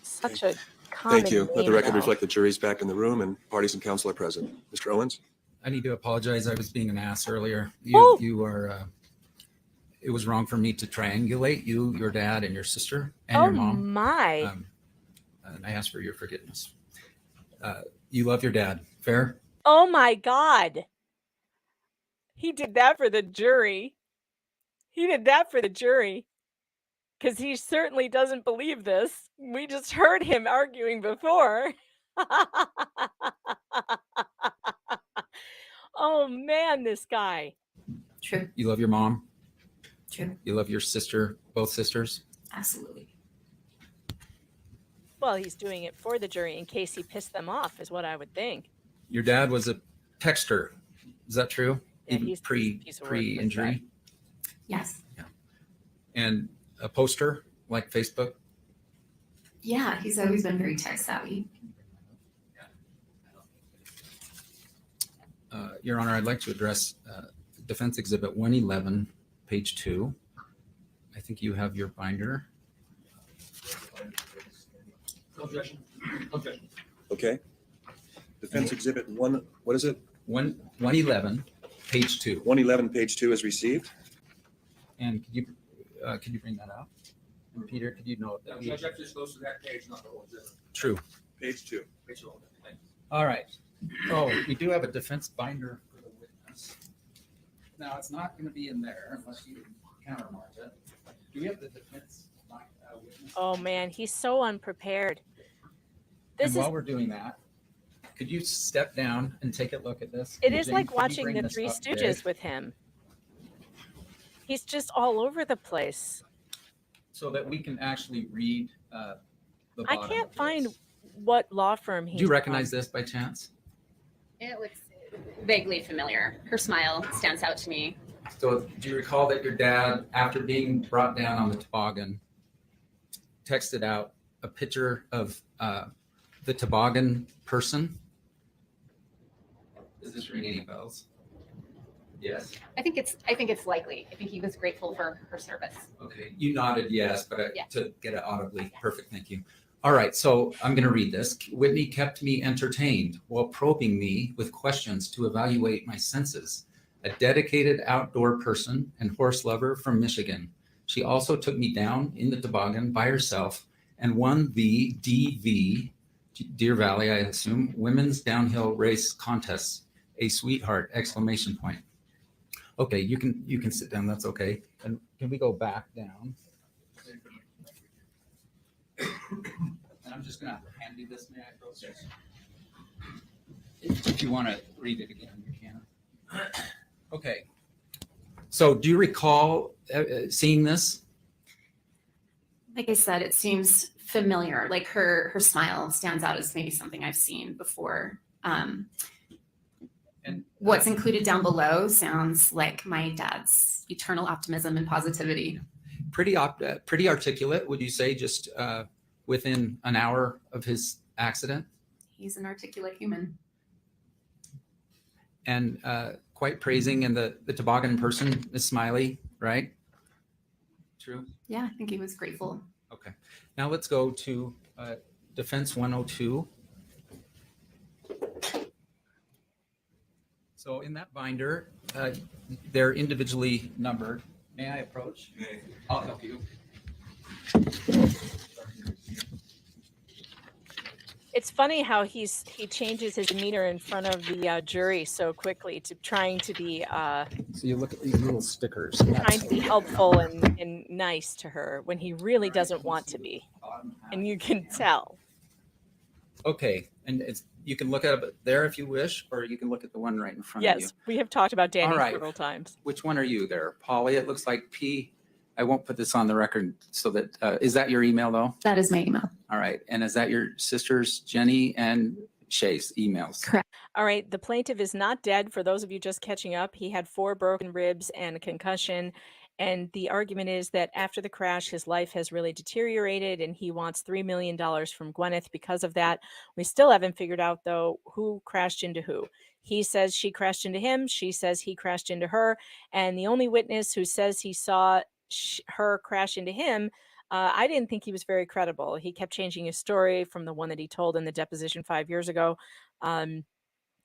Speaker 1: such a common
Speaker 5: Thank you. Let the
Speaker 1: name,
Speaker 5: record
Speaker 1: though.
Speaker 5: reflect the jury's back in the room and parties and counsel are present. Mr. Owens?
Speaker 4: I need to apologize. I was being an ass earlier.
Speaker 1: Oh.
Speaker 4: You are. It was wrong for me to triangulate you, your dad, and your sister, and
Speaker 1: Oh
Speaker 4: your mom.
Speaker 1: my.
Speaker 4: And I ask for your forgiveness. You love your dad. Fair?
Speaker 1: Oh my God. He did that for the jury. He did that for the jury. Because he certainly doesn't believe this. We just heard him arguing before. Oh man, this guy.
Speaker 2: True.
Speaker 4: You love your mom.
Speaker 2: True.
Speaker 4: You love your sister, both sisters.
Speaker 2: Absolutely.
Speaker 1: Well, he's doing it for the jury in case he pissed them off, is what I would think.
Speaker 4: Your dad was a texter. Is that true?
Speaker 1: Yeah,
Speaker 4: Even
Speaker 1: he's a piece of work, this
Speaker 4: pre-injury?
Speaker 1: guy.
Speaker 2: Yes.
Speaker 4: And a poster like Facebook?
Speaker 2: Yeah, he's always been very tech savvy.
Speaker 4: Your Honor, I'd like to address Defense Exhibit 111, page 2. I think you have your binder.
Speaker 3: Objection. Objection.
Speaker 5: Okay. Defense Exhibit 1, what is it?
Speaker 4: 111, page 2.
Speaker 5: 111, page 2 is received.
Speaker 4: And could you bring that out? And Peter, could you note that?
Speaker 3: Judge actually goes to that page, not the whole exhibit.
Speaker 4: True.
Speaker 5: Page 2.
Speaker 3: Page one. Thank you.
Speaker 4: All right. Oh, we do have a defense binder for the witness. Now, it's not going to be in there unless you countermark it. Do we have the defense witness?
Speaker 1: Oh man, he's so unprepared.
Speaker 4: And
Speaker 1: This
Speaker 4: while
Speaker 1: is
Speaker 4: we're doing that, could you step down and take a look at this?
Speaker 1: it
Speaker 4: And
Speaker 1: is
Speaker 4: Jane,
Speaker 1: like
Speaker 4: could you
Speaker 1: watching
Speaker 4: bring
Speaker 1: the
Speaker 4: this
Speaker 1: Three
Speaker 4: up big?
Speaker 1: Stooges with him. He's just all over the place.
Speaker 4: So that we can actually read the
Speaker 1: I
Speaker 4: bottom
Speaker 1: can't
Speaker 4: of
Speaker 1: find
Speaker 4: this.
Speaker 1: what law firm he's
Speaker 4: Do you recognize
Speaker 1: from.
Speaker 4: this by chance?
Speaker 11: It looks vaguely familiar. Her smile stands out to me.
Speaker 4: So do you recall that your dad, after being brought down on the toboggan, texted out a picture of the toboggan person? Does this ring any bells? Yes.
Speaker 11: I think it's likely. I think he was grateful for her service.
Speaker 4: Okay. You nodded yes, but
Speaker 11: Yeah.
Speaker 4: to get it audibly. Perfect. Thank you. All right. So I'm going to read this. Whitney kept me entertained while probing me with questions to evaluate my senses. A dedicated outdoor person and horse lover from Michigan. She also took me down in the toboggan by herself and won the DV, Deer Valley, I assume, Women's Downhill Race Contest. A sweetheart! Exclamation point. Okay, you can sit down. That's okay. And can we go back down? And I'm just gonna hand you this. May I process? If you want to read it again, you can. Okay. So, do you recall seeing this?
Speaker 2: Like I said, it seems familiar. Like her smile stands out as maybe something I've seen before.
Speaker 4: And
Speaker 2: What's included down below sounds like my dad's eternal optimism and positivity.
Speaker 4: pretty articulate, would you say? Just within an hour of his accident,
Speaker 2: He's an articulate human.
Speaker 4: and quite praising. And the toboggan person is Smiley, right? True.
Speaker 2: Yeah, I think he was grateful.
Speaker 4: Okay. Now let's go to Defense 102. So in that binder, they're individually numbered. May I approach? I'll help you.
Speaker 1: It's funny how he changes his demeanor in front of the jury so quickly to trying to be
Speaker 4: So you look at these little stickers.
Speaker 1: trying to be helpful and nice to her when he really doesn't want to be, and you can tell.
Speaker 4: Okay, and you can look at it there if you wish, or you can look at the one right in front of you.
Speaker 1: Yes, we have talked about Danny
Speaker 4: All right.
Speaker 1: several times.
Speaker 4: Which one are you there, Polly? It looks like P. I won't put this on the record so that, is that your email though?
Speaker 2: That is my email.
Speaker 4: All right. And is that your sisters, Jenny and Shay's emails?
Speaker 2: Correct.
Speaker 1: All right, the plaintiff is not dead. For those of you just catching up, he had 4 broken ribs and a concussion. And the argument is that after the crash, his life has really deteriorated and he wants $3 million from Gwyneth because of that. We still haven't figured out, though, who crashed into who. He says she crashed into him. She says he crashed into her. And the only witness who says he saw her crash into him, I didn't think he was very credible. He kept changing his story from the one that he told in the deposition 5 years ago.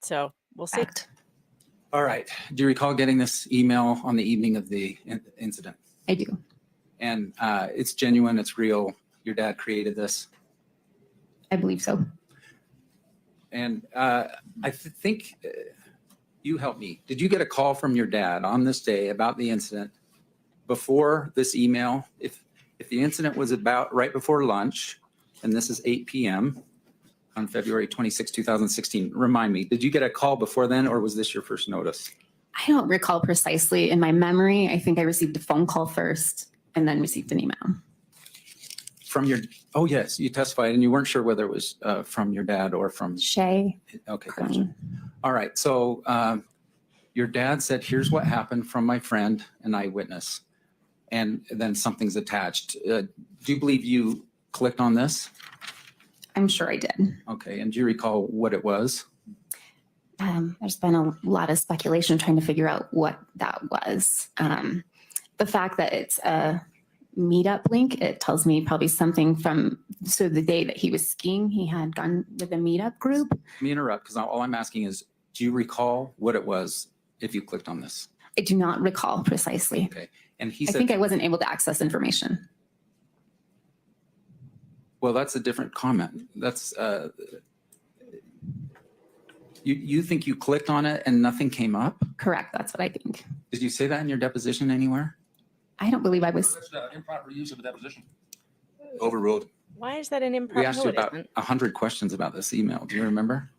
Speaker 1: So we'll see.
Speaker 2: Correct.
Speaker 4: All right. Do you recall getting this email on the evening of the incident?
Speaker 2: I do.
Speaker 4: And it's genuine. It's real. Your dad created this.
Speaker 2: I believe so.
Speaker 4: And I think you helped me. Did you get a call from your dad on this day about the incident before this email? If the incident was about right before lunch, and this is 8 p.m. on February 26, 2016, remind me, did you get a call before then, or was this your first notice?
Speaker 2: I don't recall precisely. In my memory, I think I received a phone call first and then received an email.
Speaker 4: From your, oh yes, you testified and you weren't sure whether it was from your dad or from,
Speaker 2: Shay.
Speaker 4: okay, gotcha. All right, so your dad said, here's what happened from my friend and eyewitness, and then something's attached. Do you believe you clicked on this?
Speaker 2: I'm sure I did.
Speaker 4: Okay, and do you recall what it was?
Speaker 2: There's been a lot of speculation trying to figure out what that was. The fact that it's a meetup link, it tells me probably something from, so the day that he was skiing, he had gone with a meetup group.
Speaker 4: Let me interrupt, because all I'm asking is, do you recall what it was if you clicked on this?
Speaker 2: I do not recall precisely.
Speaker 4: Okay, and he
Speaker 2: I
Speaker 4: said,
Speaker 2: think I wasn't able to access information.
Speaker 4: well, that's a different comment. That's, you think you clicked on it and nothing came up?
Speaker 2: Correct, that's what I think.
Speaker 4: Did you say that in your deposition anywhere?
Speaker 2: I don't believe I was.
Speaker 3: That's improper use of a deposition.
Speaker 5: Overruled.
Speaker 1: Why is that an improper?
Speaker 4: We asked you
Speaker 1: No, it
Speaker 4: about
Speaker 1: isn't.
Speaker 4: 100 questions about this email. Do you remember?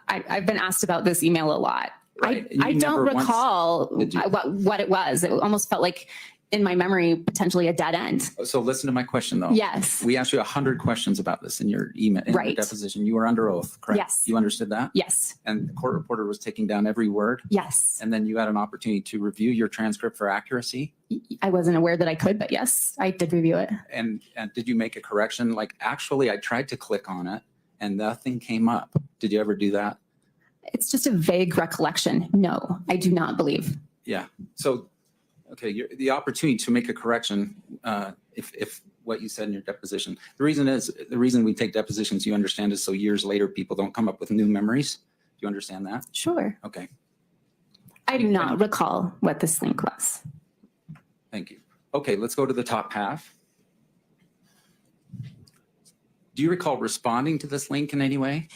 Speaker 2: I've been asked about this email a lot.
Speaker 4: Right. You
Speaker 2: I don't
Speaker 4: never once-
Speaker 2: recall
Speaker 4: Did you-
Speaker 2: what it was. It almost felt like, in my memory, potentially a dead end.
Speaker 4: So listen to my question though.
Speaker 2: Yes.
Speaker 4: We asked you 100 questions about this in your email, in your
Speaker 2: Right.
Speaker 4: deposition. You were under oath, correct?
Speaker 2: Yes.
Speaker 4: You understood that?
Speaker 2: Yes.
Speaker 4: And the court reporter was taking down every word.
Speaker 2: Yes.
Speaker 4: And then you had an opportunity to review your transcript for accuracy.
Speaker 2: I wasn't aware that I could, but yes, I did review it.
Speaker 4: And did you make a correction? Like, actually, I tried to click on it and nothing came up. Did you ever do that?
Speaker 2: It's just a vague recollection. No, I do not believe.
Speaker 4: Yeah. So, okay, the opportunity to make a correction, if what you said in your deposition. The reason we take depositions, you understand, is so years later people don't come up with new memories. Do you understand that?
Speaker 2: Sure.
Speaker 4: Okay.
Speaker 2: I do not recall what this link was.
Speaker 4: Thank you. Okay, let's go to the top half. Do you recall responding to this link in any way?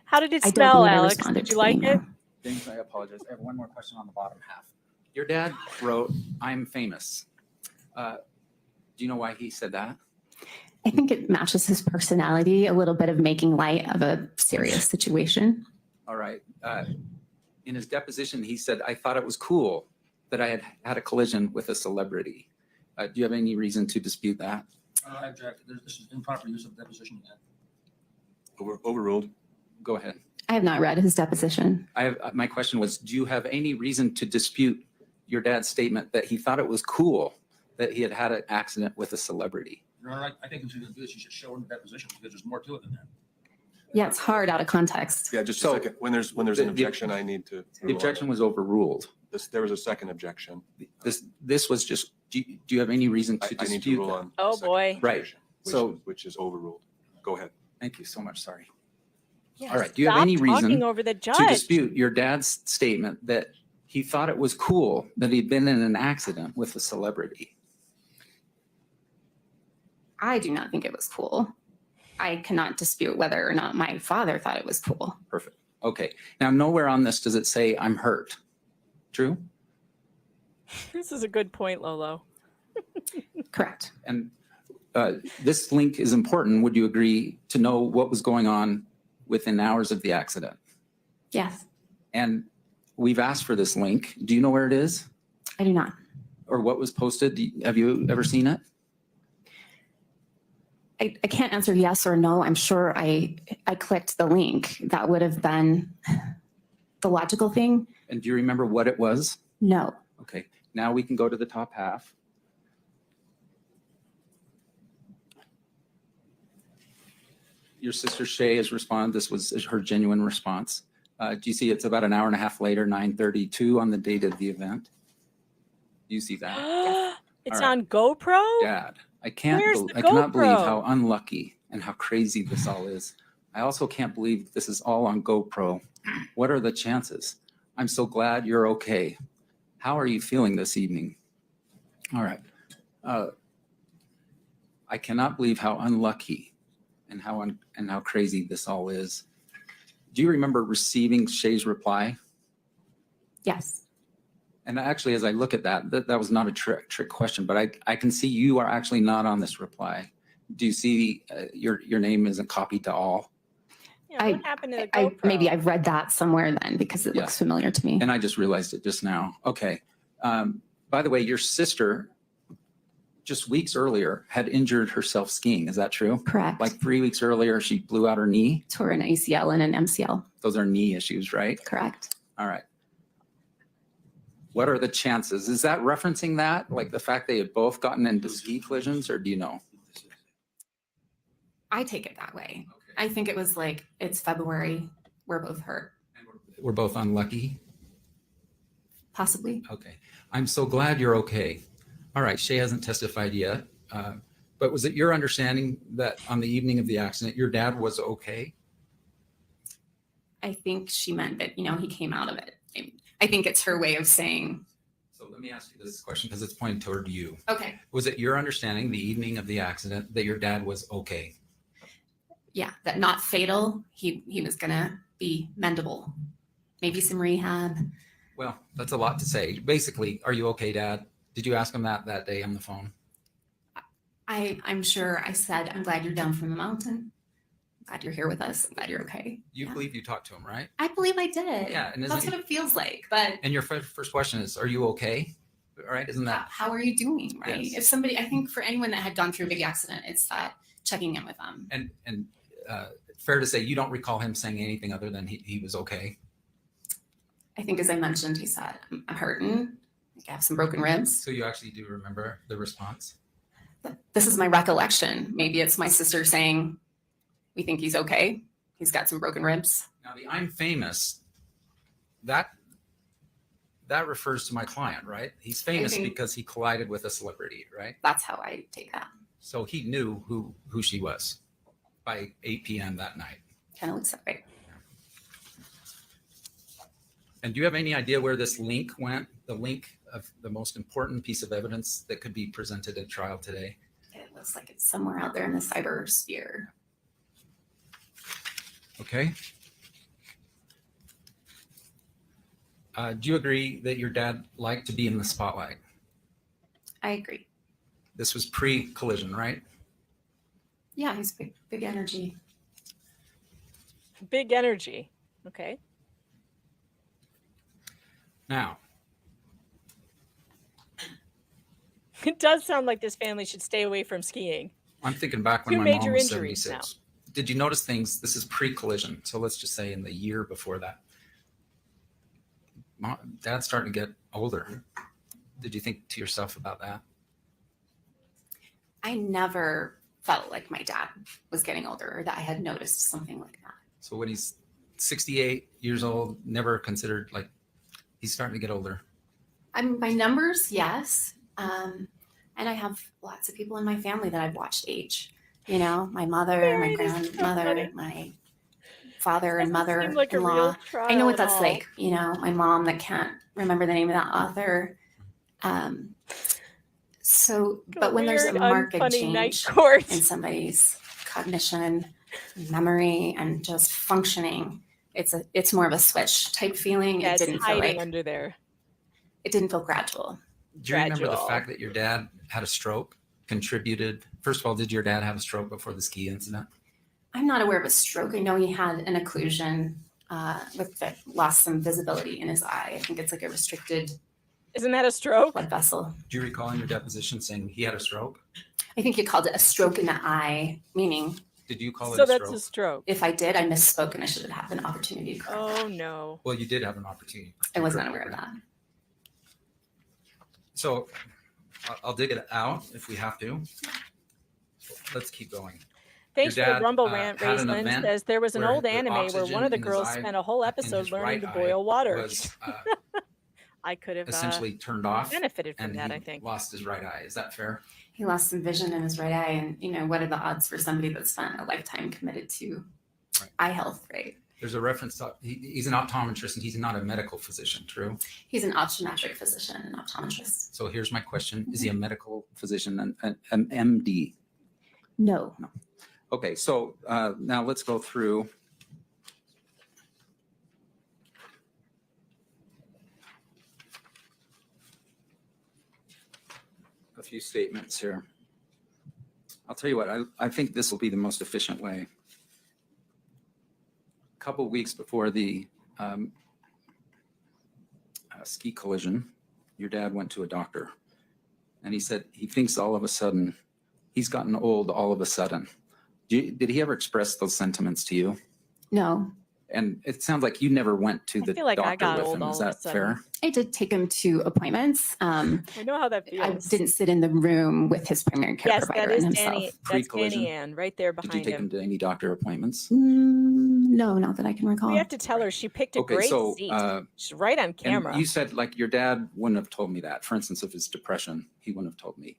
Speaker 1: How did it
Speaker 2: I don't
Speaker 1: smell,
Speaker 2: believe I
Speaker 1: Alex?
Speaker 2: responded
Speaker 1: Did
Speaker 2: to
Speaker 1: you
Speaker 2: the
Speaker 1: like it?
Speaker 2: email.
Speaker 4: James, I apologize. I have one more question on the bottom half. Your dad wrote, "I'm famous." Do you know why he said that?
Speaker 2: I think it matches his personality, a little bit of making light of a serious situation.
Speaker 4: All right. In his deposition, he said, "I thought it was cool that I had had a collision with a celebrity." Do you have any reason to dispute that?
Speaker 3: I object. This is improper use of deposition.
Speaker 5: Overruled.
Speaker 4: Go ahead.
Speaker 2: I have not read his deposition.
Speaker 4: My question was, do you have any reason to dispute your dad's statement that he thought it was cool that he had had an accident with a celebrity?
Speaker 3: Your Honor, I think if you're going to do this, you should show in the deposition because there's more to it than that.
Speaker 2: Yeah, it's hard out of context.
Speaker 5: Yeah, just
Speaker 4: So-
Speaker 5: a second. When there's an objection, I need to.
Speaker 4: The objection was overruled.
Speaker 5: There was a second objection.
Speaker 4: This was just, do you have any reason to
Speaker 5: I need to
Speaker 4: dispute
Speaker 5: rule
Speaker 4: that?
Speaker 5: on.
Speaker 1: Oh,
Speaker 5: the second
Speaker 1: boy.
Speaker 4: Right.
Speaker 5: objection,
Speaker 4: So-
Speaker 5: which is overruled. Go ahead.
Speaker 4: Thank you so much. Sorry.
Speaker 1: Yeah,
Speaker 4: All right. Do you have
Speaker 1: stop
Speaker 4: any reason
Speaker 1: talking over the
Speaker 4: to
Speaker 1: judge?
Speaker 4: dispute your dad's statement that he thought it was cool that he'd been in an accident with a celebrity?
Speaker 2: I do not think it was cool. I cannot dispute whether or not my father thought it was cool.
Speaker 4: Perfect. Okay. Now, nowhere on this does it say I'm hurt. True?
Speaker 1: This is a good point, Lolo.
Speaker 2: Correct.
Speaker 4: And this link is important. Would you agree to know what was going on within hours of the accident?
Speaker 2: Yes,
Speaker 4: And we've asked for this link. Do you know where it is
Speaker 2: I do not.
Speaker 4: or what was posted? Have you ever seen it?
Speaker 2: I can't answer yes or no. I'm sure I clicked the link. That would have been the logical thing.
Speaker 4: And do you remember what it was?
Speaker 2: No.
Speaker 4: Okay. Now we can go to the top half. Your sister Shay has responded. This was her genuine response. Do you see it's about an hour and a half later, 9:32 on the date of the event? Do you see that?
Speaker 1: It's
Speaker 4: All right.
Speaker 1: on GoPro?
Speaker 4: Dad, I
Speaker 1: Where's the
Speaker 4: I cannot believe
Speaker 1: GoPro?
Speaker 4: how unlucky and how crazy this all is. I also can't believe this is all on GoPro. What are the chances? I'm so glad you're okay. How are you feeling this evening? All right. I cannot believe how unlucky and how crazy this all is. Do you remember receiving Shay's reply?
Speaker 2: Yes.
Speaker 4: And actually, as I look at that was not a trick question, but I can see you are actually not on this reply. Do you see your name isn't copied to all?
Speaker 1: Yeah, what happened to the GoPro?
Speaker 2: Maybe I've read that somewhere then because it
Speaker 4: Yeah.
Speaker 2: looks familiar to me.
Speaker 4: And I just realized it just now. Okay. By the way, your sister just weeks earlier had injured herself skiing. Is that true?
Speaker 2: Correct.
Speaker 4: Like 3 weeks earlier, she blew out her knee.
Speaker 2: Tore an ACL and an MCL.
Speaker 4: Those are knee issues, right?
Speaker 2: Correct.
Speaker 4: All right. What are the chances? Is that referencing that? Like the fact they had both gotten into ski collisions, or do you know?
Speaker 2: I take it that way.
Speaker 4: Okay.
Speaker 2: I think it was like, it's February. We're both hurt.
Speaker 4: We're both unlucky.
Speaker 2: Possibly.
Speaker 4: Okay. I'm so glad you're okay. All right. Shay hasn't testified yet. But was it your understanding that on the evening of the accident, your dad was okay?
Speaker 2: I think she meant that, he came out of it. I think it's her way of saying,
Speaker 4: So let me ask you this question because it's pointed toward you.
Speaker 2: okay,
Speaker 4: Was it your understanding the evening of the accident that your dad was okay?
Speaker 2: yeah, that not fatal. He was gonna be mendable. Maybe some rehab.
Speaker 4: Well, that's a lot to say. Basically, are you okay, Dad? Did you ask him that day on the phone?
Speaker 2: I'm sure I said, I'm glad you're down from the mountain. I'm glad you're here with us. I'm glad you're okay.
Speaker 4: You
Speaker 2: Yeah.
Speaker 4: believe you talked to him, right?
Speaker 2: I believe I did.
Speaker 4: Yeah, and
Speaker 2: That's what it feels like. But
Speaker 4: And your first question is, are you okay? All right, isn't that?
Speaker 2: how are you doing, right?
Speaker 4: Yes.
Speaker 2: If somebody, I think for anyone that had gone through a big accident, it's that checking in with them.
Speaker 4: And fair to say, you don't recall him saying anything other than he was okay?
Speaker 2: I think as I mentioned, he said, I'm hurting. I have some broken ribs.
Speaker 4: So you actually do remember the response?
Speaker 2: This is my recollection. Maybe it's my sister saying, we think he's okay. He's got some broken ribs.
Speaker 4: Now, the I'm famous, that refers to my client, right? He's famous
Speaker 2: think-
Speaker 4: because he collided with a celebrity, right?
Speaker 2: That's how I take that.
Speaker 4: So he knew who she was by 8 p.m. that night.
Speaker 2: Kind of looks that way.
Speaker 4: And do you have any idea where this link went? The link of the most important piece of evidence that could be presented at trial today?
Speaker 2: It looks like it's somewhere out there in the cyber sphere.
Speaker 4: Okay. Do you agree that your dad liked to be in the spotlight?
Speaker 2: I agree.
Speaker 4: This was pre-collision, right?
Speaker 2: Yeah, he's big energy.
Speaker 1: Big energy. Okay.
Speaker 4: Now,
Speaker 1: It does sound like this family should stay away from skiing.
Speaker 4: I'm thinking back when
Speaker 1: Two
Speaker 4: my mom
Speaker 1: major
Speaker 4: was
Speaker 1: injuries
Speaker 4: 76. Did you notice things? This is pre-collision. So let's just say in the year before that. Dad's starting to get older. Did you think to yourself about that?
Speaker 2: I never felt like my dad was getting older or that I had noticed something like that.
Speaker 4: So when he's 68 years old, never considered like he's starting to get older.
Speaker 2: My numbers, yes. And I have lots of people in my family that I've watched age. You know, my mother, my grandmother, my father and
Speaker 1: Doesn't seem like a
Speaker 2: mother-in-law.
Speaker 1: real trial
Speaker 2: I know what
Speaker 1: at
Speaker 2: that's
Speaker 1: all.
Speaker 2: like. You know, my mom that can't remember the name of that author. But when there's a
Speaker 1: Weird,
Speaker 2: marked
Speaker 1: unfunny night
Speaker 2: change
Speaker 1: court.
Speaker 2: in somebody's cognition, memory, and just functioning, it's more of a switch type feeling.
Speaker 1: Yeah,
Speaker 2: It
Speaker 1: it's
Speaker 2: didn't feel
Speaker 1: hiding
Speaker 2: like
Speaker 1: under there.
Speaker 2: it didn't feel gradual.
Speaker 4: Do you remember the
Speaker 1: Gradual.
Speaker 4: fact that your dad had a stroke contributed? First of all, did your dad have a stroke before the ski incident?
Speaker 2: I'm not aware of a stroke. I know he had an occlusion that lost some visibility in his eye. I think it's like a restricted
Speaker 1: Isn't that a stroke?
Speaker 2: blood vessel.
Speaker 4: Do you recall in your deposition saying he had a stroke?
Speaker 2: I think you called it a stroke in the eye, meaning
Speaker 4: Did you call it
Speaker 1: So
Speaker 4: a
Speaker 1: that's
Speaker 4: stroke?
Speaker 1: a stroke.
Speaker 2: if I did, I misspoke and I should have had an opportunity to correct that.
Speaker 1: Oh no.
Speaker 4: Well, you did have an opportunity.
Speaker 2: I was not aware of that.
Speaker 4: So I'll dig it out if we have to. Let's keep going.
Speaker 1: Thanks
Speaker 4: Your
Speaker 1: for
Speaker 4: dad,
Speaker 1: the rumble
Speaker 4: had
Speaker 1: rant,
Speaker 4: an
Speaker 1: Raistlin
Speaker 4: event
Speaker 1: says there was an
Speaker 4: where
Speaker 1: old
Speaker 4: the
Speaker 1: anime where
Speaker 4: oxygen
Speaker 1: one of the
Speaker 4: in his
Speaker 1: girls
Speaker 4: eye-
Speaker 1: spent a whole
Speaker 4: in
Speaker 1: episode
Speaker 4: his
Speaker 1: learning
Speaker 4: right
Speaker 1: to
Speaker 4: eye
Speaker 1: boil water.
Speaker 4: was
Speaker 1: I could have
Speaker 4: essentially turned off
Speaker 1: benefited from
Speaker 4: and
Speaker 1: that,
Speaker 4: he
Speaker 1: I think.
Speaker 4: lost his right eye. Is that fair?
Speaker 2: He lost some vision in his right eye, and you know, what are the odds for somebody that spent a lifetime committed to
Speaker 4: Right.
Speaker 2: eye health, right?
Speaker 4: There's a reference to he's an optometrist and he's not a medical physician, true?
Speaker 2: He's an optometric physician and optometrist.
Speaker 4: So here's my question. Is he a medical physician, an MD?
Speaker 2: No.
Speaker 4: Okay, so now let's go through. A few statements here. I'll tell you what, I think this will be the most efficient way. A couple weeks before the ski collision, your dad went to a doctor and he said he thinks all of a sudden he's gotten old all of a sudden. Did he ever express those sentiments to you?
Speaker 2: No.
Speaker 4: And it sounds like you never went to
Speaker 1: I
Speaker 4: the
Speaker 1: feel like I
Speaker 4: doctor
Speaker 1: got
Speaker 4: with
Speaker 1: old
Speaker 4: him.
Speaker 1: all
Speaker 4: Is
Speaker 1: of a
Speaker 4: that
Speaker 1: sudden.
Speaker 4: fair?
Speaker 2: I did take him to appointments.
Speaker 1: I know how that
Speaker 2: I
Speaker 1: feels.
Speaker 2: didn't sit in the room with his primary care
Speaker 1: Yes,
Speaker 2: provider
Speaker 1: that is
Speaker 2: and himself.
Speaker 1: Danny. That's
Speaker 4: Pre-collision.
Speaker 1: Danny Ann right there
Speaker 4: Did you
Speaker 1: behind
Speaker 4: take him
Speaker 1: him.
Speaker 4: to any doctor appointments?
Speaker 2: No, not that I can recall.
Speaker 1: We have to tell her she picked a
Speaker 4: Okay,
Speaker 1: great
Speaker 4: so
Speaker 1: seat.
Speaker 4: uh,
Speaker 1: She's right on
Speaker 4: and
Speaker 1: camera.
Speaker 4: you said like your dad wouldn't have told me that. For instance, of his depression, he wouldn't have told me.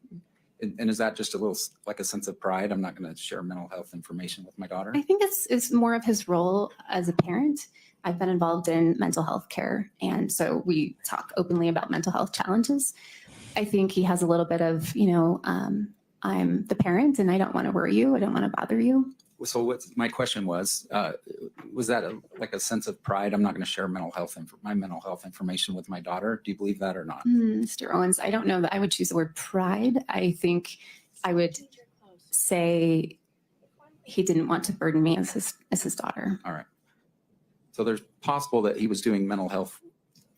Speaker 4: And is that just a little like a sense of pride? I'm not going to share mental health information with my daughter.
Speaker 2: I think it's more of his role as a parent. I've been involved in mental health care, and so we talk openly about mental health challenges. I think he has a little bit of, I'm the parent and I don't want to worry you. I don't want to bother you.
Speaker 4: So what my question was that like a sense of pride? I'm not going to share my mental health information with my daughter. Do you believe that or not?
Speaker 2: Mr. Owens, I don't know that I would choose the word pride. I think I would say he didn't want to burden me as his daughter.
Speaker 4: All right. So there's possible that he was doing mental health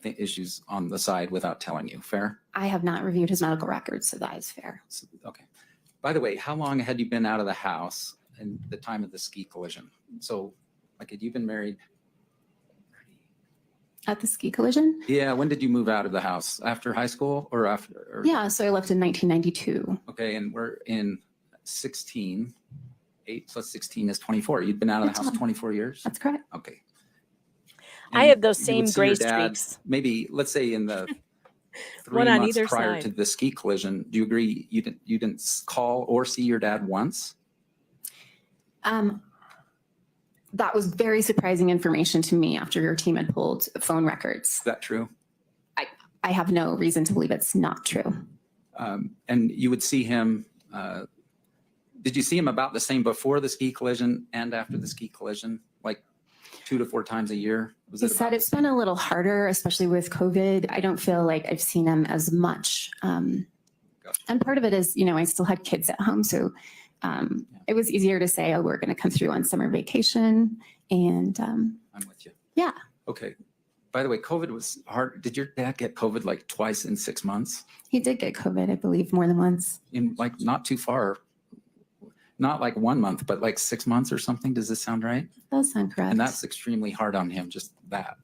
Speaker 4: issues on the side without telling you. Fair?
Speaker 2: I have not reviewed his medical records, so that is fair.
Speaker 4: Okay. By the way, how long had you been out of the house in the time of the ski collision? So like had you been married?
Speaker 2: At the ski collision?
Speaker 4: Yeah. When did you move out of the house? After high school or after? Or,
Speaker 2: Yeah, so I left in 1992.
Speaker 4: Okay. And we're in 16. 8 plus 16 is 24. You'd been out of the house 24 years?
Speaker 2: That's correct.
Speaker 4: Okay.
Speaker 1: I
Speaker 4: And
Speaker 1: have those
Speaker 4: you would
Speaker 1: same
Speaker 4: see your
Speaker 1: gray
Speaker 4: dad
Speaker 1: streaks.
Speaker 4: Maybe let's say in the 3
Speaker 1: One on
Speaker 4: months
Speaker 1: either
Speaker 4: prior to
Speaker 1: side.
Speaker 4: the ski collision, do you agree you didn't call or see your dad once?
Speaker 2: That was very surprising information to me after your team had pulled phone records.
Speaker 4: Is that true?
Speaker 2: I have no reason to believe it's not true.
Speaker 4: And you would see him, did you see him about the same before the ski collision and after the ski collision? Like 2 to 4 times a year? Was
Speaker 2: He
Speaker 4: it
Speaker 2: said
Speaker 4: about-
Speaker 2: it's been a little harder, especially with COVID. I don't feel like I've seen him as much. And part of it is, I still had kids at home. So it was easier to say, oh, we're going to come through on summer vacation. And
Speaker 4: I'm with you.
Speaker 2: yeah.
Speaker 4: Okay. By the way, COVID was hard. Did your dad get COVID like twice in 6 months?
Speaker 2: He did get COVID, I believe, more than once.
Speaker 4: In like not too far, not like 1 month, but like 6 months or something. Does this sound right?
Speaker 2: That does sound correct.
Speaker 4: And that's extremely hard on him. Just that.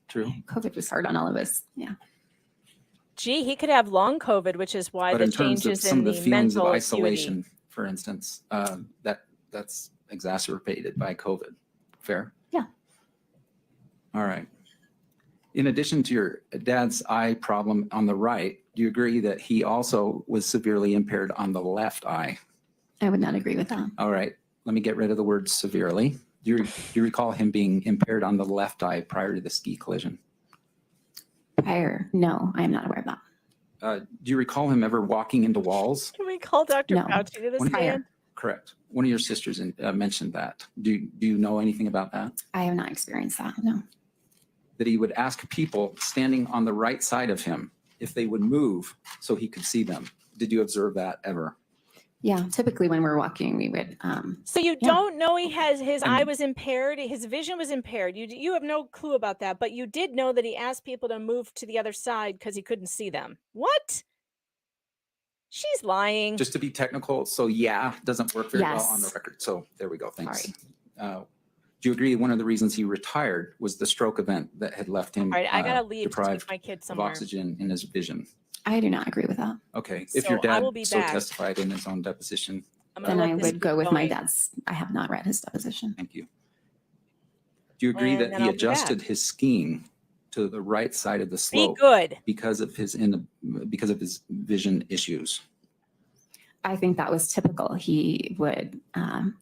Speaker 4: True.
Speaker 2: COVID was hard on all of us. Yeah.
Speaker 1: Gee, he could have long COVID, which is why
Speaker 4: But
Speaker 1: the
Speaker 4: in terms of
Speaker 1: changes
Speaker 4: some
Speaker 1: in
Speaker 4: of
Speaker 1: the
Speaker 4: the feelings of
Speaker 1: mental
Speaker 4: isolation,
Speaker 1: acuity.
Speaker 4: for instance, that's exacerbated by COVID. Fair?
Speaker 2: Yeah.
Speaker 4: All right. In addition to your dad's eye problem on the right, do you agree that he also was severely impaired on the left eye?
Speaker 2: I would not agree with that.
Speaker 4: All right. Let me get rid of the word severely. Do you recall him being impaired on the left eye prior to the ski collision?
Speaker 2: Prior, no, I am not aware of that.
Speaker 4: Do you recall him ever walking into walls?
Speaker 1: Can we call Dr.
Speaker 2: No.
Speaker 1: Fauci to this
Speaker 4: One-
Speaker 1: man?
Speaker 4: Correct. One of your sisters mentioned that. Do you know anything about that?
Speaker 2: I have not experienced that. No.
Speaker 4: That he would ask people standing on the right side of him if they would move so he could see them. Did you observe that ever?
Speaker 2: Yeah. Typically when we're walking, we would,
Speaker 1: So you
Speaker 2: Yeah.
Speaker 1: don't know his
Speaker 4: And-
Speaker 1: eye was impaired, his vision was impaired. You have no clue about that, but you did know that he asked people to move to the other side because he couldn't see them. What? She's lying.
Speaker 4: Just to be technical, so yeah, doesn't work very well on the
Speaker 2: Yes.
Speaker 4: record. So there we go. Thanks.
Speaker 2: Sorry.
Speaker 4: Do you agree one of the reasons he retired was the stroke event that had left him
Speaker 1: All right, I gotta leave to
Speaker 4: deprived
Speaker 1: take my kid
Speaker 4: of
Speaker 1: somewhere.
Speaker 4: oxygen in his vision?
Speaker 2: I do not agree with that.
Speaker 4: Okay. If
Speaker 1: So
Speaker 4: your
Speaker 1: I will
Speaker 4: dad
Speaker 1: be
Speaker 4: so
Speaker 1: back.
Speaker 4: testified in his own deposition,
Speaker 1: I'm gonna
Speaker 2: Then
Speaker 1: let
Speaker 2: I
Speaker 1: this
Speaker 2: would
Speaker 1: keep
Speaker 2: go with my
Speaker 1: going.
Speaker 2: dad's. I have not read his deposition.
Speaker 4: thank you. Do you agree
Speaker 1: And
Speaker 4: that
Speaker 1: then
Speaker 4: he
Speaker 1: I'll be
Speaker 4: adjusted
Speaker 1: back.
Speaker 4: his skiing to the right side of the
Speaker 1: Be
Speaker 4: slope
Speaker 1: good.
Speaker 4: because of his vision issues?
Speaker 2: I think that was typical. He would,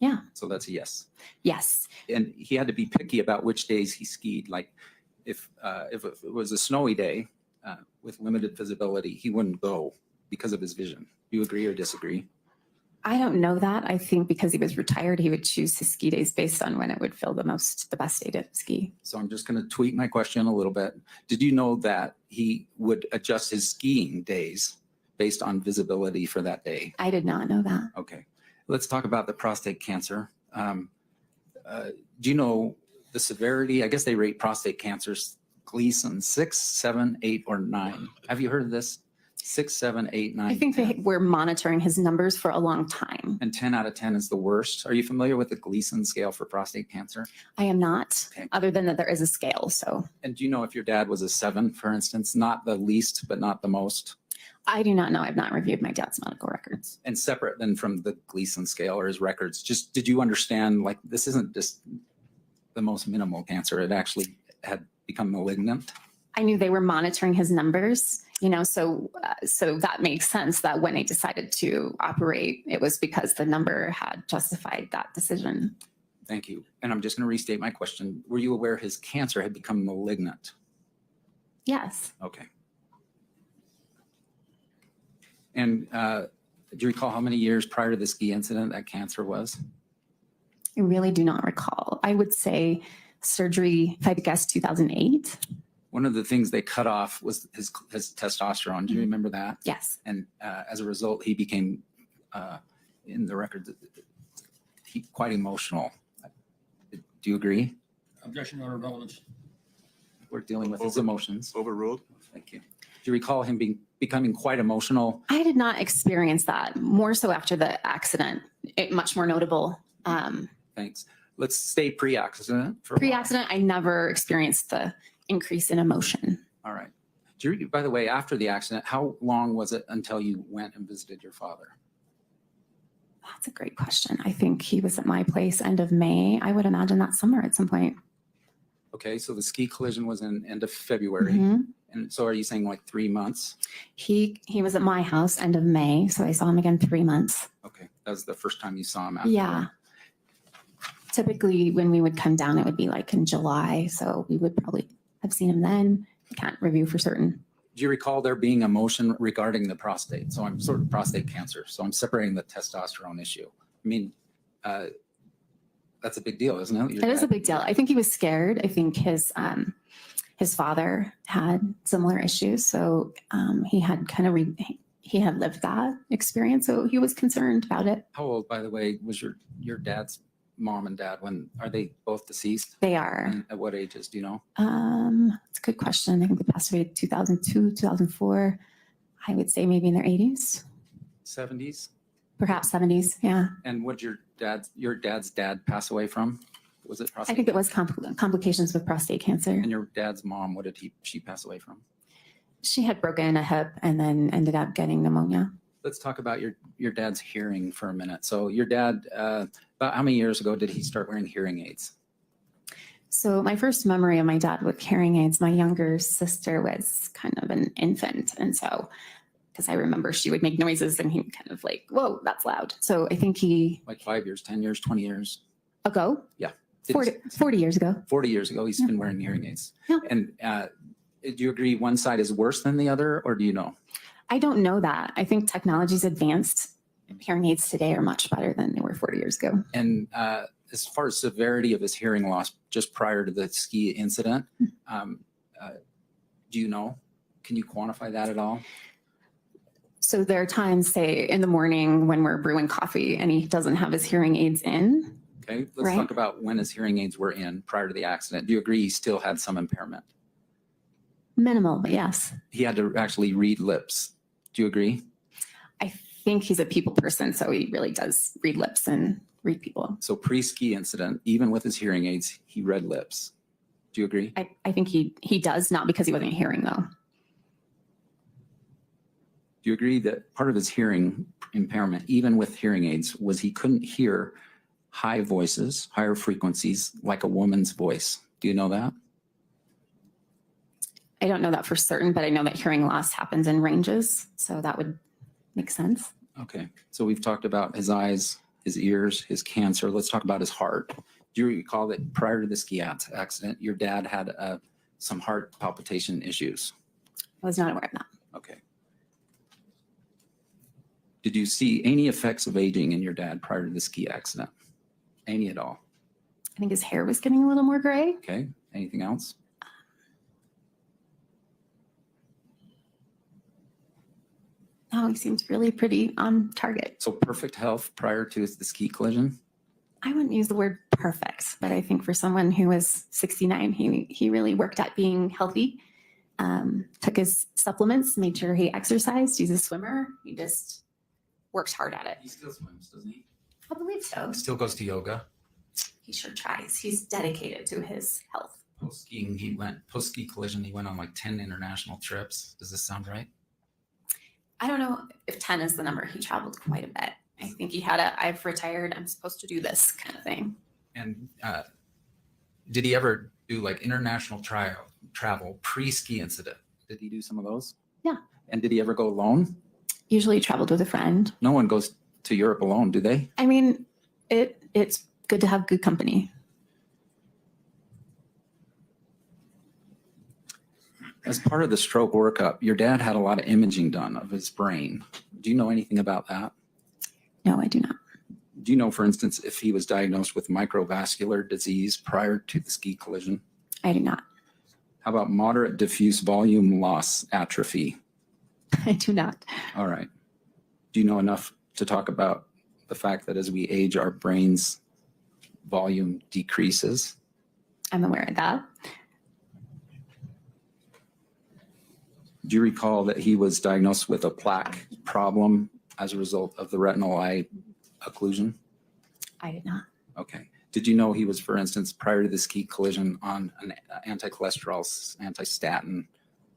Speaker 2: yeah,
Speaker 4: So that's a yes.
Speaker 2: yes.
Speaker 4: And he had to be picky about which days he skied. Like if it was a snowy day with limited visibility, he wouldn't go because of his vision. Do you agree or disagree?
Speaker 2: I don't know that. I think because he was retired, he would choose his ski days based on when it would feel the best day to ski.
Speaker 4: So I'm just going to tweak my question a little bit. Did you know that he would adjust his skiing days based on visibility for that day?
Speaker 2: I did not know that.
Speaker 4: Okay. Let's talk about the prostate cancer. Do you know the severity? I guess they rate prostate cancers Gleason 6, 7, 8, or 9. Have you heard of this? 6, 7, 8, 9.
Speaker 2: I think
Speaker 4: 10.
Speaker 2: they were monitoring his numbers for a long time.
Speaker 4: And 10 out of 10 is the worst. Are you familiar with the Gleason scale for prostate cancer?
Speaker 2: I am not,
Speaker 4: Okay.
Speaker 2: other than that there is a scale. So
Speaker 4: And do you know if your dad was a 7, for instance, not the least, but not the most?
Speaker 2: I do not know. I've not reviewed my dad's medical records.
Speaker 4: And separate then from the Gleason scale or his records, just did you understand, like, this isn't just the most minimal cancer, it actually had become malignant?
Speaker 2: I knew they were monitoring his numbers, so that makes sense that when they decided to operate, it was because the number had justified that decision.
Speaker 4: Thank you. And I'm just going to restate my question. Were you aware his cancer had become malignant?
Speaker 2: Yes.
Speaker 4: Okay. And do you recall how many years prior to the ski incident that cancer was?
Speaker 2: I really do not recall. I would say surgery, if I had to guess, 2008.
Speaker 4: One of the things they cut off was his testosterone. Do you remember that?
Speaker 2: Yes.
Speaker 4: And as a result, he became, in the record, quite emotional. Do you agree?
Speaker 3: Objection, Your Honor, relevance.
Speaker 4: We're dealing with his emotions.
Speaker 10: Overruled.
Speaker 4: Thank you. Do you recall him becoming quite emotional?
Speaker 2: I did not experience that, more so after the accident. Much more notable.
Speaker 4: Thanks. Let's stay pre-accident. For a while.
Speaker 2: Pre-accident, I never experienced the increase in emotion.
Speaker 4: All right. By the way, after the accident, how long was it until you went and visited your father?
Speaker 2: That's a great question. I think he was at my place end of May. I would imagine that summer at some point.
Speaker 4: Okay, so the ski collision was in end of February.
Speaker 2: Mhm.
Speaker 4: And so are you saying like 3 months?
Speaker 2: He was at my house end of May, so I saw him again 3 months.
Speaker 4: Okay, that was the first time you saw him after.
Speaker 2: Yeah. Typically, when we would come down, it would be like in July, so we would probably have seen him then. I can't review for certain.
Speaker 4: Do you recall there being a motion regarding the prostate? So I'm sort of prostate cancer. So I'm separating the testosterone issue. I mean, that's a big deal, isn't it?
Speaker 2: It is a big deal. I think he was scared. I think his father had similar issues, so he had kind of he had lived that experience, so he was concerned about it.
Speaker 4: How old, by the way, was your dad's mom and dad? When are they both deceased?
Speaker 2: They are.
Speaker 4: And at what ages? Do you know?
Speaker 2: It's a good question. I think they passed away 2002, 2004. I would say maybe in their 80s,
Speaker 4: 70s.
Speaker 2: perhaps 70s. Yeah.
Speaker 4: And what did your dad's dad pass away from? Was it prostate?
Speaker 2: I think it was complications with prostate cancer.
Speaker 4: And your dad's mom, what did she pass away from?
Speaker 2: She had broken a hip and then ended up getting pneumonia.
Speaker 4: Let's talk about your dad's hearing for a minute. So your dad, about how many years ago did he start wearing hearing aids?
Speaker 2: So my first memory of my dad with hearing aids, my younger sister was kind of an infant. And so, because I remember she would make noises and he would kind of like, whoa, that's loud. So I think
Speaker 4: Like 5 years, 10 years, 20 years?
Speaker 2: ago,
Speaker 4: Yeah.
Speaker 2: 40 years ago.
Speaker 4: 40 years ago, he's been wearing hearing aids.
Speaker 2: Yeah.
Speaker 4: And do you agree one side is worse than the other, or do you know?
Speaker 2: I don't know that. I think technology's advanced. Hearing aids today are much better than they were 40 years ago.
Speaker 4: And as far as severity of his hearing loss just prior to the ski incident, do you know? Can you quantify that at all?
Speaker 2: So there are times, say, in the morning when we're brewing coffee and he doesn't have his hearing aids in.
Speaker 4: Okay, let's
Speaker 2: Right.
Speaker 4: talk about when his hearing aids were in prior to the accident. Do you agree he still had some impairment?
Speaker 2: Minimal, but yes.
Speaker 4: He had to actually read lips. Do you agree?
Speaker 2: I think he's a people person, so he really does read lips and read people.
Speaker 4: So pre-ski incident, even with his hearing aids, he read lips. Do you agree?
Speaker 2: I think he does, not because he wasn't hearing, though.
Speaker 4: Do you agree that part of his hearing impairment, even with hearing aids, was he couldn't hear high voices, higher frequencies, like a woman's voice? Do you know that?
Speaker 2: I don't know that for certain, but I know that hearing loss happens in ranges, so that would make sense.
Speaker 4: Okay, so we've talked about his eyes, his ears, his cancer. Let's talk about his heart. Do you recall that prior to the ski accident, your dad had some heart palpitation issues?
Speaker 2: I was not aware of that.
Speaker 4: Okay. Did you see any effects of aging in your dad prior to the ski accident? Any at all?
Speaker 2: I think his hair was getting a little more gray.
Speaker 4: Okay, anything else?
Speaker 2: Oh, he seems really pretty on target.
Speaker 4: So perfect health prior to the ski collision?
Speaker 2: I wouldn't use the word perfect, but I think for someone who was 69, he really worked at being healthy. Took his supplements, made sure he exercised. He's a swimmer. He just works hard at it.
Speaker 4: He still swims, doesn't he?
Speaker 2: I believe so.
Speaker 4: Still goes to yoga.
Speaker 2: He sure tries. He's dedicated to his health.
Speaker 4: Post-ski collision, he went on like 10 international trips. Does this sound right?
Speaker 2: I don't know if 10 is the number. He traveled quite a bit. I think he had I've retired, I'm supposed to do this kind of thing.
Speaker 4: And did he ever do like international travel pre-ski incident? Did he do some of those?
Speaker 2: Yeah.
Speaker 4: And did he ever go alone?
Speaker 2: Usually traveled with a friend.
Speaker 4: No one goes to Europe alone, do they?
Speaker 2: I mean, it's good to have good company.
Speaker 4: As part of the stroke workup, your dad had a lot of imaging done of his brain. Do you know anything about that?
Speaker 2: No, I do not.
Speaker 4: Do you know, for instance, if he was diagnosed with microvascular disease prior to the ski collision?
Speaker 2: I do not.
Speaker 4: How about moderate diffuse volume loss atrophy?
Speaker 2: I do not.
Speaker 4: All right. Do you know enough to talk about the fact that as we age, our brain's volume decreases?
Speaker 2: I'm aware of that.
Speaker 4: Do you recall that he was diagnosed with a plaque problem as a result of the retinal eye occlusion?
Speaker 2: I did not.
Speaker 4: Okay. Did you know he was, for instance, prior to the ski collision on an anti-cholesterol, anti-statin,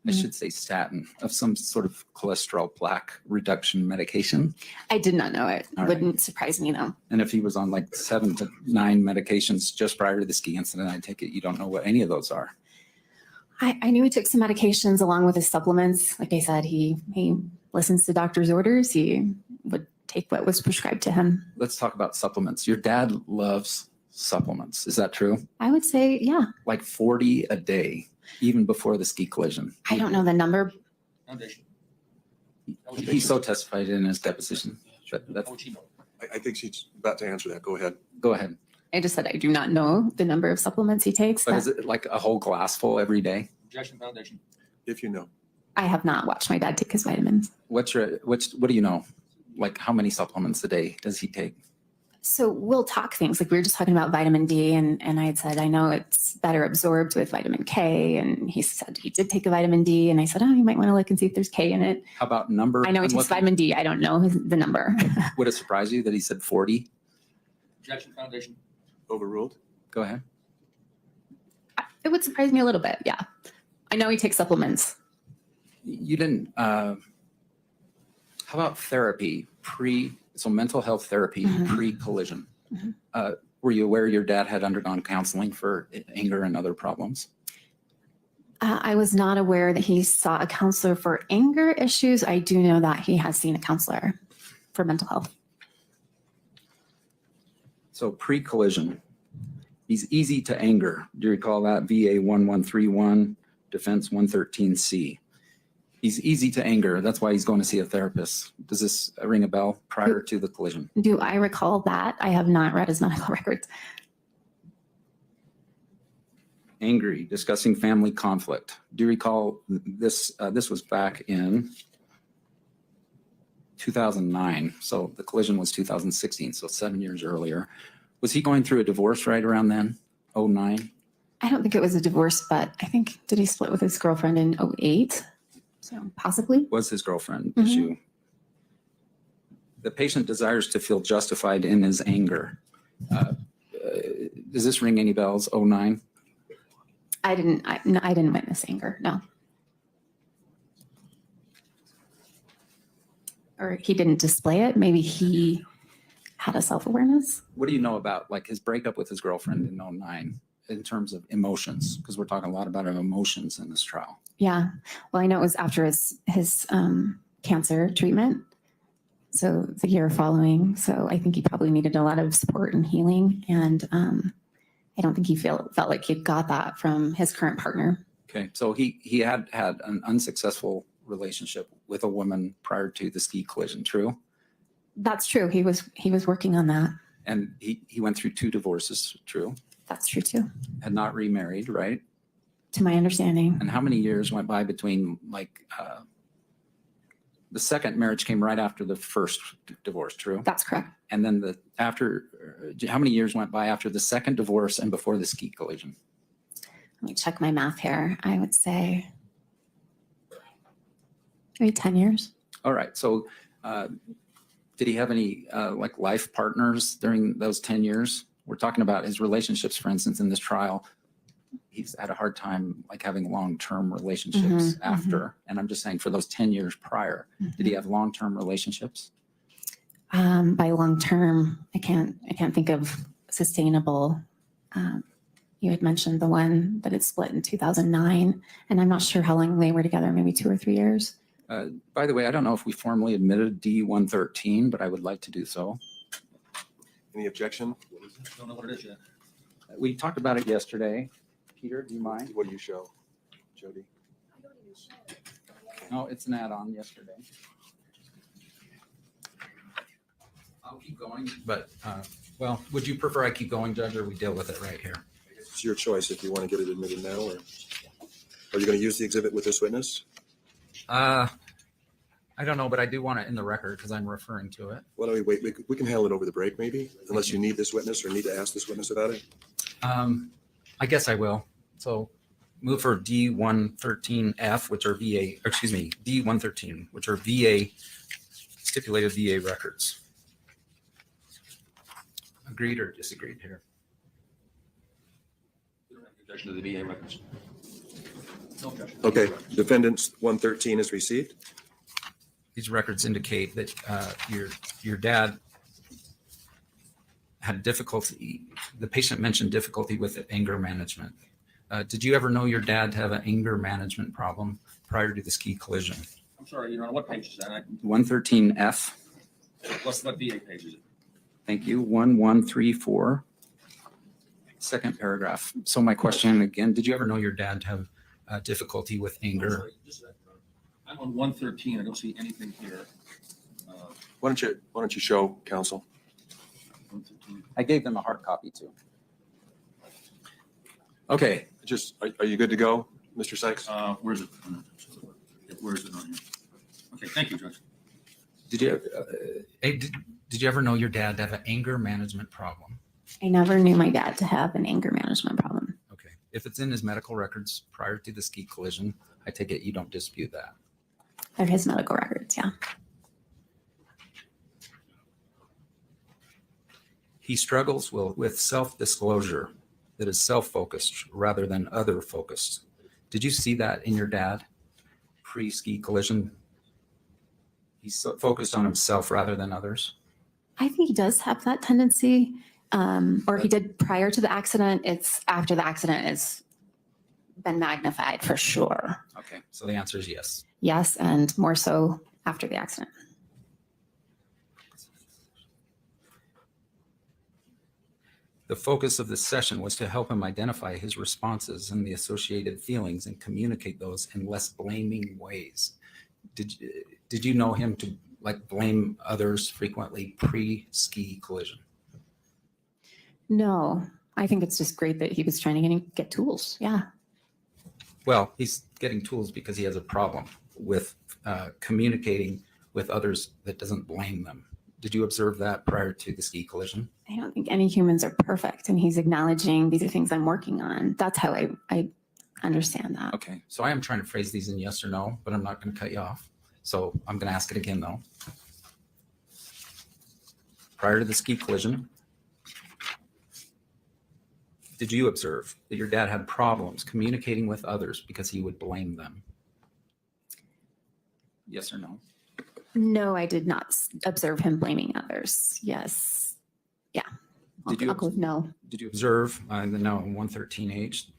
Speaker 4: I should say statin, of some sort of cholesterol plaque reduction medication?
Speaker 2: I did not know it.
Speaker 4: All right.
Speaker 2: Wouldn't surprise me though.
Speaker 4: And if he was on like 7 to 9 medications just prior to the ski incident, I take it you don't know what any of those are.
Speaker 2: I knew he took some medications along with his supplements. Like I said, he listens to doctor's orders. He would take what was prescribed to him.
Speaker 4: Let's talk about supplements. Your dad loves supplements. Is that true?
Speaker 2: I would say, yeah.
Speaker 4: Like 40 a day, even before the ski collision.
Speaker 2: I don't know the number,
Speaker 3: Foundation.
Speaker 4: He so testified in his deposition. That's,
Speaker 5: I think she's about to answer that. Go ahead.
Speaker 4: go ahead.
Speaker 2: I just said I do not know the number of supplements he takes.
Speaker 4: But is it like a whole glass full every day?
Speaker 3: Objection, Foundation.
Speaker 5: If you know.
Speaker 2: I have not watched my dad take his vitamins.
Speaker 4: What do you know? Like how many supplements a day does he take?
Speaker 2: So we'll talk things like we were just talking about vitamin D, and I had said I know it's better absorbed with vitamin K, and he said he did take a vitamin D, and I said, oh, you might want to look and see if there's K in it.
Speaker 4: How about number?
Speaker 2: I know he takes vitamin D. I don't know the number.
Speaker 4: Would it surprise you that he said 40?
Speaker 3: Objection, Foundation.
Speaker 5: Overruled.
Speaker 4: Go ahead.
Speaker 2: It would surprise me a little bit. Yeah, I know he takes supplements.
Speaker 4: You didn't. How about therapy so mental health therapy pre-collision? Were you aware your dad had undergone counseling for anger and other problems?
Speaker 2: I was not aware that he saw a counselor for anger issues. I do know that he has seen a counselor for mental health.
Speaker 4: So pre-collision, he's easy to anger. Do you recall that? VA 1131, Defense 113C. He's easy to anger. That's why he's going to see a therapist. Does this ring a bell prior to the collision?
Speaker 2: Do I recall that? I have not read his medical records.
Speaker 4: Angry, discussing family conflict. Do you recall this? This was back in 2009. So the collision was 2016, so 7 years earlier. Was he going through a divorce right around then, 09?
Speaker 2: I don't think it was a divorce, but I think, did he split with his girlfriend in 08? So possibly.
Speaker 4: Was his girlfriend issue. The patient desires to feel justified in his anger. Does this ring any bells, 09?
Speaker 2: I didn't witness anger, no. Or he didn't display it. Maybe he had a self-awareness.
Speaker 4: What do you know about like his breakup with his girlfriend in 09 in terms of emotions? Because we're talking a lot about emotions in this trial.
Speaker 2: Yeah. Well, I know it was after his cancer treatment. So the year following. So I think he probably needed a lot of support and healing. And I don't think he felt like he got that from his current partner.
Speaker 4: Okay. So he had an unsuccessful relationship with a woman prior to the ski collision, true?
Speaker 2: That's true. He was working on that.
Speaker 4: And he went through 2 divorces, true?
Speaker 2: That's true too.
Speaker 4: Had not remarried, right?
Speaker 2: To my understanding.
Speaker 4: And how many years went by between the second marriage came right after the first divorce, true?
Speaker 2: That's correct.
Speaker 4: And then how many years went by after the second divorce and before the ski collision?
Speaker 2: Let me check my math here. I would say maybe 10 years.
Speaker 4: All right. So did he have any life partners during those 10 years? We're talking about his relationships, for instance, in this trial. He's had a hard time having long-term relationships after. And I'm just saying for those 10 years prior, did he have long-term relationships?
Speaker 2: By long-term, I can't think of sustainable. You had mentioned the one that had split in 2009, and I'm not sure how long they were together, maybe 2 or 3 years.
Speaker 4: By the way, I don't know if we formally admitted D113, but I would like to do so.
Speaker 5: Any objection?
Speaker 3: Don't know what it is yet.
Speaker 4: We talked about it yesterday. Peter, do you mind?
Speaker 5: What do you show, Jody?
Speaker 4: No, it's an add-on yesterday. I'll keep going, but, well, would you prefer I keep going, Judge, or we deal with it right here?
Speaker 5: It's your choice if you want to get it admitted now, or are you going to use the exhibit with this witness?
Speaker 4: I don't know, but I do want it in the record because I'm referring to it.
Speaker 5: Why don't we wait? We can handle it over the break, maybe, unless you need this witness or need to ask this witness about it.
Speaker 4: I guess I will. So move for D113F, which are D113, which are stipulated VA records. Agreed or disagreed here?
Speaker 3: Objection to the VA records. No objection.
Speaker 5: Okay, defendant's 113 is received.
Speaker 4: These records indicate that your dad had difficulty. The patient mentioned difficulty with anger management. Did you ever know your dad to have an anger management problem prior to the ski collision?
Speaker 3: I'm sorry, Your Honor, what page is that?
Speaker 4: 113F.
Speaker 3: What VA page is it?
Speaker 4: Thank you. 1134. Second paragraph. So my question again, did you ever know your dad to have difficulty with anger?
Speaker 3: I'm on 113. I don't see anything here.
Speaker 5: Why don't you show counsel?
Speaker 3: 113.
Speaker 4: I gave them a hard copy too. Okay,
Speaker 5: Just, are you good to go, Mr. Sykes?
Speaker 3: Where's it? Where is it on here? Okay, thank you, Judge.
Speaker 4: did you ever know your dad to have an anger management problem?
Speaker 2: I never knew my dad to have an anger management problem.
Speaker 4: Okay. If it's in his medical records prior to the ski collision, I take it you don't dispute that.
Speaker 2: I have his medical records, yeah.
Speaker 4: He struggles with self-disclosure that is self-focused rather than other-focused. Did you see that in your dad pre-ski collision? He's so focused on himself rather than others.
Speaker 2: I think he does have that tendency, or he did prior to the accident. It's after the accident has been magnified for sure.
Speaker 4: Okay, so the answer is yes.
Speaker 2: Yes, and more so after the accident.
Speaker 4: The focus of this session was to help him identify his responses and the associated feelings and communicate those in less blaming ways. Did you know him to like blame others frequently pre-ski collision?
Speaker 2: No, I think it's just great that he was trying to get tools. Yeah.
Speaker 4: Well, he's getting tools because he has a problem with communicating with others that doesn't blame them. Did you observe that prior to the ski collision?
Speaker 2: I don't think any humans are perfect, and he's acknowledging these are things I'm working on. That's how I understand that.
Speaker 4: Okay, so I am trying to phrase these in yes or no, but I'm not going to cut you off. So I'm going to ask it again though. Prior to the ski collision, did you observe that your dad had problems communicating with others because he would blame them? Yes or no?
Speaker 2: No, I did not observe him blaming others. Yes. Yeah.
Speaker 4: Did you-
Speaker 2: I'll go with no.
Speaker 4: Did you observe in the now 113H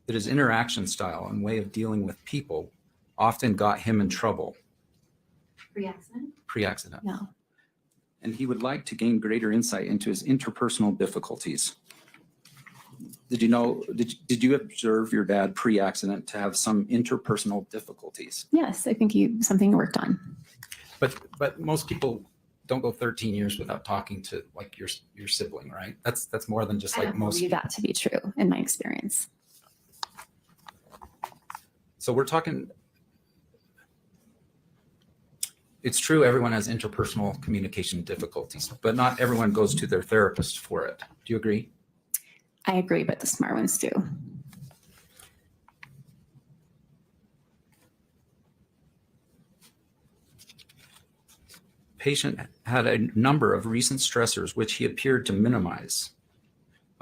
Speaker 4: that his interaction style and way of dealing with people often got him in trouble
Speaker 2: Pre-accident?
Speaker 4: pre-accident?
Speaker 2: No.
Speaker 4: And he would like to gain greater insight into his interpersonal difficulties. Did you observe your dad pre-accident to have some interpersonal difficulties?
Speaker 2: Yes, I think something he worked on.
Speaker 4: But most people don't go 13 years without talking to like your sibling, right? That's more than just
Speaker 2: I
Speaker 4: like
Speaker 2: don't
Speaker 4: most.
Speaker 2: believe that to be true in my experience.
Speaker 4: So we're talking, it's true everyone has interpersonal communication difficulties, but not everyone goes to their therapist for it. Do you agree?
Speaker 2: I agree, but the smart ones do.
Speaker 4: Patient had a number of recent stressors which he appeared to minimize.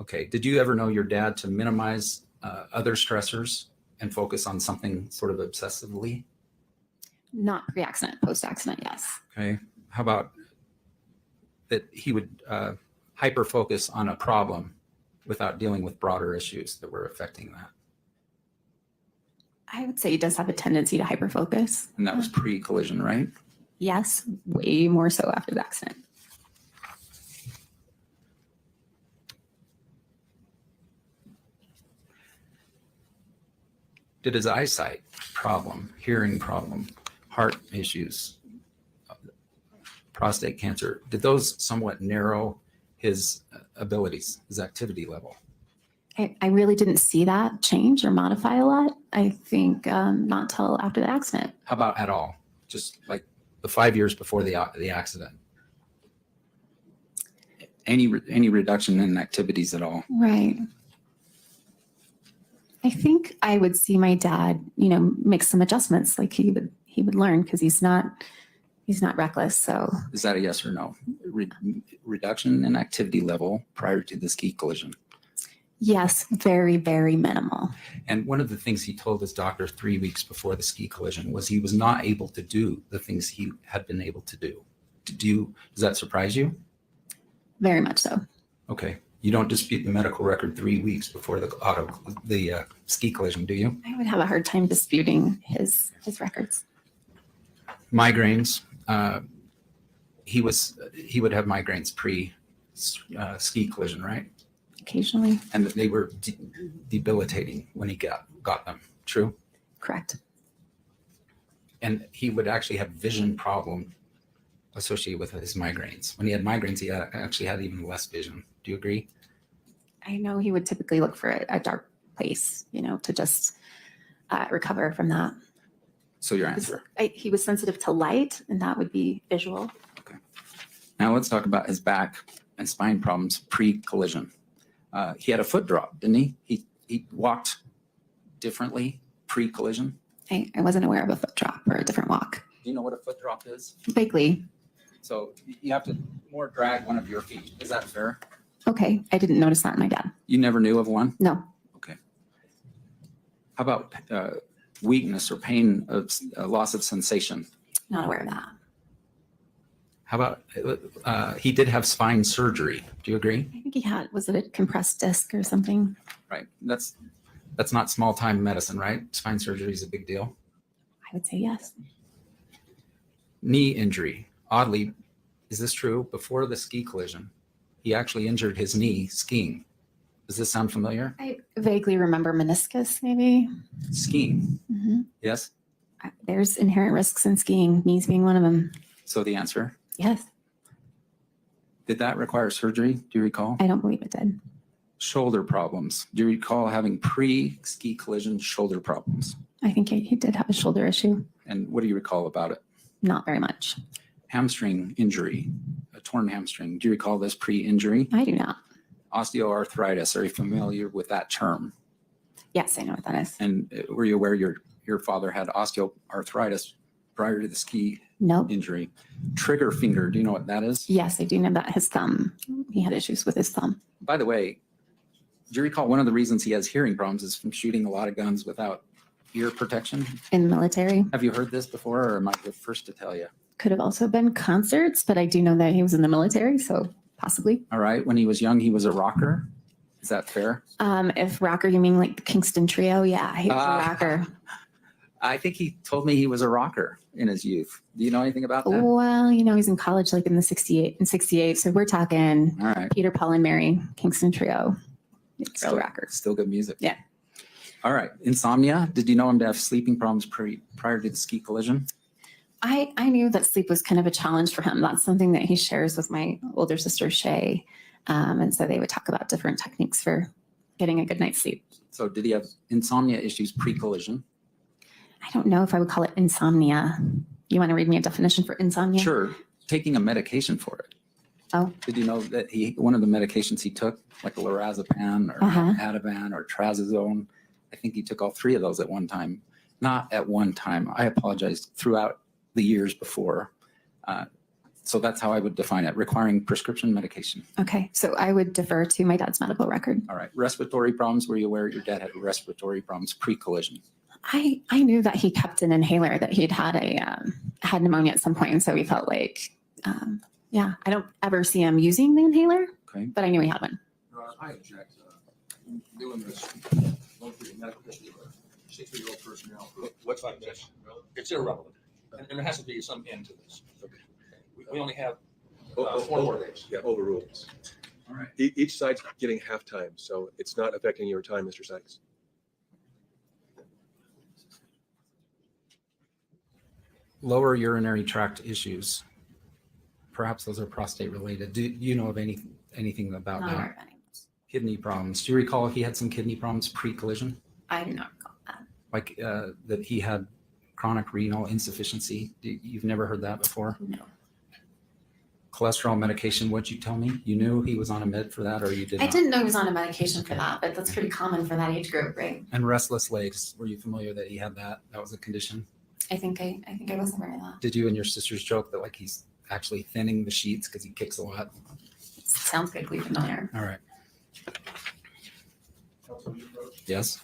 Speaker 4: Okay, did you ever know your dad to minimize other stressors and focus on something sort of obsessively?
Speaker 2: Not pre-accident, post-accident, yes.
Speaker 4: Okay, how about that he would hyper focus on a problem without dealing with broader issues that were affecting that?
Speaker 2: I would say he does have a tendency to hyperfocus.
Speaker 4: And that was pre-collision, right?
Speaker 2: Yes, way more so after the accident.
Speaker 4: Did his eyesight problem, hearing problem, heart issues, prostate cancer, did those somewhat narrow his abilities, his activity level?
Speaker 2: I really didn't see that change or modify a lot. I think not till after the accident.
Speaker 4: How about at all? Just like the 5 years before the accident? Any reduction in activities at all?
Speaker 2: Right. I think I would see my dad, make some adjustments. Like he would learn because he's not reckless. So
Speaker 4: Is that a yes or no? Reduction in activity level prior to the ski collision?
Speaker 2: yes, very, very minimal.
Speaker 4: And one of the things he told his doctor 3 weeks before the ski collision was he was not able to do the things he had been able to do. Does that surprise you?
Speaker 2: Very much so.
Speaker 4: Okay. You don't dispute the medical record 3 weeks before the ski collision, do you?
Speaker 2: I would have a hard time disputing his records.
Speaker 4: Migraines. He would have migraines pre ski collision, right?
Speaker 2: Occasionally.
Speaker 4: And they were debilitating when he got them. True?
Speaker 2: Correct.
Speaker 4: and he would actually have vision problem associated with his migraines. When he had migraines, he actually had even less vision. Do you agree?
Speaker 2: I know he would typically look for a dark place, to just recover from that.
Speaker 4: So your answer.
Speaker 2: He was sensitive to light, and that would be visual.
Speaker 4: Now let's talk about his back and spine problems pre-collision. He had a foot drop, didn't he? He walked differently pre-collision.
Speaker 2: I wasn't aware of a foot drop or a different walk.
Speaker 4: Do you know what a foot drop is?
Speaker 2: Vaguely.
Speaker 4: So you have to more drag one of your feet. Is that fair?
Speaker 2: Okay. I didn't notice that in my dad.
Speaker 4: You never knew of one?
Speaker 2: No.
Speaker 4: Okay. How about weakness or pain of loss of sensation?
Speaker 2: Not aware of that.
Speaker 4: How about he did have spine surgery? Do you agree?
Speaker 2: I think he had, was it a compressed disc or something?
Speaker 4: Right. That's not small time medicine, right? Spine surgery is a big deal.
Speaker 2: I would say yes.
Speaker 4: Knee injury. Oddly, is this true? Before the ski collision, he actually injured his knee skiing. Does this sound familiar?
Speaker 2: I vaguely remember meniscus, maybe.
Speaker 4: Skiing.
Speaker 2: Mm-hmm.
Speaker 4: Yes.
Speaker 2: There's inherent risks in skiing, knees being one of them.
Speaker 4: So the answer.
Speaker 2: Yes.
Speaker 4: Did that require surgery? Do you recall?
Speaker 2: I don't believe it did.
Speaker 4: Shoulder problems. Do you recall having pre-ski collision shoulder problems?
Speaker 2: I think he did have a shoulder issue.
Speaker 4: And what do you recall about it?
Speaker 2: Not very much.
Speaker 4: Hamstring injury, a torn hamstring. Do you recall this pre-injury?
Speaker 2: I do not.
Speaker 4: Osteoarthritis. Are you familiar with that term?
Speaker 2: Yes, I know what that is.
Speaker 4: And were you aware your father had osteoarthritis prior to the ski
Speaker 2: Nope.
Speaker 4: injury? Trigger finger. Do you know what that is?
Speaker 2: Yes, I do know that his thumb. He had issues with his thumb.
Speaker 4: By the way, do you recall one of the reasons he has hearing problems is from shooting a lot of guns without ear protection?
Speaker 2: In the military.
Speaker 4: Have you heard this before, or am I the first to tell you?
Speaker 2: Could have also been concerts, but I do know that he was in the military, so possibly.
Speaker 4: All right. When he was young, he was a rocker. Is that fair?
Speaker 2: If rocker, you mean like the Kingston Trio? Yeah, he was a rocker.
Speaker 4: I think he told me he was a rocker in his youth. Do you know anything about that?
Speaker 2: Well, he's in college like in the 68. So we're talking
Speaker 4: All right.
Speaker 2: Peter, Paul, and Mary, Kingston Trio. Real rockers.
Speaker 4: Still good music.
Speaker 2: Yeah.
Speaker 4: All right. Insomnia. Did you know him to have sleeping problems prior to the ski collision?
Speaker 2: I knew that sleep was kind of a challenge for him. That's something that he shares with my older sister, Shay. And so they would talk about different techniques for getting a good night's sleep.
Speaker 4: So did he have insomnia issues pre-collision?
Speaker 2: I don't know if I would call it insomnia. You want to read me a definition for insomnia?
Speaker 4: Sure. Taking a medication for it.
Speaker 2: Oh.
Speaker 4: Did you know that one of the medications he took, like lorazepam or Ativan or trazodone, I think he took all three of those at one time. Not at one time. I apologize. Throughout the years before. So that's how I would define it, requiring prescription medication.
Speaker 2: Okay. So I would defer to my dad's medical record.
Speaker 4: All right. Respiratory problems. Were you aware your dad had respiratory problems pre-collision?
Speaker 2: I knew that he kept an inhaler, that he'd had had pneumonia at some point. And so we felt like, I don't ever see him using the inhaler,
Speaker 4: Okay.
Speaker 2: but I knew he had one.
Speaker 3: I object doing this. Going through the medical history of a 60-year-old person now. What's like this? It's irrelevant. And there has to be some end to this. We only have 4 more days.
Speaker 5: Yeah, overruled.
Speaker 4: All right.
Speaker 5: Each side's getting half time, so it's not affecting your time, Mr. Sykes.
Speaker 4: Lower urinary tract issues. Perhaps those are prostate related. Do you know of anything about
Speaker 2: Not
Speaker 4: that?
Speaker 2: aware of any.
Speaker 4: Kidney problems. Do you recall he had some kidney problems pre-collision?
Speaker 2: I do not recall that.
Speaker 4: Like that he had chronic renal insufficiency? You've never heard that before?
Speaker 2: No.
Speaker 4: Cholesterol medication, what'd you tell me? You knew he was on a med for that, or you did
Speaker 2: I
Speaker 4: not?
Speaker 2: didn't know he was on a medication for that, but that's pretty common for that age group, right?
Speaker 4: And restless legs, were you familiar that he had that? That was a condition?
Speaker 2: I think I was aware of that.
Speaker 4: Did you and your sisters joke that like he's actually thinning the sheets because he kicks a lot?
Speaker 2: Sounds vaguely familiar.
Speaker 4: All right. Yes.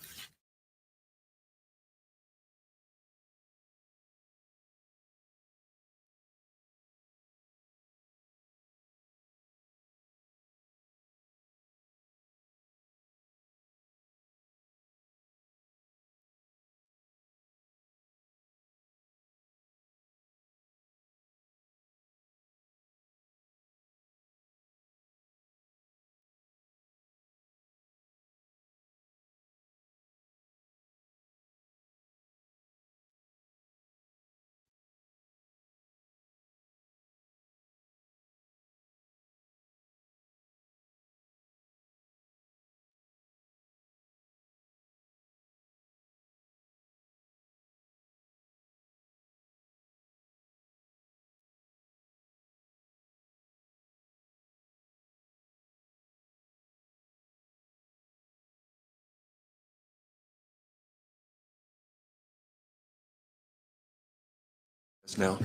Speaker 5: Now.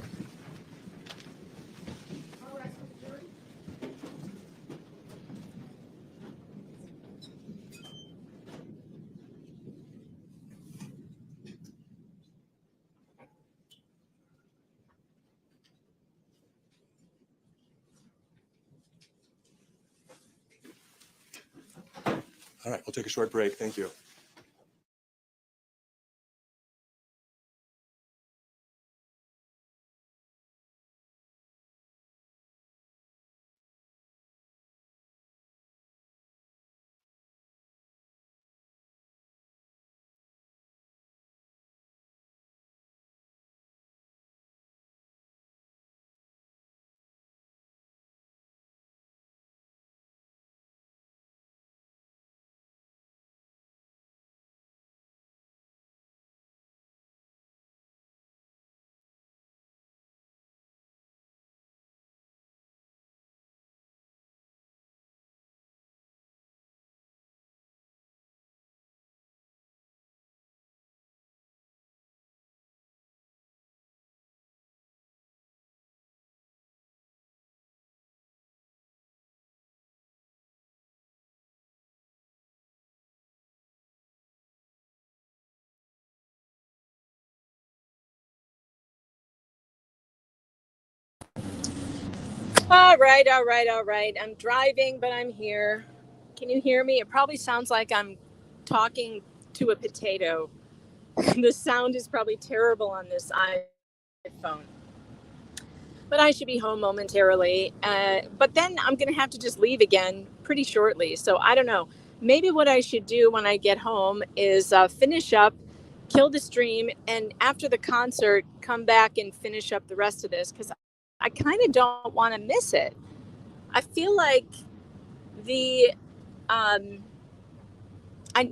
Speaker 5: All right, we'll take a short break. Thank you.
Speaker 1: All right, all right, all right. I'm driving, but I'm here. Can you hear me? It probably sounds like I'm talking to a potato. The sound is probably terrible on this iPhone. But I should be home momentarily. But then I'm going to have to just leave again pretty shortly. So I don't know. Maybe what I should do when I get home is finish up, kill the stream, and after the concert, come back and finish up the rest of this because I kind of don't want to miss it. I feel like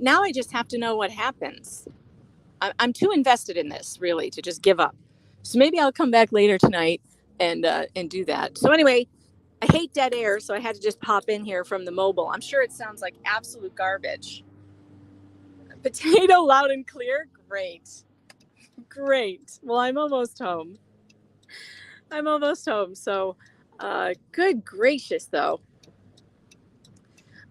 Speaker 1: now I just have to know what happens. I'm too invested in this really to just give up. So maybe I'll come back later tonight and do that. So anyway, I hate dead air, so I had to just pop in here from the mobile. I'm sure it sounds like absolute garbage. Potato loud and clear? Great. Well, I'm almost home. So good gracious, though.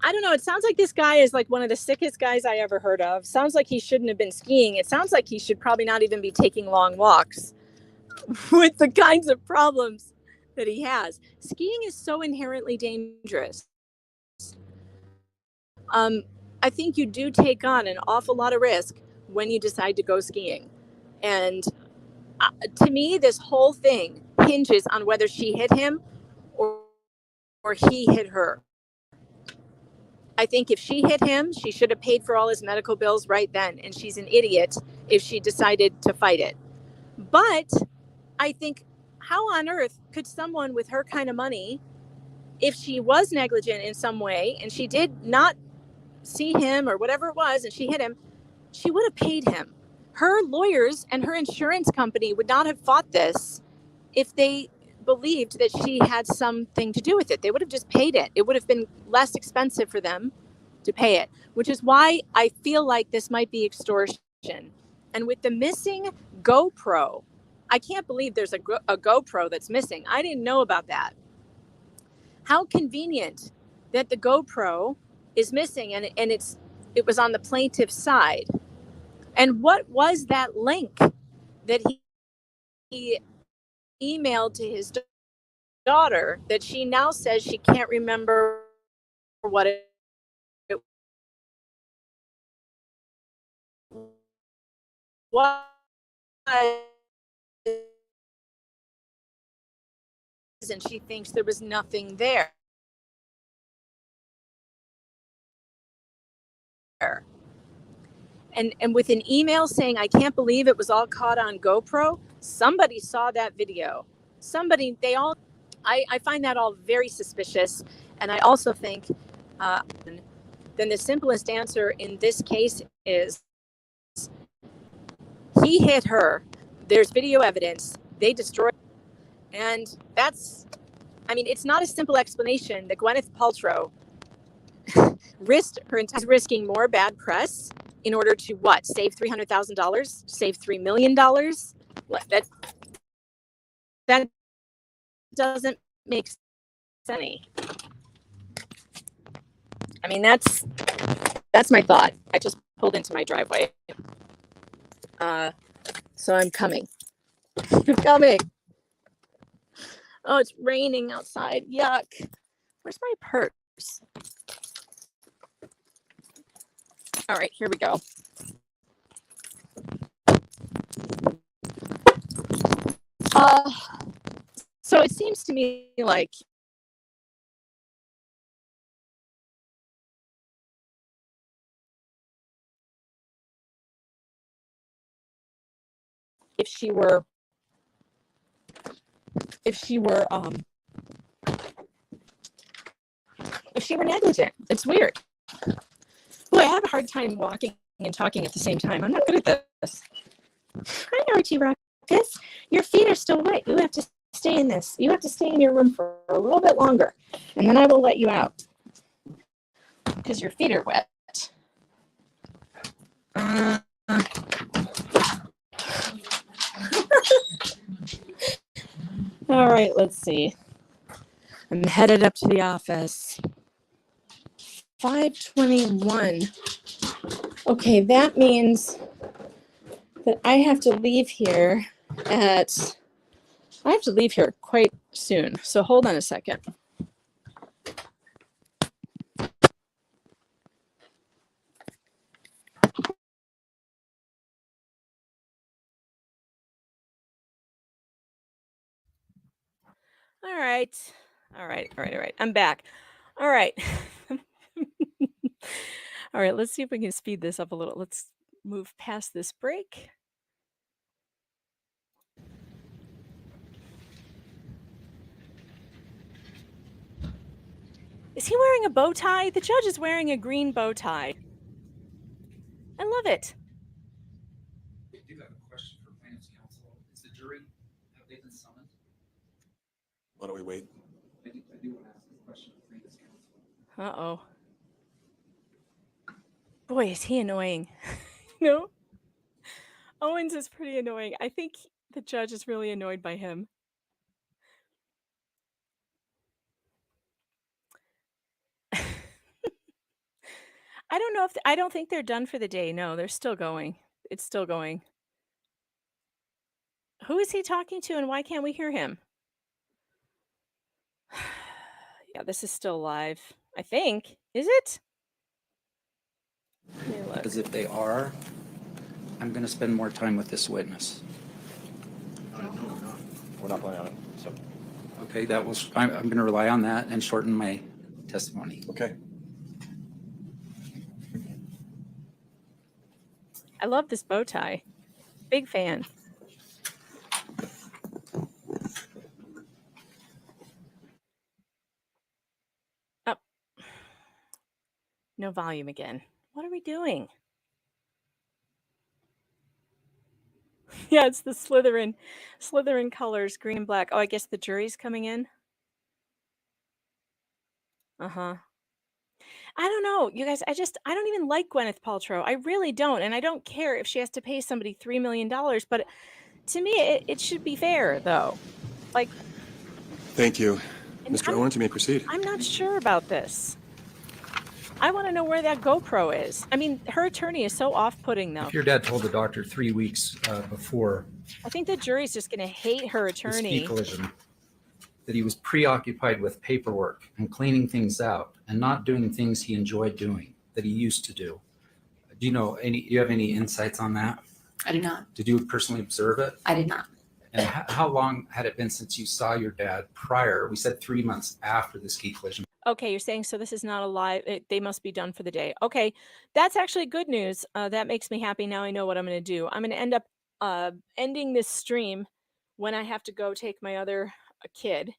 Speaker 1: I don't know. It sounds like this guy is like one of the sickest guys I ever heard of. Sounds like he shouldn't have been skiing. It sounds like he should probably not even be taking long walks with the kinds of problems that he has. Skiing is so inherently dangerous. I think you do take on an awful lot of risk when you decide to go skiing. And to me, this whole thing hinges on whether she hit him or he hit her. I think if she hit him, she should have paid for all his medical bills right then. And she's an idiot if she decided to fight it. But I think, how on earth could someone with her kind of money, if she was negligent in some way and she did not see him or whatever it was and she hit him, she would have paid him. Her lawyers and her insurance company would not have fought this if they believed that she had something to do with it. They would have just paid it. It would have been less expensive for them to pay it, which is why I feel like this might be extortion. And with the missing GoPro, I can't believe there's a GoPro that's missing. I didn't know about that. How convenient that the GoPro is missing and it was on the plaintiff's side. And what was that link that he emailed to his daughter that she now says she can't remember what it was, and she thinks there was nothing there. And with an email saying, I can't believe it was all caught on GoPro, somebody saw that video. I find that all very suspicious. And I also think then the simplest answer in this case is he hit her. There's video evidence. They destroyed. And it's not a simple explanation that Gwyneth Paltrow risking more bad press in order to save $300,000, save $3 million. That doesn't make sense. I mean, that's my thought. I just pulled into my driveway. So I'm coming. I'm coming. Oh, it's raining outside. Yuck. Where's my purse? All right, here we go. So it seems to me like if she were negligent. It's weird. Boy, I have a hard time walking and talking at the same time. I'm not good at this. Hi, Archie Ruckus. Your feet are still wet. You have to stay in this. You have to stay in your room for a little bit longer, and then I will let you out because your feet are wet. All right, let's see. I'm headed up to the office. 5:21. Okay, that means that I have to leave here quite soon. So hold on a second. All right. I'm back. All right. All right, let's see if we can speed this up a little. Let's move past this break. Is he wearing a bow tie? The judge is wearing a green bow tie. I love it.
Speaker 4: I do have a question for plaintiff's counsel. Is the jury, have they been summoned?
Speaker 5: Why don't we wait?
Speaker 4: I do want to ask this question of plaintiff's counsel.
Speaker 1: Uh-oh. Boy, is he annoying. No? Owens is pretty annoying. I think the judge is really annoyed by him. I don't think they're done for the day. No, they're still going. It's still going. Who is he talking to and why can't we hear him? Yeah, this is still live. I think. Is it? Let me look.
Speaker 4: Because if they are, I'm going to spend more time with this witness.
Speaker 10: We're not planning on it, so.
Speaker 4: Okay, I'm going to rely on that and shorten my testimony.
Speaker 10: Okay.
Speaker 1: I love this bow tie. Big fan. Oh. No volume again. What are we doing? Yeah, it's the Slytherin colors, green and black. Oh, I guess the jury's coming in. Uh-huh. I don't know, you guys. I don't even like Gwyneth Paltrow. I really don't. And I don't care if she has to pay somebody $3 million. But to me, it should be fair, though. Like,
Speaker 5: Thank you.
Speaker 1: and
Speaker 5: Mr. Owens, you may proceed.
Speaker 1: I'm not sure about this. I want to know where that GoPro is. I mean, her attorney is so off-putting, though.
Speaker 4: If your dad told the doctor 3 weeks before
Speaker 1: I think the jury's just going to hate her
Speaker 4: the ski
Speaker 1: attorney.
Speaker 4: collision that he was preoccupied with paperwork and cleaning things out and not doing things he enjoyed doing that he used to do. Do you have any insights on that?
Speaker 2: I do not.
Speaker 4: Did you personally observe it?
Speaker 2: I did not.
Speaker 4: And how long had it been since you saw your dad prior? We said 3 months after the ski collision.
Speaker 1: Okay, you're saying so this is not a live, they must be done for the day. Okay, that's actually good news. That makes me happy. Now I know what I'm going to do. I'm going to end up ending this stream when I have to go take my other kid.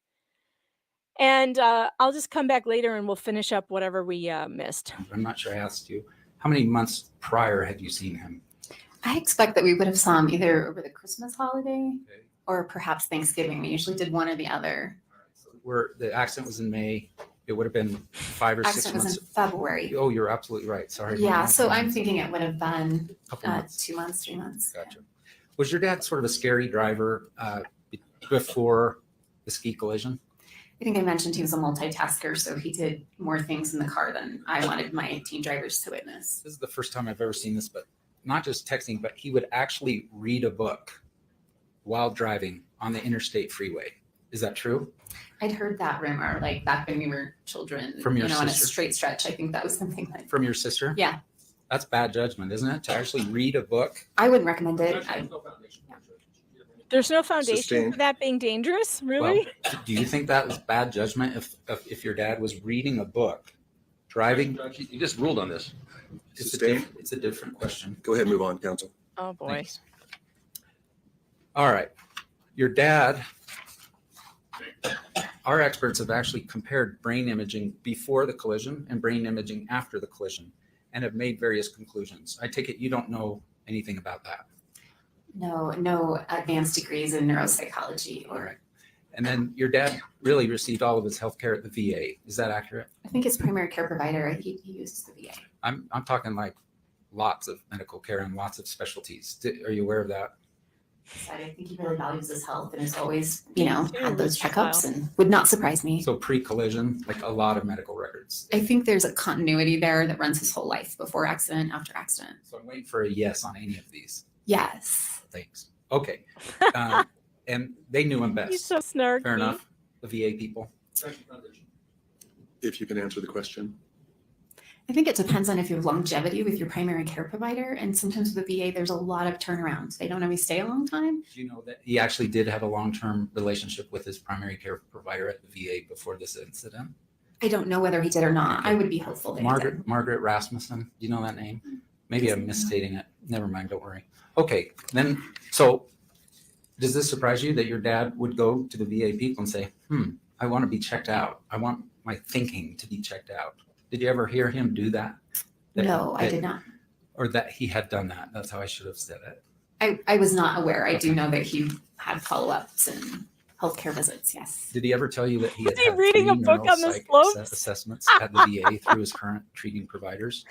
Speaker 1: And I'll just come back later and we'll finish up whatever we missed.
Speaker 4: I'm not sure I asked you. How many months prior had you seen him?
Speaker 2: I expect that we would have saw him either over the Christmas holiday or perhaps Thanksgiving. We usually did one or the other.
Speaker 4: So where the accident was in May, it would have been 5 or 6
Speaker 2: Accident was
Speaker 4: months.
Speaker 2: in February.
Speaker 4: Oh, you're absolutely right. Sorry.
Speaker 2: Yeah, so I'm thinking it would have been
Speaker 4: Couple months.
Speaker 2: 2 months, 3 months.
Speaker 4: Gotcha. Was your dad sort of a scary driver before the ski collision?
Speaker 2: I think I mentioned he was a multitasker, so he did more things in the car than I wanted my teen drivers to witness.
Speaker 4: This is the first time I've ever seen this, but not just texting, but he would actually read a book while driving on the interstate freeway. Is that true?
Speaker 2: I'd heard that rumor, like back when we were children,
Speaker 4: From your
Speaker 2: on a
Speaker 4: sister?
Speaker 2: straight stretch. I think that was something like,
Speaker 4: From your sister?
Speaker 2: yeah,
Speaker 4: That's bad judgment, isn't it? To actually read a book?
Speaker 2: I wouldn't recommend it.
Speaker 1: There's no foundation
Speaker 5: Sustained.
Speaker 1: for that being dangerous, really?
Speaker 4: Well, do you think that was bad judgment if your dad was reading a book, driving?
Speaker 3: You just ruled on this.
Speaker 4: It's a different question.
Speaker 5: Go ahead and move on, counsel.
Speaker 1: Oh boy.
Speaker 4: Thanks. All right. Your dad, our experts have actually compared brain imaging before the collision and brain imaging after the collision and have made various conclusions. I take it you don't know anything about that.
Speaker 2: No advanced degrees in neuropsychology.
Speaker 4: All right. And then your dad really received all of his health care at the VA. Is that accurate?
Speaker 2: I think his primary care provider, he uses the VA.
Speaker 4: I'm talking like lots of medical care and lots of specialties. Are you aware of that?
Speaker 2: I think he really values his health and has always,
Speaker 1: too,
Speaker 2: had those
Speaker 1: wow.
Speaker 2: checkups and would not surprise me.
Speaker 4: So pre-collision, like a lot of medical records.
Speaker 2: I think there's a continuity there that runs his whole life, before accident, after accident.
Speaker 4: So I'm waiting for a yes on any of these.
Speaker 2: Yes.
Speaker 4: Thanks. Okay. And they knew him best.
Speaker 1: He's so snarky.
Speaker 4: Fair enough. The VA people.
Speaker 5: If you can answer the question.
Speaker 2: I think it depends on if you have longevity with your primary care provider. And sometimes with the VA, there's a lot of turnarounds. They don't always stay a long time.
Speaker 4: Do you know that he actually did have a long-term relationship with his primary care provider at the VA before this incident?
Speaker 2: I don't know whether he did or not. I would be hopeful that he did.
Speaker 4: Margaret Rasmussen. Do you know that name? Maybe I'm misstating it. Never mind. Don't worry. Okay. Then, so does this surprise you that your dad would go to the VA people and say, I want to be checked out. I want my thinking to be checked out. Did you ever hear him do that?
Speaker 2: No, I did not.
Speaker 4: Or that he had done that. That's how I should have said it.
Speaker 2: I was not aware. I do know that he had follow-ups and healthcare visits. Yes.
Speaker 4: Did he ever tell you that he had
Speaker 1: Was he
Speaker 4: had
Speaker 1: reading a
Speaker 4: 3
Speaker 1: book on the
Speaker 4: neuropsych
Speaker 1: slopes?
Speaker 4: assessments at the VA through his current treating providers?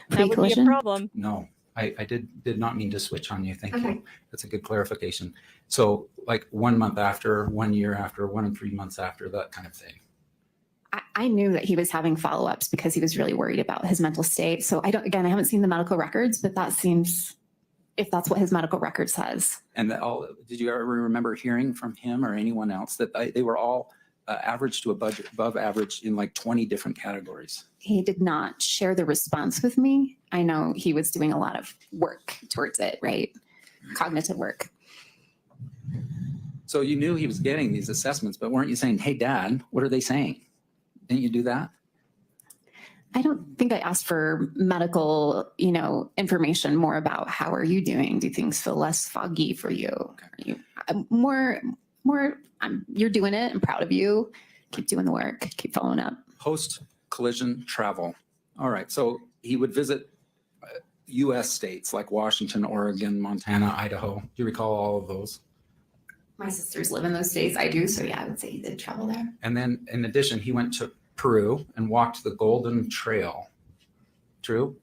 Speaker 1: That would be a
Speaker 2: Pre-collision?
Speaker 1: problem.
Speaker 4: No, I did not mean to switch on you. Thank
Speaker 2: Okay.
Speaker 4: you. That's a good clarification. So like 1 month after, 1 year after, 1 and 3 months after, that kind of thing.
Speaker 2: I knew that he was having follow-ups because he was really worried about his mental state. So I haven't seen the medical records, but that seems, if that's what his medical record says.
Speaker 4: And did you ever remember hearing from him or anyone else that they were all average to above average in like 20 different categories?
Speaker 2: He did not share the response with me. I know he was doing a lot of work towards it, right? Cognitive work.
Speaker 4: So you knew he was getting these assessments, but weren't you saying, hey, Dad, what are they saying? Didn't you do that?
Speaker 2: I don't think I asked for medical, information more about how are you doing? Do things feel less foggy for you? Are you more, you're doing it. I'm proud of you. Keep doing the work. Keep following up.
Speaker 4: Post-collision travel. All right. So he would visit U.S. states like Washington, Oregon, Montana, Idaho. Do you recall all of those?
Speaker 2: My sisters live in those states. I do. So yeah, I would say he did travel there.
Speaker 4: And then in addition, he went to Peru and walked the Golden Trail. True?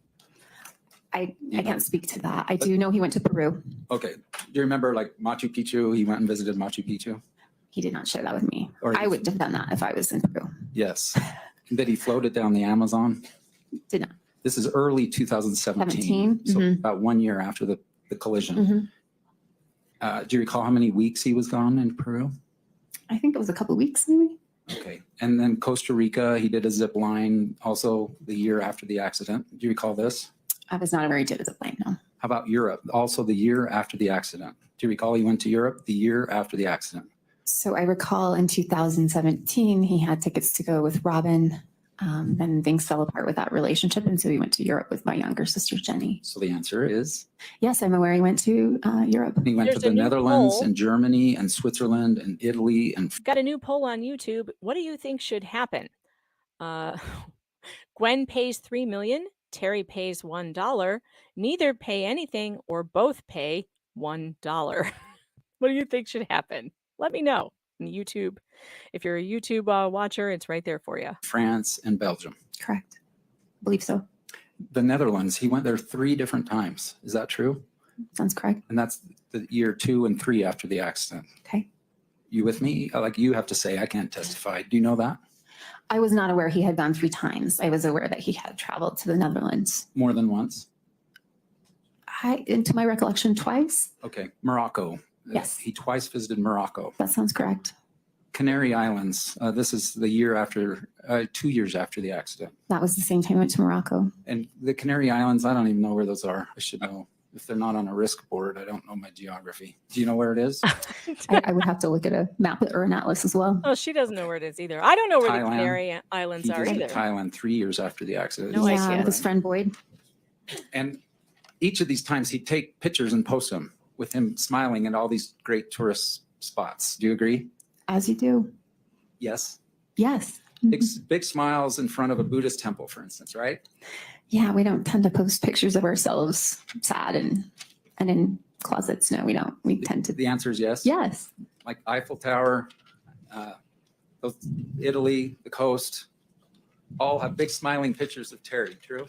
Speaker 2: I can't speak to that. I do know he went to Peru.
Speaker 4: Okay. Do you remember like Machu Picchu? He went and visited Machu Picchu?
Speaker 2: He did not share that with me.
Speaker 4: Or
Speaker 2: I would have done that if I was in Peru.
Speaker 4: Yes. That he floated down the Amazon?
Speaker 2: Did not.
Speaker 4: This is early 2017.
Speaker 2: 17?
Speaker 4: So
Speaker 2: Mhm.
Speaker 4: about 1 year after the collision.
Speaker 2: Mhm.
Speaker 4: Do you recall how many weeks he was gone in Peru?
Speaker 2: I think it was a couple weeks maybe.
Speaker 4: Okay. And then Costa Rica, he did a zip line also the year after the accident. Do you recall this?
Speaker 2: I was not aware he did a zip line, no.
Speaker 4: How about Europe? Also the year after the accident. Do you recall he went to Europe the year after the accident?
Speaker 2: So I recall in 2017, he had tickets to go with Robin. Then things fell apart with that relationship. And so he went to Europe with my younger sister, Jenny.
Speaker 4: So the answer is
Speaker 2: Yes, I'm aware he went to Europe.
Speaker 4: he went
Speaker 1: There's
Speaker 4: to
Speaker 1: a
Speaker 4: the
Speaker 1: new
Speaker 4: Netherlands
Speaker 1: poll.
Speaker 4: and Germany and Switzerland and Italy and
Speaker 1: Got a new poll on YouTube. What do you think should happen? Gwen pays $3 million. Terry pays $1. Neither pay anything, or both pay $1. What do you think should happen? Let me know on YouTube. If you're a YouTube watcher, it's right there for you.
Speaker 4: France and Belgium.
Speaker 2: Correct. I believe so.
Speaker 4: The Netherlands, he went there 3 different times. Is that true?
Speaker 2: Sounds correct.
Speaker 4: And that's the year 2 and 3 after the accident.
Speaker 2: Okay.
Speaker 4: You with me? Like you have to say, I can't testify. Do you know that?
Speaker 2: I was not aware he had gone 3 times. I was aware that he had traveled to the Netherlands.
Speaker 4: More than once?
Speaker 2: Into my recollection, twice.
Speaker 4: Okay. Morocco.
Speaker 2: Yes.
Speaker 4: He twice visited Morocco.
Speaker 2: That sounds correct.
Speaker 4: Canary Islands. This is the year after, 2 years after the accident.
Speaker 2: That was the same time I went to Morocco.
Speaker 4: And the Canary Islands, I don't even know where those are. I should know. If they're not on a risk board, I don't know my geography. Do you know where it is?
Speaker 2: I would have to look at a map or an atlas as well.
Speaker 1: Oh, she doesn't know where it is either. I don't know where the
Speaker 4: Thailand.
Speaker 1: Canary Islands
Speaker 4: He
Speaker 1: are
Speaker 4: visited
Speaker 1: either.
Speaker 4: Thailand 3 years after the accident.
Speaker 1: No
Speaker 2: yeah,
Speaker 1: idea.
Speaker 2: with his friend Boyd.
Speaker 4: And each of these times he'd take pictures and post them with him smiling at all these great tourist spots. Do you agree?
Speaker 2: As you do.
Speaker 4: Yes.
Speaker 2: Yes.
Speaker 4: Big smiles in front of a Buddhist temple, for instance, right?
Speaker 2: Yeah, we don't tend to post pictures of ourselves sad and in closets. No, we don't. We tend to.
Speaker 4: The answer is yes.
Speaker 2: Yes.
Speaker 4: Like Eiffel Tower, Italy, the coast, all have big smiling pictures of Terry. True?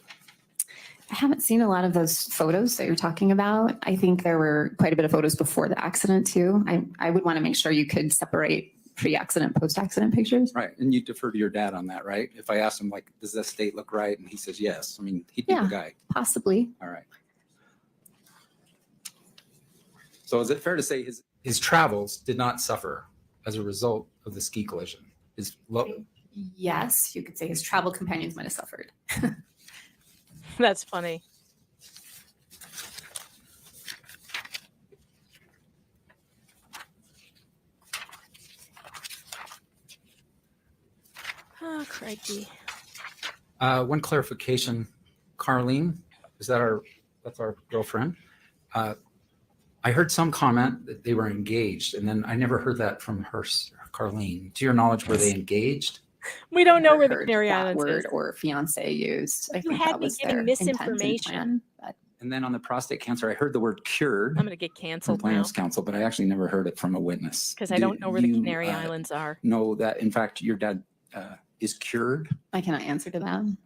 Speaker 2: I haven't seen a lot of those photos that you're talking about. I think there were quite a bit of photos before the accident too. I would want to make sure you could separate pre-accident, post-accident pictures.
Speaker 4: Right. And you defer to your dad on that, right? If I asked him, like, does this state look right? And he says yes. I mean, he'd be
Speaker 2: Yeah.
Speaker 4: the guy.
Speaker 2: Possibly.
Speaker 4: All right. So is it fair to say his travels did not suffer as a result of the ski collision?
Speaker 2: Yes, you could say his travel companions might have suffered.
Speaker 1: That's funny. Oh, crikey.
Speaker 4: One clarification, Carlene, that's our girlfriend. I heard some comment that they were engaged, and then I never heard that from her, Carlene. To your knowledge, were they engaged?
Speaker 1: We don't know where the
Speaker 2: Heard
Speaker 1: Canary
Speaker 2: that
Speaker 1: Islands
Speaker 2: word
Speaker 1: is.
Speaker 2: or fiance used. I
Speaker 1: You
Speaker 2: think
Speaker 1: had
Speaker 2: that
Speaker 1: me
Speaker 2: was
Speaker 1: getting
Speaker 2: their intent and
Speaker 1: misinformation.
Speaker 2: plan, but
Speaker 4: And then on the prostate cancer, I heard the word cured
Speaker 1: I'm going to get
Speaker 4: from
Speaker 1: canceled now
Speaker 4: plaintiff's counsel, but I actually never heard it from a witness.
Speaker 1: because I
Speaker 4: Do
Speaker 1: don't know where the
Speaker 4: you,
Speaker 1: Canary Islands are.
Speaker 4: know that, in fact, your dad is cured?
Speaker 2: I cannot answer to that.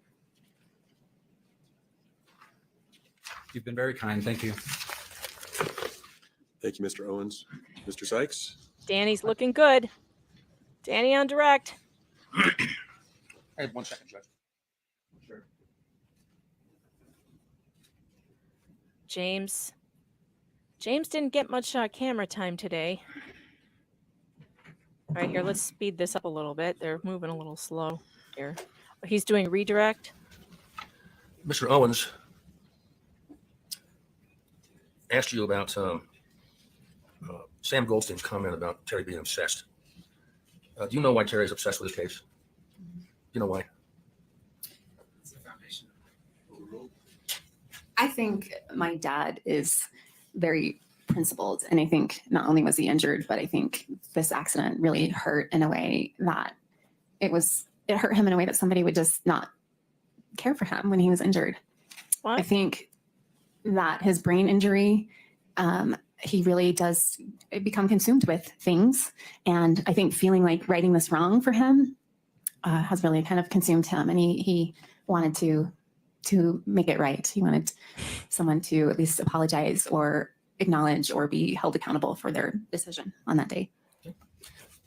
Speaker 4: You've been very kind. Thank you.
Speaker 5: Thank you, Mr. Owens. Mr. Sykes?
Speaker 1: Danny's looking good. Danny on direct.
Speaker 3: I have 1 second, Judge. Sure.
Speaker 1: James didn't get much camera time today. All right, here, let's speed this up a little bit. They're moving a little slow here. He's doing redirect.
Speaker 3: Mr. Owens asked you about Sam Goldstein's comment about Terry being obsessed. Do you know why Terry's obsessed with his case? Do you know why?
Speaker 2: I think my dad is very principled. And I think not only was he injured, but I think this accident really hurt in a way that it hurt him in a way that somebody would just not care for him when he was injured.
Speaker 1: What?
Speaker 2: I think that his brain injury, he really does become consumed with things. And I think feeling like righting this wrong for him has really kind of consumed him. And he wanted to make it right. He wanted someone to at least apologize or acknowledge or be held accountable for their decision on that day.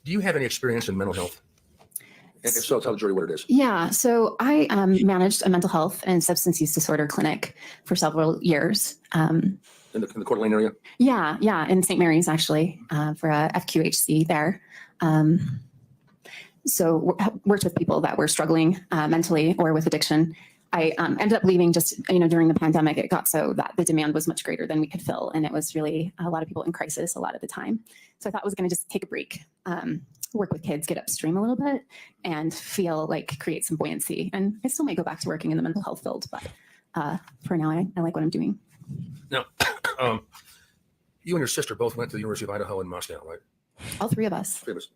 Speaker 3: Do you have any experience in mental health? And if so, tell the jury what it is.
Speaker 2: Yeah, so I managed a mental health and substance use disorder clinic for several years.
Speaker 3: In the Coeur d'Alene area?
Speaker 2: Yeah, in St. Mary's actually, for a FQHC there. So worked with people that were struggling mentally or with addiction. I ended up leaving just, during the pandemic. It got so that the demand was much greater than we could fill. And it was really a lot of people in crisis a lot of the time. So I thought I was going to just take a break, work with kids, get upstream a little bit and feel like create some buoyancy. And I still may go back to working in the mental health field, but for now, I like what I'm doing.
Speaker 3: Now, you and your sister both went to the University of Idaho in Moscow, right?
Speaker 2: All three of us.
Speaker 3: Three of us.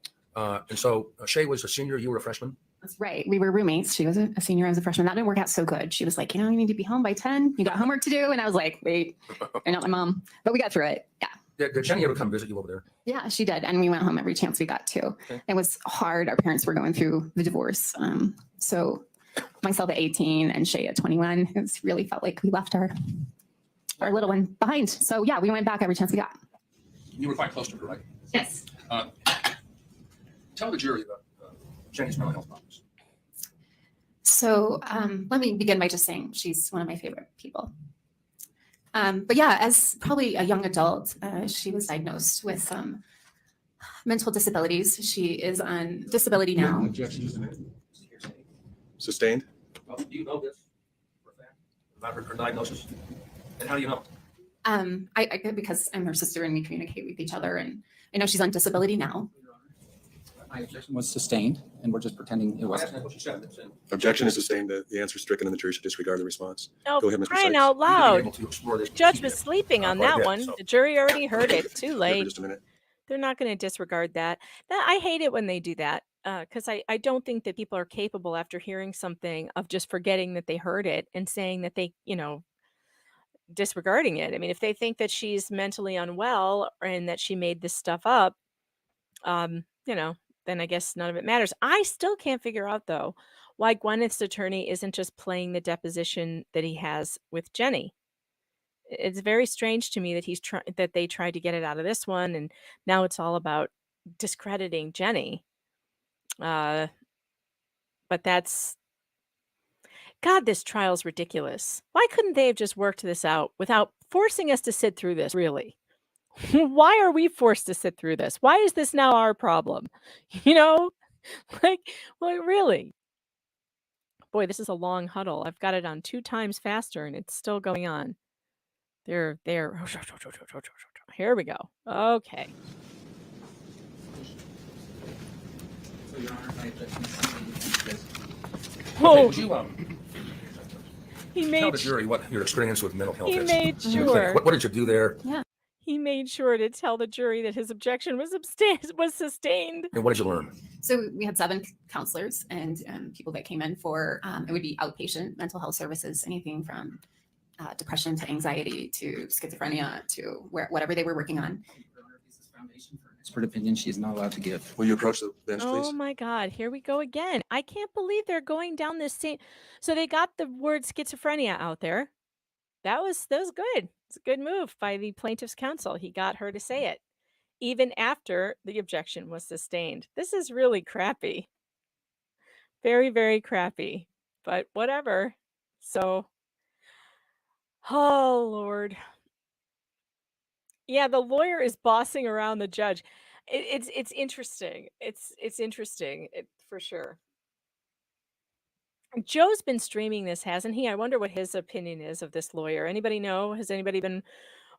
Speaker 3: And so Shay was a senior, you were a freshman?
Speaker 2: That's right. We were roommates. She was a senior, I was a freshman. That didn't work out so good. She was like, you need to be home by 10. You got homework to do. And I was like, wait, you're not my mom. But we got through it. Yeah.
Speaker 3: Did Jenny ever come visit you over there?
Speaker 2: Yeah, she did. And we went home every chance we got to.
Speaker 3: Okay.
Speaker 2: It was hard. Our parents were going through the divorce. So myself at 18 and Shay at 21, it really felt like we left our little one behind. So yeah, we went back every chance we got.
Speaker 3: You were quite close to her, right?
Speaker 11: Yes.
Speaker 3: Tell the jury about Jenny's mental health problems.
Speaker 2: So let me begin by just saying she's one of my favorite people. But yeah, as probably a young adult, she was diagnosed with mental disabilities. She is on disability now.
Speaker 5: Sustained?
Speaker 3: Well, do you know this for a fact about her diagnosis? And how do you know?
Speaker 2: I because I'm her sister and we communicate with each other, and I know she's on disability now.
Speaker 4: My objection was sustained, and we're just pretending it wasn't.
Speaker 3: That's what she said.
Speaker 5: Objection is sustained. The answer is stricken and the jury should disregard the response.
Speaker 1: Oh,
Speaker 5: Go ahead, Mr.
Speaker 1: crying
Speaker 5: Sykes.
Speaker 1: out loud.
Speaker 3: The
Speaker 1: Judge was sleeping on that
Speaker 3: yeah,
Speaker 1: one.
Speaker 3: so-
Speaker 1: The jury already heard it. Too
Speaker 5: Here for
Speaker 1: late.
Speaker 5: just a minute.
Speaker 1: They're not going to disregard that. I hate it when they do that because I don't think that people are capable after hearing something of just forgetting that they heard it and saying that they, disregarding it. I mean, if they think that she's mentally unwell and that she made this stuff up, then I guess none of it matters. I still can't figure out, though, why Gwyneth's attorney isn't just playing the deposition that he has with Jenny. It's very strange to me that that they tried to get it out of this one, and now it's all about discrediting Jenny. But that's God, this trial's ridiculous. Why couldn't they have just worked this out without forcing us to sit through this, really? Why are we forced to sit through this? Why is this now our problem? Really? Boy, this is a long huddle. I've got it on 2 times faster and it's still going on. There. Here we go. Okay.
Speaker 4: So, Your Honor, my objection is
Speaker 1: Whoa.
Speaker 3: Would you
Speaker 1: He
Speaker 3: tell
Speaker 1: made
Speaker 3: the jury what your experience with mental health
Speaker 1: he
Speaker 3: is?
Speaker 1: made sure.
Speaker 3: What did you do there?
Speaker 1: He made sure to tell the jury that his objection was sustained.
Speaker 3: And what did you learn?
Speaker 2: So we had 7 counselors and people that came in for it would be outpatient mental health services, anything from depression to anxiety to schizophrenia to whatever they were working on.
Speaker 4: expert opinion she is not allowed to give.
Speaker 5: Will you approach the bench, please?
Speaker 1: Oh my God, here we go again. I can't believe they're going down this same. So they got the word schizophrenia out there. That was good. It's a good move by the plaintiff's counsel. He got her to say it, even after the objection was sustained. This is really crappy. Very, very crappy. But whatever. So, oh Lord. Yeah, the lawyer is bossing around the judge. It's interesting. It's interesting for sure. Joe's been streaming this, hasn't he? I wonder what his opinion is of this lawyer. Anybody know? Has anybody been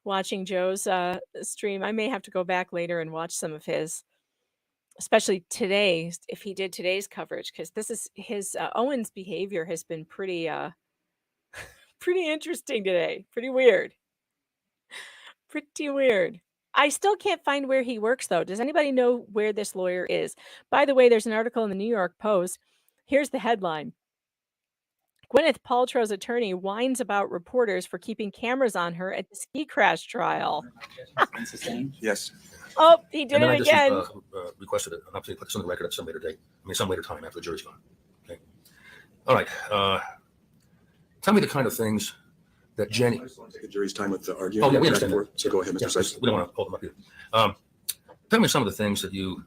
Speaker 1: watching Joe's stream? I may have to go back later and watch some of his, especially today, if he did today's coverage, because this is his Owen's behavior has been pretty pretty interesting today. Pretty weird. Pretty weird. I still can't find where he works, though. Does anybody know where this lawyer is? By the way, there's an article in the New York Post. Here's the headline. Gwyneth Paltrow's attorney whines about reporters for keeping cameras on her at the ski crash trial.
Speaker 5: Yes.
Speaker 1: Oh, he did
Speaker 3: And then
Speaker 1: it
Speaker 3: I just
Speaker 1: again.
Speaker 3: requested an opportunity to put this on the record at some later date. Some later time after the jury's gone. Okay. All right. Tell me the kind of things that Jenny.
Speaker 5: I just want to take the jury's time with the argument.
Speaker 3: Oh, yeah, we
Speaker 5: back and
Speaker 3: understand
Speaker 5: forth. So go ahead, Mr.
Speaker 3: Yeah,
Speaker 5: Sykes.
Speaker 3: we don't want to hold them up here. Tell me some of the things that you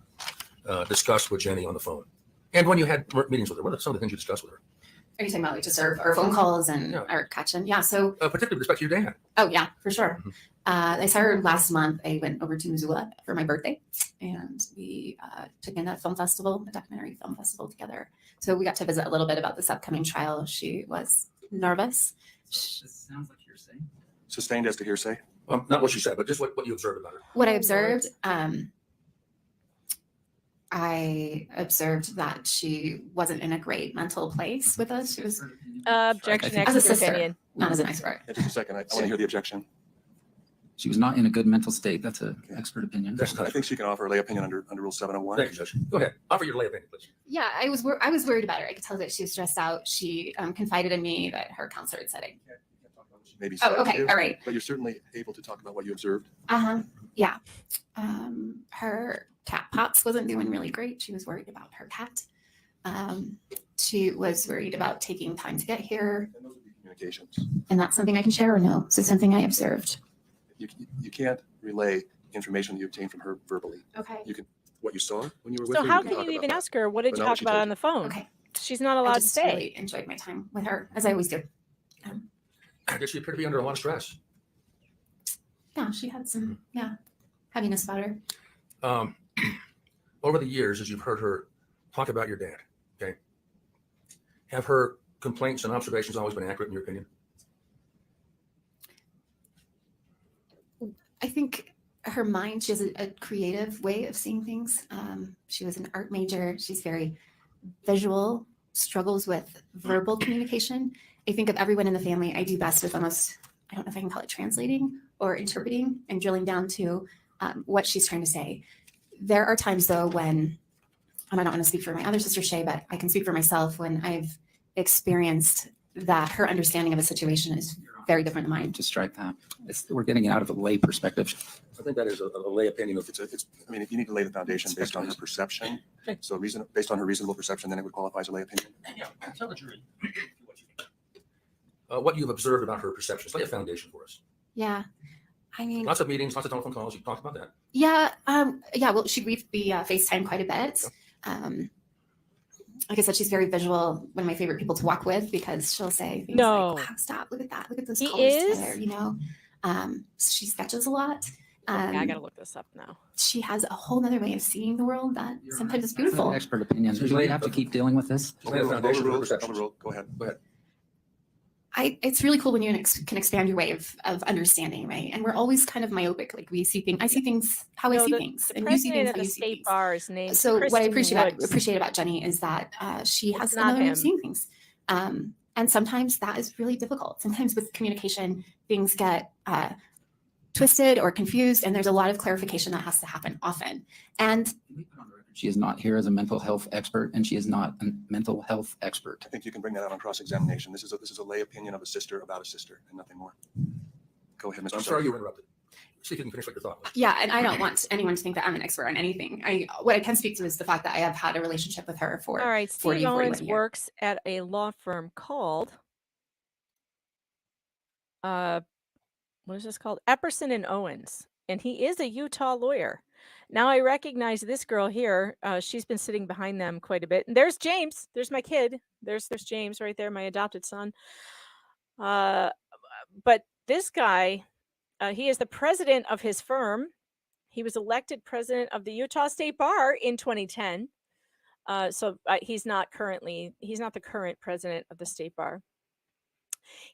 Speaker 3: discussed with Jenny on the phone. And when you had meetings with her, what are some of the things you discussed with her?
Speaker 2: Are you talking about like just our phone calls and our catching? Yeah. So
Speaker 3: Particularly with respect to your dad.
Speaker 2: oh yeah, for sure.
Speaker 3: Mhm.
Speaker 2: I saw her last month. I went over to Missoula for my birthday, and we took in a film festival, a documentary film festival together. So we got to visit a little bit about this upcoming trial. She was nervous.
Speaker 4: This sounds like you're saying.
Speaker 5: Sustained as to hearsay.
Speaker 3: Not what she said, but just what you observed about her.
Speaker 2: What I observed, I observed that she wasn't in a great mental place with us. She was
Speaker 1: Objection,
Speaker 4: think-
Speaker 2: as a
Speaker 1: expert
Speaker 2: sister,
Speaker 1: opinion.
Speaker 2: not as an expert.
Speaker 5: Yeah, just a second. I want to hear the objection.
Speaker 4: She was not in a good mental state. That's an expert opinion.
Speaker 3: That's not
Speaker 5: I think she can offer a lay opinion under Rule 701.
Speaker 3: Thank you, Judge. Go ahead. Offer your lay opinion, please.
Speaker 2: Yeah, I was worried about her. I could tell that she was stressed out. She confided in me that her counselor had said it.
Speaker 5: Maybe
Speaker 2: Oh, okay, all right.
Speaker 5: But you're certainly able to talk about what you observed.
Speaker 2: Yeah. Her cat Pops wasn't doing really great. She was worried about her cat. She was worried about taking time to get here.
Speaker 5: And those would be communications.
Speaker 2: And that's something I can share or no? So something I observed.
Speaker 5: You can't relay information you obtain from her verbally.
Speaker 2: Okay.
Speaker 5: You can what you saw when you were with
Speaker 1: So
Speaker 5: her.
Speaker 1: how
Speaker 5: can
Speaker 1: can
Speaker 5: talk
Speaker 1: you
Speaker 5: about
Speaker 1: even
Speaker 5: that.
Speaker 1: ask her, what did
Speaker 5: But
Speaker 1: you
Speaker 5: not what
Speaker 1: talk
Speaker 5: she
Speaker 1: about
Speaker 5: told
Speaker 1: on
Speaker 5: you.
Speaker 1: the phone?
Speaker 2: Okay.
Speaker 1: She's not
Speaker 2: I
Speaker 1: allowed to
Speaker 2: just
Speaker 1: say.
Speaker 2: really enjoyed my time with her, as I always do.
Speaker 3: Did she appear to be under a lot of stress?
Speaker 2: Yeah, she had some heaviness about her.
Speaker 3: Over the years, as you've heard her talk about your dad, okay, have her complaints and observations always been accurate in your opinion?
Speaker 2: I think her mind, she has a creative way of seeing things. She was an art major. She's very visual, struggles with verbal communication. I think of everyone in the family, I do best with almost, I don't know if I can call it translating or interpreting and drilling down to what she's trying to say. There are times though when, and I don't want to speak for my other sister Shay, but I can speak for myself when I've experienced that her understanding of a situation is very different than mine.
Speaker 4: To strike that. We're getting it out of a lay perspective.
Speaker 3: I think that is a lay opinion of
Speaker 5: I mean, if you need to lay the foundation based on her perception, so based on her reasonable perception, then it would qualify as a lay opinion.
Speaker 3: Yeah, tell the jury what you've observed about her perceptions. Lay a foundation for us.
Speaker 2: Yeah. I mean,
Speaker 3: Lots of meetings, lots of telephone calls. You talked about that.
Speaker 2: yeah. Well, we've FaceTime quite a bit. Like I said, she's very visual. One of my favorite people to walk with because she'll say things
Speaker 1: No.
Speaker 2: like, wow, stop, look at that. Look at those
Speaker 1: He
Speaker 2: colors
Speaker 1: is?
Speaker 2: together, you know? She sketches a lot.
Speaker 1: Okay, I gotta look this up now.
Speaker 2: She has a whole other way of seeing the world that sometimes is
Speaker 4: That's an
Speaker 2: beautiful.
Speaker 4: expert opinion. Do we have to keep dealing with this?
Speaker 3: Lay a foundation for her perceptions.
Speaker 5: Overruled. Go ahead.
Speaker 3: Go ahead.
Speaker 2: It's really cool when you can expand your way of understanding, right? And we're always kind of myopic. Like I see things how I see things,
Speaker 1: The
Speaker 2: and you see
Speaker 1: president
Speaker 2: things
Speaker 1: of
Speaker 2: how
Speaker 1: the
Speaker 2: you see
Speaker 1: state
Speaker 2: things.
Speaker 1: bar is named
Speaker 2: So what I
Speaker 1: Kristen Woods.
Speaker 2: appreciate about Jenny is that she
Speaker 1: It's
Speaker 2: has
Speaker 1: not
Speaker 2: another way
Speaker 1: him.
Speaker 2: of seeing things. And sometimes that is really difficult. Sometimes with communication, things get twisted or confused, and there's a lot of clarification that has to happen often. And
Speaker 4: She is not here as a mental health expert, and she is not a mental health expert.
Speaker 5: I think you can bring that out on cross-examination. This is a lay opinion of a sister about a sister and nothing more. Go ahead, Mr.
Speaker 3: I'm sorry you were interrupted. See if you can finish what your thought was.
Speaker 2: yeah, and I don't want anyone to think that I'm an expert on anything. What I can speak to is the fact that I have had a relationship with her for
Speaker 1: All right,
Speaker 2: 40,
Speaker 1: Steve
Speaker 2: 41
Speaker 1: Owens
Speaker 2: years.
Speaker 1: works at a law firm called what is this called? Epperson and Owens, and he is a Utah lawyer. Now I recognize this girl here. She's been sitting behind them quite a bit. And there's James. There's my kid. There's James right there, my adopted son. But this guy, he is the president of his firm. He was elected president of the Utah State Bar in 2010. So he's not the current president of the state bar.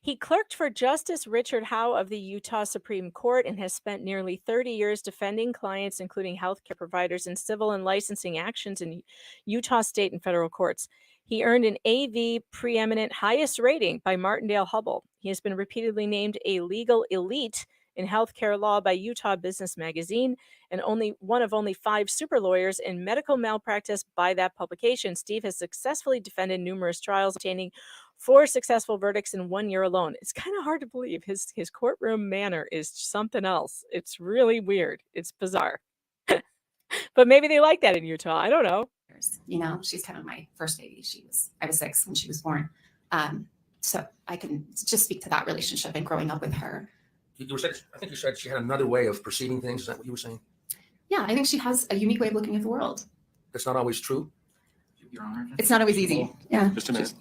Speaker 1: He clerked for Justice Richard Howe of the Utah Supreme Court and has spent nearly 30 years defending clients, including healthcare providers, in civil and licensing actions in Utah state and federal courts. He earned an AV preeminent highest rating by Martindale-Hubbell. He has been repeatedly named a legal elite in healthcare law by Utah Business Magazine, and one of only 5 super lawyers in medical malpractice by that publication. Steve has successfully defended numerous trials, obtaining 4 successful verdicts in 1 year alone. It's kind of hard to believe. His courtroom manner is something else. It's really weird. It's bizarre. But maybe they like that in Utah. I don't know.
Speaker 2: You know, she's kind of my first baby. I was 6 when she was born. So I can just speak to that relationship and growing up with her.
Speaker 3: I think you said she had another way of perceiving things. Is that what you were saying?
Speaker 2: Yeah, I think she has a unique way of looking at the world.
Speaker 3: That's not always true.
Speaker 4: Your Honor.
Speaker 2: It's not always easy. Yeah.
Speaker 5: Just a minute.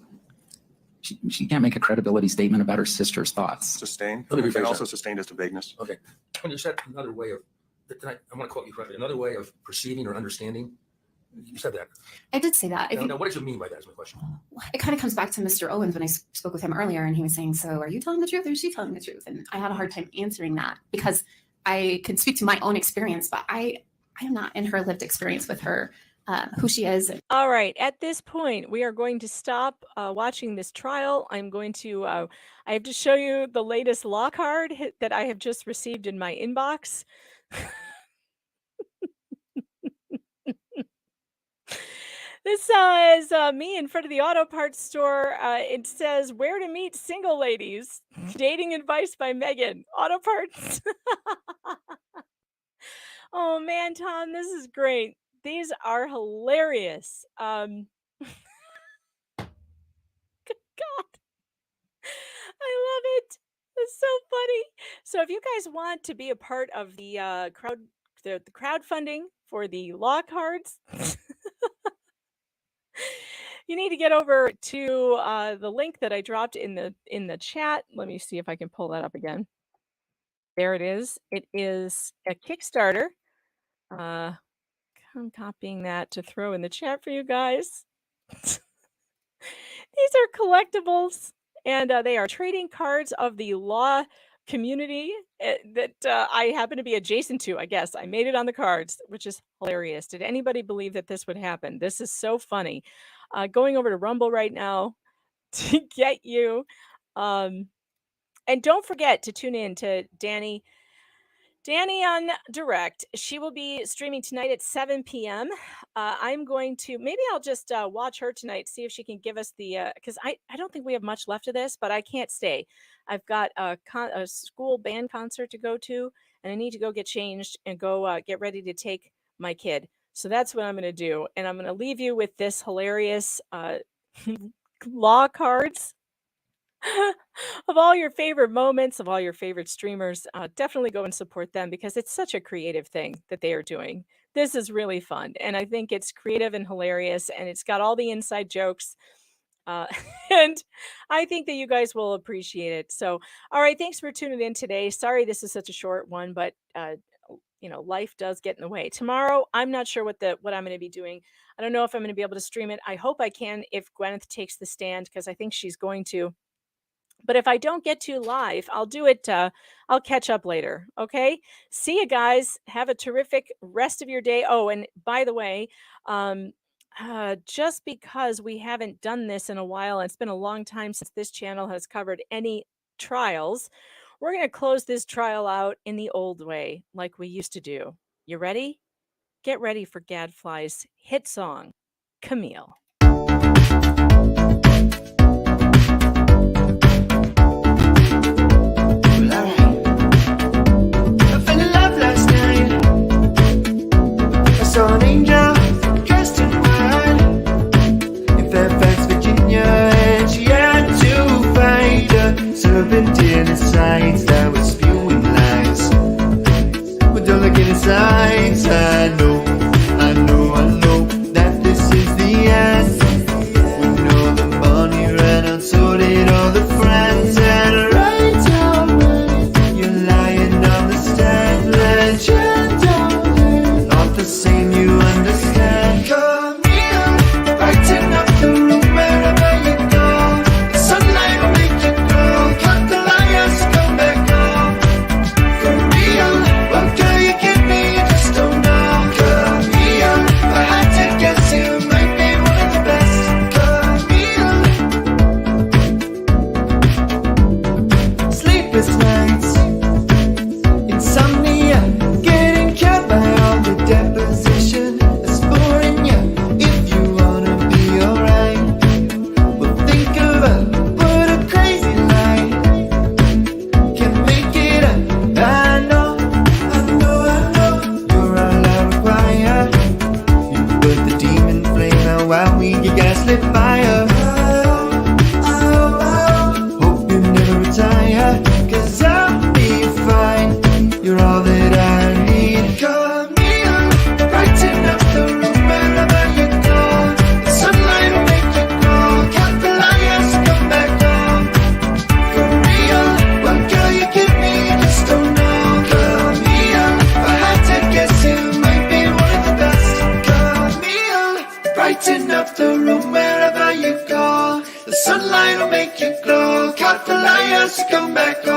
Speaker 4: She can't make a credibility statement about her sister's thoughts.
Speaker 5: Sustained.
Speaker 3: Let me rephrase
Speaker 5: And
Speaker 3: that.
Speaker 5: also sustained as to vagueness.
Speaker 3: Okay. When you said another way of, I want to quote you correctly, another way of perceiving or understanding, you said that.
Speaker 2: I did say that. I think
Speaker 3: Now, what did you mean by that is my question.
Speaker 2: it kind of comes back to Mr. Owens when I spoke with him earlier, and he was saying, so are you telling the truth or is she telling the truth? And I had a hard time answering that because I can speak to my own experience, but I am not in her lived experience with her, who she is.
Speaker 1: All right. At this point, we are going to stop watching this trial. I'm going to, I have to show you the latest law card that I have just received in my inbox. This is me in front of the auto parts store. It says, where to meet single ladies. Dating advice by Megan. Auto parts. Oh, man, Tom, this is great. These are hilarious. Good God. I love it. It's so funny. So if you guys want to be a part of the the crowdfunding for the law cards. You need to get over to the link that I dropped in the chat. Let me see if I can pull that up again. There it is. It is a Kickstarter. I'm copying that to throw in the chat for you guys. These are collectibles, and they are trading cards of the law community that I happen to be adjacent to, I guess. I made it on the cards, which is hilarious. Did anybody believe that this would happen? This is so funny. Going over to Rumble right now to get you. And don't forget to tune in to Danya on Direct. She will be streaming tonight at 7 p.m. I'm going to, maybe I'll just watch her tonight, see if she can give us the, because I don't think we have much left of this, but I can't stay. I've got a school band concert to go to, and I need to go get changed and go get ready to take my kid. So that's what I'm going to do. And I'm going to leave you with this hilarious law cards of all your favorite moments, of all your favorite streamers. Definitely go and support them because it's such a creative thing that they are doing. This is really fun. And I think it's creative and hilarious, and it's got all the inside jokes. And I think that you guys will appreciate it. So, all right, thanks for tuning in today. Sorry this is such a short one, but life does get in the way. Tomorrow, I'm not sure what I'm going to be doing. I don't know if I'm going to be able to stream it. I hope I can if Gwyneth takes the stand, because I think she's going to. But if I don't get to live, I'll do it. I'll catch up later. Okay. See you guys. Have a terrific rest of your day. Oh, and by the way, just because we haven't done this in a while, and it's been a long time since this channel has covered any trials, we're going to close this trial out in the old way, like we used to do. You ready? Get ready for Gadfly's hit song, Camille.
Speaker 12: Saw an angel dressed in white in Fairfax, Virginia, and she had to fight a serpent in his sides that was spewing lies. But don't look in his eyes. I know that this is the end. When all the money ran out, so did all the friends. And right down when you're lying on the stand, legend down not the same, you understand. Camille, brighten up the room wherever you go. The sunlight will make you glow. Cut the liars, come back home. Camille, what girl you give me, you just don't know. Camille, if I had to guess, you might be one of the best. Camille, sleepless nights, insomnia, getting cured by all the deposition that's boring you. If you wanna be alright, well think of what a crazy life can make it up. I know, you're all I require. You put the demon flame out while we get gaslit fire. Hope you never retire, 'cause I'll be fine. You're all that I need. Camille, brighten up the room wherever you go. The sunlight will make you glow. Cut the liars, come back home. Camille, what girl you give me, you just don't know. Camille, if I had to guess, you might be one of the best. Camille, brighten up the room wherever you go. The sunlight will make you glow. Cut the liars, come back home.